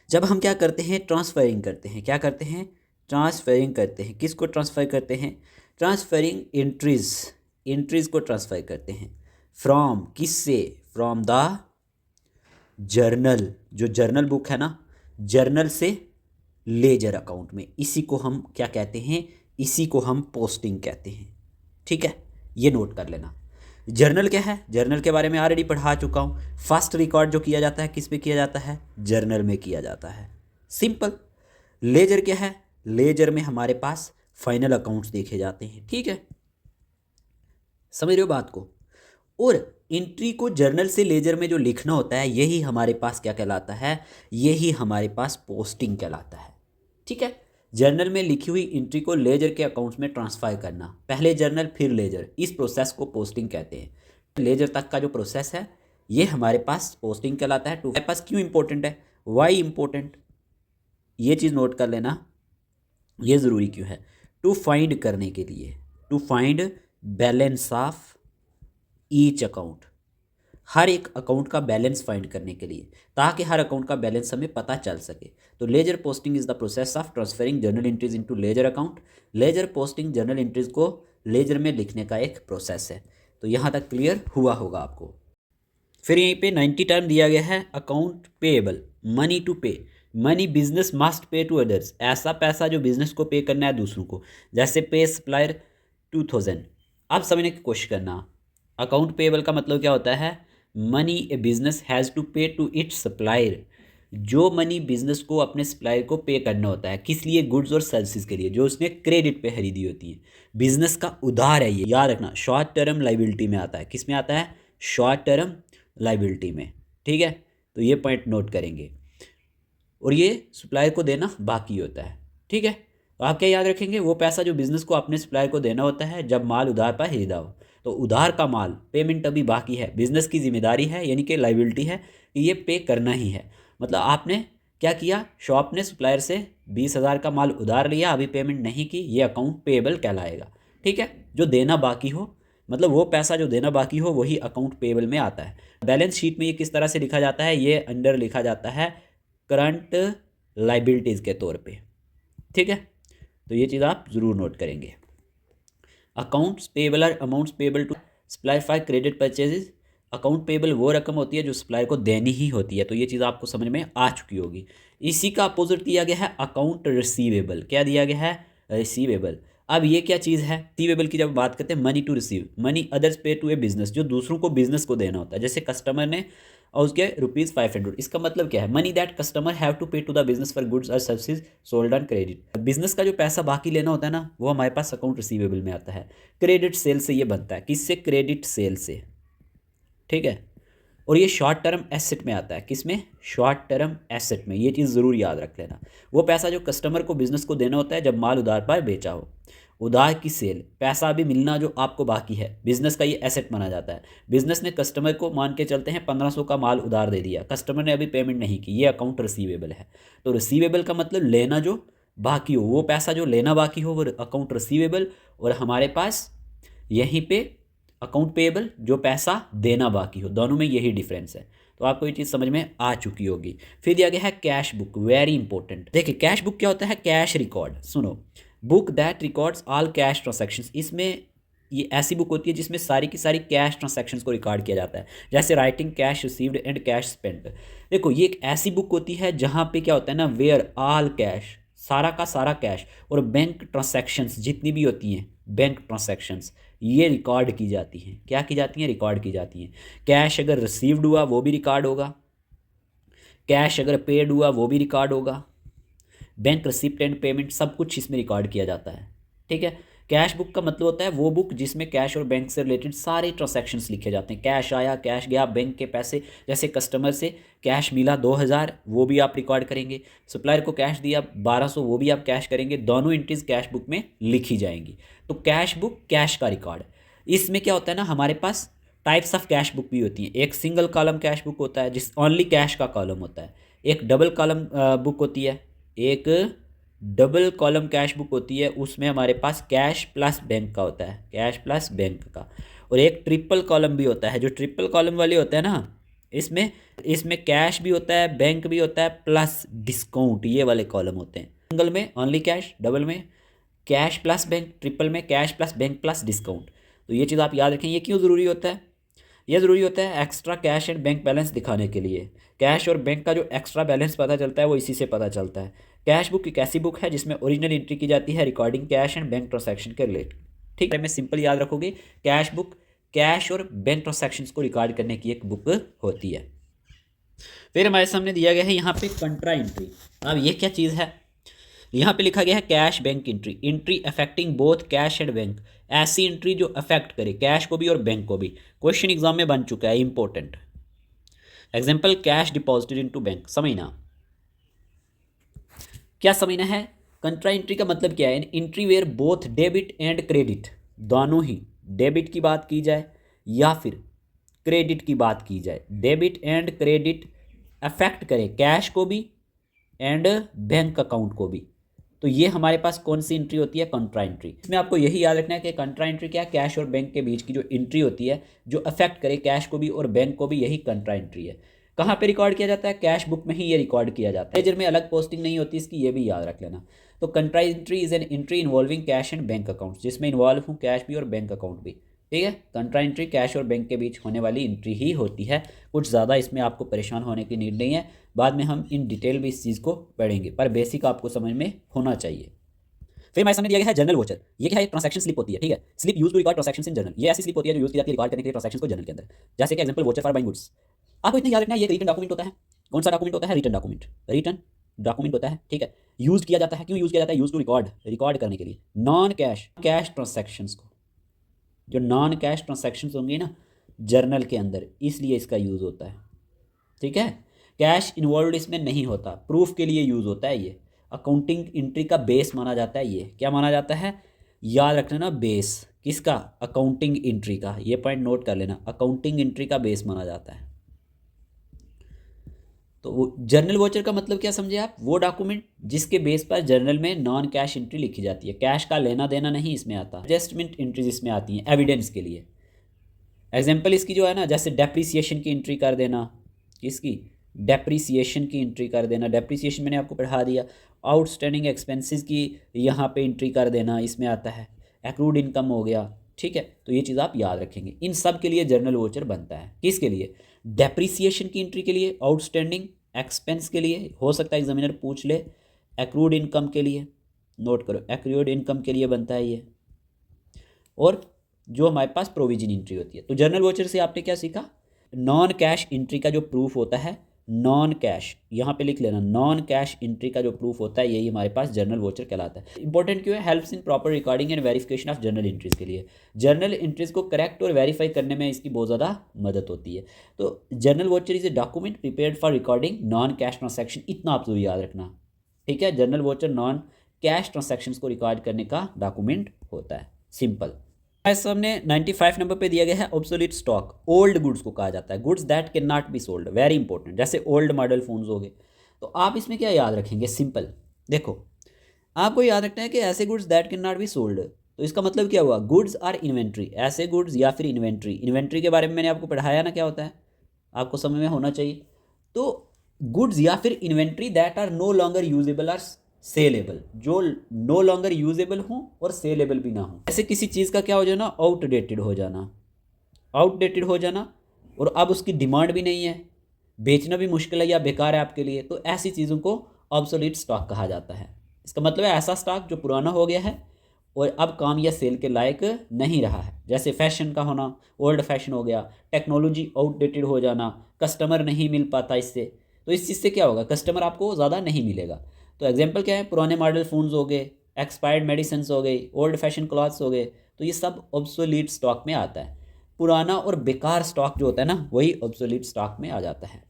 जब हम क्या करते हैं, ट्रांसफरिंग करते हैं। क्या करते हैं? ट्रांसफरिंग करते हैं। किसको ट्रांसफ़र करते हैं? ट्रांसफरिंग इंट्रीज को ट्रांसफ़र करते हैं। फ्रॉम, किससे? फ्रॉम द जर्नल, जो जर्नल बुक है ना, जर्नल से लेजर अकाउंट में। इसी को हम क्या कहते हैं? इसी को हम पोस्टिंग कहते हैं। ठीक है, ये नोट कर लेना। जर्नल क्या है? जर्नल के बारे में ऑलरेडी पढ़ा चुका हूँ। फर्स्ट रिकॉर्ड जो किया जाता है किस पे किया जाता है? जर्नल में किया जाता है। सिंपल। लेजर क्या है? लेजर में हमारे पास फाइनल अकाउंट्स देखे जाते हैं, ठीक है, समझ रहे हो बात को। और एंट्री को जर्नल से लेजर में जो लिखना होता है यही हमारे पास क्या कहलाता है? यही हमारे पास पोस्टिंग कहलाता है, ठीक है। जर्नल में लिखी हुई एंट्री को लेजर के अकाउंट्स में ट्रांसफर करना, पहले जर्नल फिर लेजर, इस प्रोसेस को पोस्टिंग कहते हैं। लेजर तक का जो प्रोसेस है ये हमारे पास पोस्टिंग कहलाता है। हमारे पास क्यों इंपॉर्टेंट है? वाई इंपॉर्टेंट, ये चीज़ नोट कर लेना, ये ज़रूरी क्यों है? टू फाइंड करने के लिए, to find balance of each account, हर एक अकाउंट का बैलेंस फाइंड करने के लिए, ताकि हर अकाउंट का बैलेंस हमें पता चल सके। तो ledger posting is the process of transferring journal entries into ledger account. Ledger posting journal entries को लेजर में लिखने का एक प्रोसेस है। तो यहाँ तक क्लियर हुआ होगा आपको। फिर यहीं पे 90 टर्म दिया गया है। Account payable, money to pay, money business must pay to others, ऐसा पैसा जो बिजनेस को पे करना है दूसरों को, जैसे पे सप्लायर 2000। अब समझने की कोशिश करना, अकाउंट पेएबल का मतलब क्या होता है? Money a business has to pay to its supplier, जो मनी बिजनेस को अपने सप्लायर को पे करना होता है, किस लिए? गुड्स और सर्विसेज के लिए, जो उसने क्रेडिट पे खरीदी होती है। बिजनेस का उधार है ये, याद रखना, शॉर्ट टर्म लाइबिलिटी में आता है। किस में आता है? शॉर्ट टर्म लाइबिलिटी में, ठीक है। तो ये पॉइंट नोट करेंगे। और ये सप्लायर को देना बाकी होता है, ठीक है। तो आप क्या याद रखेंगे? वो पैसा जो बिजनेस को अपने सप्लायर को देना होता है जब माल उधार पर खरीदा हो। तो उधार का माल, पेमेंट अभी बाकी है, बिजनेस की जिम्मेदारी है, यानी कि लाइबिलिटी है कि ये पे करना ही है। मतलब आपने क्या किया? शॉप ने सप्लायर से 20,000 का माल उधार लिया, अभी पेमेंट नहीं की, ये अकाउंट पेएबल कहलाएगा, ठीक है। जो देना बाकी हो, मतलब वो पैसा जो देना बाकी हो वही अकाउंट पेएबल में आता है। बैलेंस शीट में ये किस तरह से लिखा जाता है? ये अंडर लिखा जाता है करंट लाइबिलिटीज़ के तौर पे, ठीक है। तो ये चीज़ आप ज़रूर नोट करेंगे। Accounts payable are amounts payable to supplier for credit purchases. Account payable वो रकम होती है जो सप्लायर को देनी ही होती है। तो ये चीज़ आपको समझ में आ चुकी होगी। इसी का अपोजिट दिया गया है अकाउंट रिसीवेबल। क्या दिया गया है? रिसीवेबल। अब ये क्या चीज़ है? रिसीवेबल की जब बात करते हैं, money to receive, money others pay to a business, जो दूसरों को बिजनेस को देना होता है। जैसे कस्टमर ने और उसके ₹500, इसका मतलब क्या है? Money that customer have to pay to the business for goods और services sold on credit. Business का जो पैसा बाकी लेना होता है ना, वो हमारे पास अकाउंट रिसीवेबल में आता है। क्रेडिट सेल से ये बनता है। किससे? क्रेडिट सेल से, ठीक है। और ये शॉर्ट टर्म एसेट में आता है। किस में? शॉर्ट टर्म एसेट में। ये चीज़ ज़रूर याद रख लेना। वो पैसा जो कस्टमर को बिजनेस को देना होता है जब माल उधार पर बेचा हो। उधार की सेल, पैसा अभी मिलना जो आपको बाकी है, बिजनेस का ये एसेट माना जाता है। बिजनेस ने कस्टमर को मान के चलते हैं 1500 का माल उधार दे दिया, कस्टमर ने अभी पेमेंट नहीं की, ये अकाउंट रिसीवेबल है। तो रिसीवेबल का मतलब लेना जो बाकी हो, वो पैसा जो लेना बाकी हो वो अकाउंट रिसीवेबल। और हमारे पास यहीं पे अकाउंट पेएबल, जो पैसा देना बाकी हो। दोनों में यही डिफरेंस है। तो आपको ये चीज़ समझ में आ चुकी होगी। फिर दिया गया है कैश बुक, वेरी इंपॉर्टेंट। देखिए कैश बुक क्या होता है? Cash record. सुनो, book that records all cash transactions. इसमें ये ऐसी बुक होती है जिसमें सारी की सारी कैश ट्रांजैक्शंस को रिकॉर्ड किया जाता है। जैसे writing cash received and cash spent. देखो ये एक ऐसी बुक होती है जहाँ पे क्या होता है ना, वेयर ऑल कैश, सारा का सारा कैश, और बैंक ट्रांजैक्शंस जितनी भी होती हैं, बैंक ट्रांजैक्शंस ये रिकॉर्ड की जाती हैं। क्या की जाती हैं? रिकॉर्ड की जाती हैं। कैश अगर रिसीव्ड हुआ वो भी रिकॉर्ड होगा, कैश अगर पेड हुआ वो भी रिकॉर्ड होगा, बैंक रिसिप्ट एंड पेमेंट, सब कुछ इसमें रिकॉर्ड किया जाता है, ठीक है। कैश बुक का मतलब होता है वो बुक जिसमें कैश और बैंक से रिलेटेड सारे ट्रांजैक्शंस लिखे जाते हैं। कैश आया, कैश गया, बैंक के पैसे, जैसे कस्टमर से कैश मिला 2000, वो भी आप रिकॉर्ड करेंगे। सप्लायर को कैश दिया 1200, वो भी आप कैश करेंगे। दोनों एंट्रीज कैश बुक में लिखी जाएंगी। तो कैश बुक कैश का रिकॉर्ड। इसमें क्या होता है ना, हमारे पास टाइप्स ऑफ कैश बुक भी होती हैं। एक सिंगल कॉलम कैश बुक होता है जिस ओनली कैश का कॉलम होता है। एक डबल कॉलम बुक होती है, एक डबल कॉलम कैश बुक होती है, उसमें हमारे पास कैश प्लस बैंक का होता है, कैश प्लस बैंक का। और एक ट्रिपल कॉलम भी होता है। जो ट्रिपल कॉलम वाले होते हैं ना, इसमें कैश भी होता है, बैंक भी होता है, प्लस डिस्काउंट, ये वाले कॉलम होते हैं। सिंगल में ओनली कैश, डबल में कैश प्लस बैंक, ट्रिपल में cash plus bank plus discount. तो ये चीज़ आप याद रखें। ये क्यों ज़रूरी होता है? ये ज़रूरी होता है extra cash and bank balance दिखाने के लिए। कैश और बैंक का जो एक्स्ट्रा बैलेंस पता चलता है वो इसी से पता चलता है। कैश बुक एक ऐसी बुक है जिसमें ओरिजिनल एंट्री की जाती है recording cash and bank transaction के रिलेटेड, ठीक है। मैं सिंपल याद रखोगे, कैश बुक कैश और बैंक ट्रांजैक्शंस को रिकॉर्ड करने की एक बुक होती है। फिर हमारे सामने दिया गया है यहाँ पे कंट्रा एंट्री। अब ये क्या चीज़ है, यहाँ पे लिखा गया है cash bank entry, entry affecting both cash and bank. ऐसी एंट्री जो अफेक्ट करे कैश को भी और बैंक को भी। क्वेश्चन एग्जाम में बन चुका है, important. Example cash deposited into bank, समझना क्या समझना है। कंट्रा एंट्री का मतलब क्या है, entry where both debit and credit, दोनों ही, डेबिट की बात की जाए या फिर क्रेडिट की बात की जाए, डेबिट एंड क्रेडिट अफेक्ट करे कैश को भी एंड बैंक अकाउंट को भी, तो ये हमारे पास कौन सी एंट्री होती है, कंट्रा एंट्री। इसमें आपको यही याद रखना है कि कंट्रा एंट्री क्या है, कैश और बैंक के बीच की जो एंट्री होती है जो अफेक्ट करे कैश को भी और बैंक को भी, यही कंट्रा एंट्री है। कहाँ पे रिकॉर्ड किया जाता है, कैश बुक में ही ये रिकॉर्ड किया जाता है, लेजर में अलग पोस्टिंग नहीं होती इसकी, ये भी याद रख लेना। तो contra entry is an entry involving cash and bank account, जिसमें इन्वॉल्व हूँ कैश भी और बैंक अकाउंट भी, ठीक है। कंट्रा एंट्री कैश और बैंक के बीच होने वाली एंट्री ही होती है, कुछ ज़्यादा इसमें आपको परेशान होने की नीड नहीं है, बाद में हम इन डिटेल भी इस चीज़ को पढ़ेंगे, पर बेसिक आपको समझ में होना चाहिए। फिर हमारे सामने दिया गया है जर्नल वोचर। ये क्या है, ट्रांजैक्शन स्लिप होती है, ठीक है। Slip use to record transactions in journal, ये ऐसी स्लिप होती है जो यूज की जाती है रिकॉर्ड करने के लिए ट्रांजैक्शंस को जर्नल के अंदर। जैसे कि example voucher for buying goods, आपको इतना याद रखना है, ये रिटर्न डॉक्यूमेंट होता है। कौन सा डॉक्यूमेंट होता है, रिटर्न डॉक्यूमेंट, रिटर्न डॉक्यूमेंट होता है, ठीक है। यूज किया जाता है, क्यों यूज किया जाता है, यूज टू रिकॉर्ड करने के लिए नॉन कैश ट्रांजैक्शंस को, जो नॉन कैश ट्रांजैक्शंस होंगे ना जर्नल के अंदर, इसलिए इसका यूज होता है, ठीक है। कैश इन्वॉल्व इसमें नहीं होता, प्रूफ के लिए यूज होता है। ये अकाउंटिंग एंट्री का बेस माना जाता है। ये क्या माना जाता है, याद रख लेना, बेस किसका, अकाउंटिंग एंट्री का, ये पॉइंट नोट कर लेना, अकाउंटिंग एंट्री का बेस माना जाता है। तो वो जर्नल वोचर का मतलब क्या समझे आप, वो डॉक्यूमेंट जिसके बेस पर जर्नल में नॉन कैश एंट्री लिखी जाती है, कैश का लेना देना नहीं इसमें आता, एडजस्टमेंट एंट्रीज इसमें आती हैं एविडेंस के लिए। एग्जाम्पल इसकी जो है ना, जैसे डेप्रीसिएशन की एंट्री कर देना, किसकी, डेप्रीसिएशन की एंट्री कर देना, डेप्रीसिएशन मैंने आपको पढ़ा दिया। आउटस्टैंडिंग एक्सपेंसेस की यहाँ पे एंट्री कर देना, इसमें आता है। एक्रूड इनकम हो गया, ठीक है। तो ये चीज़ आप याद रखेंगे, इन सब के लिए जर्नल वोचर बनता है। किसके लिए, डेप्रीसिएशन की एंट्री के लिए, आउटस्टैंडिंग एक्सपेंस के लिए, हो सकता है एग्जामिनर पूछ ले, एक्रूड इनकम के लिए, नोट करो, एक्रूड इनकम के लिए बनता है ये, और जो हमारे पास प्रोविजन एंट्री होती है। तो जर्नल वोचर से आपने क्या सीखा, नॉन कैश एंट्री का जो प्रूफ होता है, नॉन कैश, यहाँ पे लिख लेना, नॉन कैश एंट्री का जो प्रूफ होता है यही हमारे पास जर्नल वोचर कहलाता है। इंपॉर्टेंट क्यों है, helps in proper recording and verification of journal entries के लिए, जर्नल एंट्रीज को करेक्ट और वेरीफाई करने में इसकी बहुत ज़्यादा मदद होती है। तो journal voucher is a document prepared for recording non cash transaction, इतना आप जरूर याद रखना, ठीक है। Journal voucher non cash transactions को रिकॉर्ड करने का डॉक्यूमेंट होता है, सिंपल। सामने 95 नंबर पे दिया गया है ऑब्सोलीट स्टॉक, ओल्ड गुड्स को कहा जाता है, goods that can not be sold, very important. जैसे ओल्ड मॉडल फोन्स हो गए, तो आप इसमें क्या याद रखेंगे, सिंपल देखो, आपको याद रखना है कि ऐसे goods that can not be sold, तो इसका मतलब क्या हुआ, गुड्स आर इन्वेंट्री, ऐसे गुड्स या फिर इन्वेंट्री। इन्वेंट्री के बारे में मैंने आपको पढ़ाया ना, क्या होता है, आपको समझ में होना चाहिए। तो गुड्स या फिर inventory that are no longer usable or saleable, जो नो लॉन्गर यूजेबल हो और सेलेबल भी ना हो। ऐसे किसी चीज़ का क्या हो जाना, आउटडेटेड हो जाना, आउटडेटेड हो जाना, और अब उसकी डिमांड भी नहीं है, बेचना भी मुश्किल है या बेकार है आपके लिए, तो ऐसी चीज़ों को ऑब्सोलीट स्टॉक कहा जाता है। इसका मतलब है ऐसा स्टॉक जो पुराना हो गया है और अब काम या सेल के लायक नहीं रहा है। जैसे फैशन का होना, ओल्ड फैशन हो गया, टेक्नोलॉजी आउटडेटेड हो जाना, कस्टमर नहीं मिल पाता इससे, तो इस चीज़ से क्या होगा, कस्टमर आपको ज़्यादा नहीं मिलेगा। तो एग्जांपल क्या है, पुराने मॉडल फ़ोन्स हो गए, एक्सपायर्ड मेडिसिन हो गई, ओल्ड फैशन क्लॉथ्स हो गए, तो ये सब ऑब्सोलीट स्टॉक में आता है। पुराना और बेकार स्टॉक जो होता है ना, वही ऑब्सोलीट स्टॉक में आ जाता है।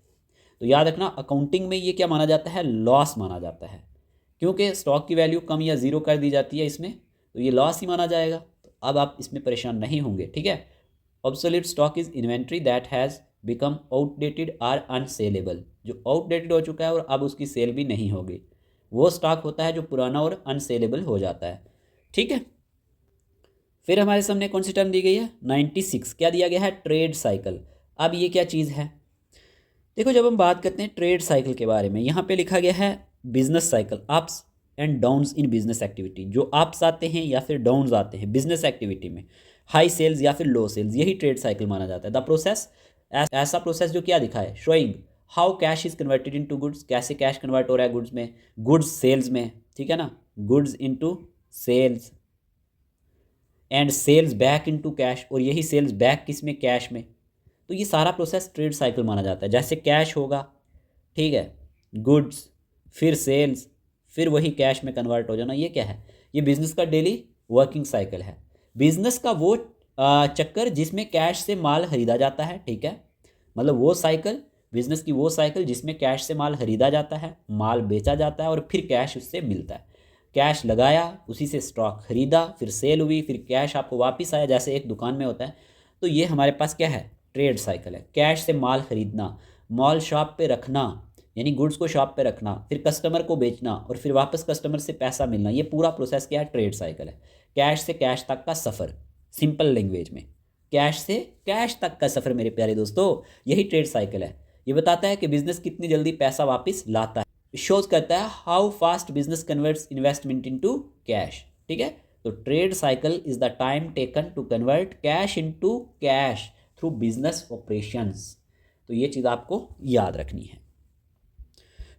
तो याद रखना, अकाउंटिंग में ये क्या माना जाता है, लॉस माना जाता है, क्योंकि स्टॉक की वैल्यू कम या ज़ीरो कर दी जाती है इसमें, तो ये लॉस ही माना जाएगा। तो अब आप इसमें परेशान नहीं होंगे, ठीक है। Obsolete stock is inventory that has become outdated or unsellable, जो आउटडेटेड हो चुका है और अब उसकी सेल भी नहीं होगी, वो स्टॉक होता है जो पुराना और अनसेलेबल हो जाता है, ठीक है। फिर हमारे सामने कौन सी टर्म दी गई है, 96, क्या दिया गया है, ट्रेड साइकिल। अब ये क्या चीज़ है, देखो जब हम बात करते हैं ट्रेड साइकिल के बारे में, यहाँ पे लिखा गया है business cycle, ups and downs in business activity, जो अप्स आते हैं या फिर डाउन्स आते हैं बिजनेस एक्टिविटी में, हाई सेल्स या फिर लो सेल्स, यही ट्रेड साइकिल माना जाता है। द प्रोसेस, ऐसा प्रोसेस जो क्या दिखा है, showing how cash is converted into goods, कैसे कैश कन्वर्ट हो रहा है गुड्स में, गुड्स सेल्स में, ठीक है ना, goods into sales and sales back into cash, और यही सेल्स बैक किस में, कैश में। तो ये सारा प्रोसेस ट्रेड साइकिल माना जाता है। जैसे कैश होगा, ठीक है, गुड्स, फिर सेल्स, फिर वही कैश में कन्वर्ट हो जाना। ये क्या है? ये बिजनेस का डेली वर्किंग साइकिल है। बिजनेस का वो चक्कर जिसमें कैश से माल खरीदा जाता है, ठीक है, मतलब वो साइकिल, बिजनेस की वो साइकिल जिसमें कैश से माल खरीदा जाता है, माल बेचा जाता है और फिर कैश उससे मिलता है। कैश लगाया, उसी से स्टॉक खरीदा, फिर सेल हुई, फिर कैश आपको वापस आया, जैसे एक दुकान में होता है। तो ये हमारे पास क्या है? ट्रेड साइकिल है। कैश से माल खरीदना, माल शॉप पे रखना, यानी गुड्स को शॉप पे रखना, फिर कस्टमर को बेचना और फिर वापस कस्टमर से पैसा मिलना, ये पूरा प्रोसेस क्या है? ट्रेड साइकिल है। कैश से कैश तक का सफ़र, सिंपल लैंग्वेज में कैश से कैश तक का सफ़र मेरे प्यारे दोस्तों, यही ट्रेड साइकिल है। ये बताता है कि बिजनेस कितनी जल्दी पैसा वापस लाता है। शोज करता है how fast business converts investment into cash, ठीक है। तो trade cycle is the time taken to convert cash into cash through business operations. तो ये चीज़ आपको याद रखनी है।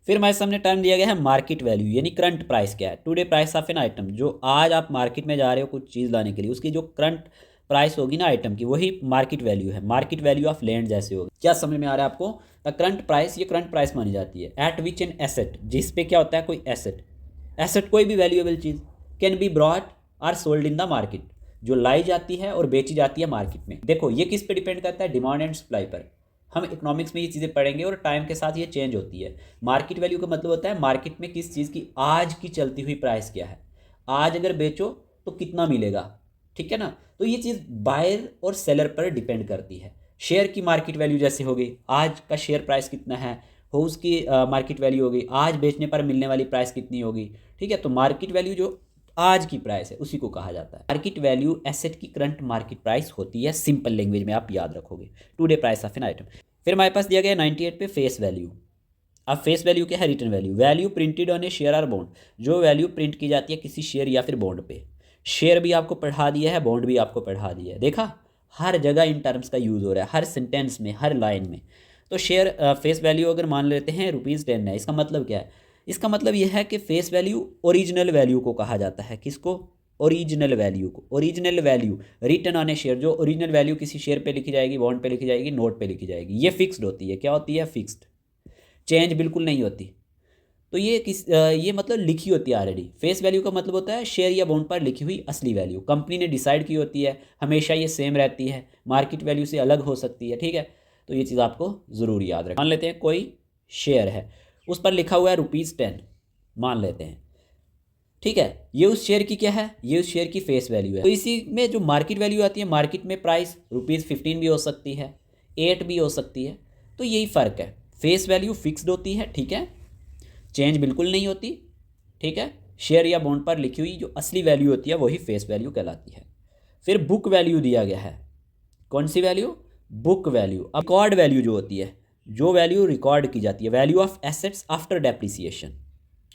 फिर हमारे सामने टर्म दिया गया है मार्केट वैल्यू, यानी करंट प्राइस क्या है? Today price of an item, जो आज आप मार्केट में जा रहे हो कुछ चीज़ लाने के लिए, उसकी जो करंट प्राइस होगी ना आइटम की, वही मार्केट वैल्यू है। मार्केट वैल्यू ऑफ लैंड जैसे होगी। क्या समझ में आ रहा है आपको? द करंट प्राइस, ये करंट प्राइस मानी जाती है। एट विच एन एसेट, जिस पे क्या होता है? कोई एसेट। एसेट कोई भी वैल्यूएबल चीज़ can be brought or sold in the market, जो लाई जाती है और बेची जाती है मार्केट में। देखो ये किस पे डिपेंड करता है? डिमांड एंड सप्लाई पर। हम इकोनॉमिक्स में ये चीज़ें पढ़ेंगे और टाइम के साथ ये चेंज होती है। मार्केट वैल्यू का मतलब होता है मार्केट में किस चीज़ की आज की चलती हुई प्राइस क्या है, आज अगर बेचो तो कितना मिलेगा, ठीक है ना। तो ये चीज़ बायर और सेलर पर डिपेंड करती है। शेयर की मार्केट वैल्यू जैसे हो गई, आज का शेयर प्राइस कितना है, हो उसकी मार्केट वैल्यू होगी, आज बेचने पर मिलने वाली प्राइस कितनी होगी, ठीक है। तो मार्केट वैल्यू जो आज की प्राइस है उसी को कहा जाता है। मार्केट वैल्यू एसेट की करंट मार्केट प्राइस होती है, सिंपल लैंग्वेज में आप याद रखोगे, today price of an item. फिर हमारे पास दिया गया 98 पे फेस वैल्यू। अब फेस वैल्यू क्या है? Return value, value printed on A share और बॉन्ड, जो वैल्यू प्रिंट की जाती है किसी शेयर या फिर बॉन्ड पे। शेयर भी आपको पढ़ा दिया है, बॉन्ड भी आपको पढ़ा दिया है, देखा हर जगह इन टर्म्स का यूज़ हो रहा है, हर सेंटेंस में, हर लाइन में। तो शेयर फेस वैल्यू अगर मान लेते हैं ₹10 है, इसका मतलब क्या है? इसका मतलब यह है कि फेस वैल्यू ओरिजिनल वैल्यू को कहा जाता है। किसको? ओरिजिनल वैल्यू को। Original value return on A share, जो ओरिजिनल वैल्यू किसी शेयर पे लिखी जाएगी, बॉन्ड पे लिखी जाएगी, नोट पे लिखी जाएगी, ये फिक्स्ड होती है। क्या होती है? फिक्स्ड, चेंज बिल्कुल नहीं होती। तो ये मतलब लिखी होती है ऑलरेडी। फेस वैल्यू का मतलब होता है शेयर या बॉन्ड पर लिखी हुई असली वैल्यू, कंपनी ने डिसाइड की होती है, हमेशा ये सेम रहती है, मार्केट वैल्यू से अलग हो सकती है, ठीक है। तो ये चीज़ आपको ज़रूर याद रखना। मान लेते हैं कोई शेयर है, उस पर लिखा हुआ है ₹10 मान लेते हैं, ठीक है। ये उस शेयर की क्या है? ये उस शेयर की फेस वैल्यू है। तो इसी में जो मार्केट वैल्यू आती है, मार्केट में प्राइस ₹15 भी हो सकती है, 8 भी हो सकती है। तो यही फ़र्क है। फेस वैल्यू फिक्स्ड होती है, ठीक है, चेंज बिल्कुल नहीं होती, ठीक है। शेयर या बॉन्ड पर लिखी हुई जो असली वैल्यू होती है वही फेस वैल्यू कहलाती है। फिर बुक वैल्यू दिया गया है। कौन सी वैल्यू? Book value. अब रिकॉर्ड वैल्यू जो होती है, जो वैल्यू रिकॉर्ड की जाती है, value of assets after depreciation,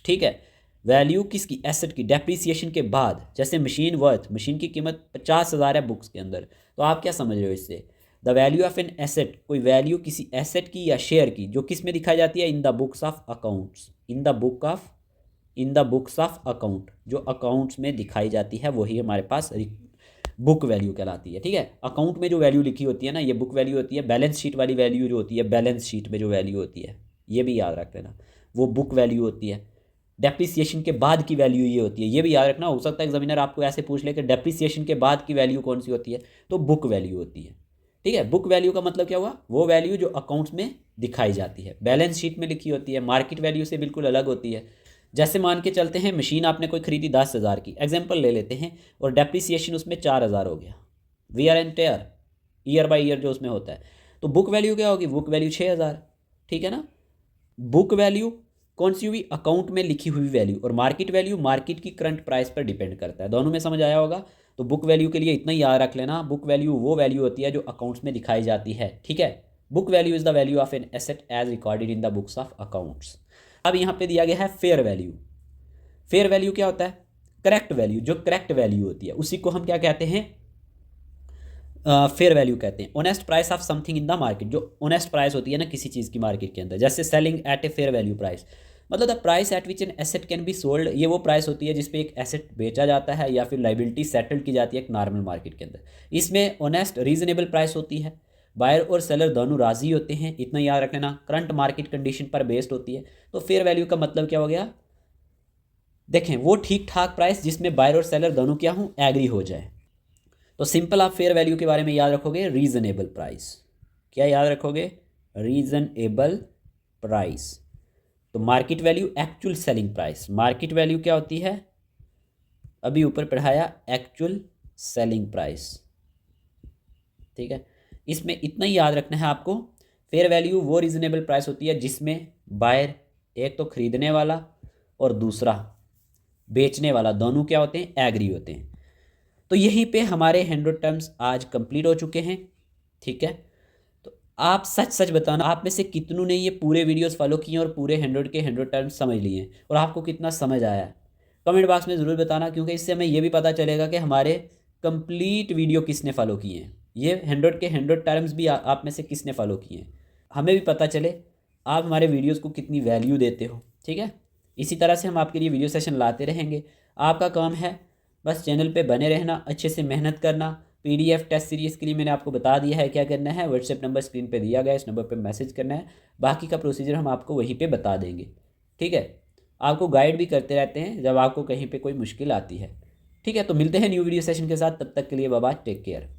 ठीक है। वैल्यू किसकी? एसेट की, डेप्रिसिएशन के बाद। जैसे मशीन वर्थ, मशीन की कीमत 50,000 है बुक्स के अंदर, तो आप क्या समझ रहे हो इससे? The value of an asset, कोई वैल्यू किसी एसेट की या शेयर की, जो किस में दिखाई जाती है? इन the books of accounts, in the books of account, जो अकाउंट्स में दिखाई जाती है वही हमारे पास बुक वैल्यू कहलाती है, ठीक है। अकाउंट में जो वैल्यू लिखी होती है ना, ये बुक वैल्यू होती है। बैलेंस शीट वाली वैल्यू जो होती है, बैलेंस शीट में जो वैल्यू होती है, ये भी याद रख लेना, वो बुक वैल्यू होती है। डेप्रिसिएशन के बाद की वैल्यू ये होती है, ये भी याद रखना। हो सकता है एग्जामिनर आपको ऐसे पूछ ले कि डेप्रिसिएशन के बाद की वैल्यू कौन सी होती है, तो बुक वैल्यू होती है, ठीक है। बुक वैल्यू का मतलब क्या हुआ? वो वैल्यू जो अकाउंट्स में दिखाई जाती है, बैलेंस शीट में लिखी होती है, मार्केट वैल्यू से बिल्कुल अलग होती है। जैसे मान के चलते हैं मशीन आपने कोई खरीदी 10,000 की, एग्जाम्पल ले लेते हैं, और डेप्रिसिएशन उसमें 4,000 हो गया, wear and tear, year by year जो उसमें होता है, तो बुक वैल्यू क्या होगी? बुक वैल्यू 6,000, ठीक है ना। बुक वैल्यू कौन सी हुई? अकाउंट में लिखी हुई वैल्यू। और मार्केट वैल्यू मार्केट की करंट प्राइस पर डिपेंड करता है। दोनों में समझ आया होगा। तो बुक वैल्यू के लिए इतना ही याद रख लेना, बुक वैल्यू वो वैल्यू होती है जो अकाउंट्स में दिखाई जाती है, ठीक है। Book value is the value of an asset as recorded in the books of accounts. अब यहाँ पे दिया गया है फेयर वैल्यू। फेयर वैल्यू क्या होता है? करेक्ट वैल्यू, जो करेक्ट वैल्यू होती है उसी को हम क्या कहते हैं? फेयर वैल्यू कहते हैं। Honest price of something in the market, जो ऑनेस्ट प्राइस होती है ना किसी चीज़ की मार्केट के अंदर, जैसे selling at a fair value price, मतलब the price at which an asset can be sold, ये वो प्राइस होती है जिस पे एक एसेट बेचा जाता है या फिर लाइबिलिटी सेटल्ड की जाती है एक नॉर्मल मार्केट के अंदर। इसमें ऑनेस्ट रीजनेबल प्राइस होती है, बायर और सेलर दोनों राज़ी होते हैं, इतना याद रख लेना। करंट मार्केट कंडीशन पर बेस्ड होती है। तो फेयर वैल्यू का मतलब क्या हो गया, देखें वो ठीक ठाक प्राइस जिसमें बायर और सेलर दोनों क्या हों, एग्री हो जाए। तो सिंपल आप फेयर वैल्यू के बारे में याद रखोगे रीजनेबल प्राइस। क्या याद रखोगे, रीजनेबल प्राइस। तो market value actual selling price, market value क्या होती है, अभी ऊपर पढ़ाया, एक्चुअल सेलिंग प्राइस। ठीक है, इसमें इतना ही याद रखना है आपको, फेयर वैल्यू वो रीजनेबल प्राइस होती है जिसमें बायर, एक तो खरीदने वाला और दूसरा बेचने वाला, दोनों क्या होते हैं, एग्री होते हैं। तो यहीं पे हमारे 100 टर्म्स आज कंप्लीट हो चुके हैं। ठीक है, तो आप सच सच बताना, आप में से कितनों ने ये पूरे वीडियोस फॉलो किए और पूरे 100 के 100 टर्म्स समझ लिए हैं, और आपको कितना समझ आया है, कमेंट बॉक्स में ज़रूर बताना, क्योंकि इससे हमें ये भी पता चलेगा कि हमारे कंप्लीट वीडियो किसने फॉलो किए हैं, ये 100 के 100 टर्म्स भी आप में से किसने फॉलो किए हैं, हमें भी पता चले आप हमारे वीडियोज़ को कितनी वैल्यू देते हो। ठीक है, इसी तरह से हम आपके लिए वीडियो सेशन लाते रहेंगे। आपका काम है बस चैनल पे बने रहना, अच्छे से मेहनत करना। पीडीएफ टेस्ट सीरीज़ के लिए मैंने आपको बता दिया है क्या करना है, व्हाट्सएप नंबर स्क्रीन पे दिया गया है, इस नंबर पे मैसेज करना है, बाकी का प्रोसीजर हम आपको वहीं पे बता देंगे। ठीक है, आपको गाइड भी करते रहते हैं जब आपको कहीं पे कोई मुश्किल आती है। ठीक है, तो मिलते हैं न्यू वीडियो सेशन के साथ, तब तक के लिए बाय बाय, टेक केयर।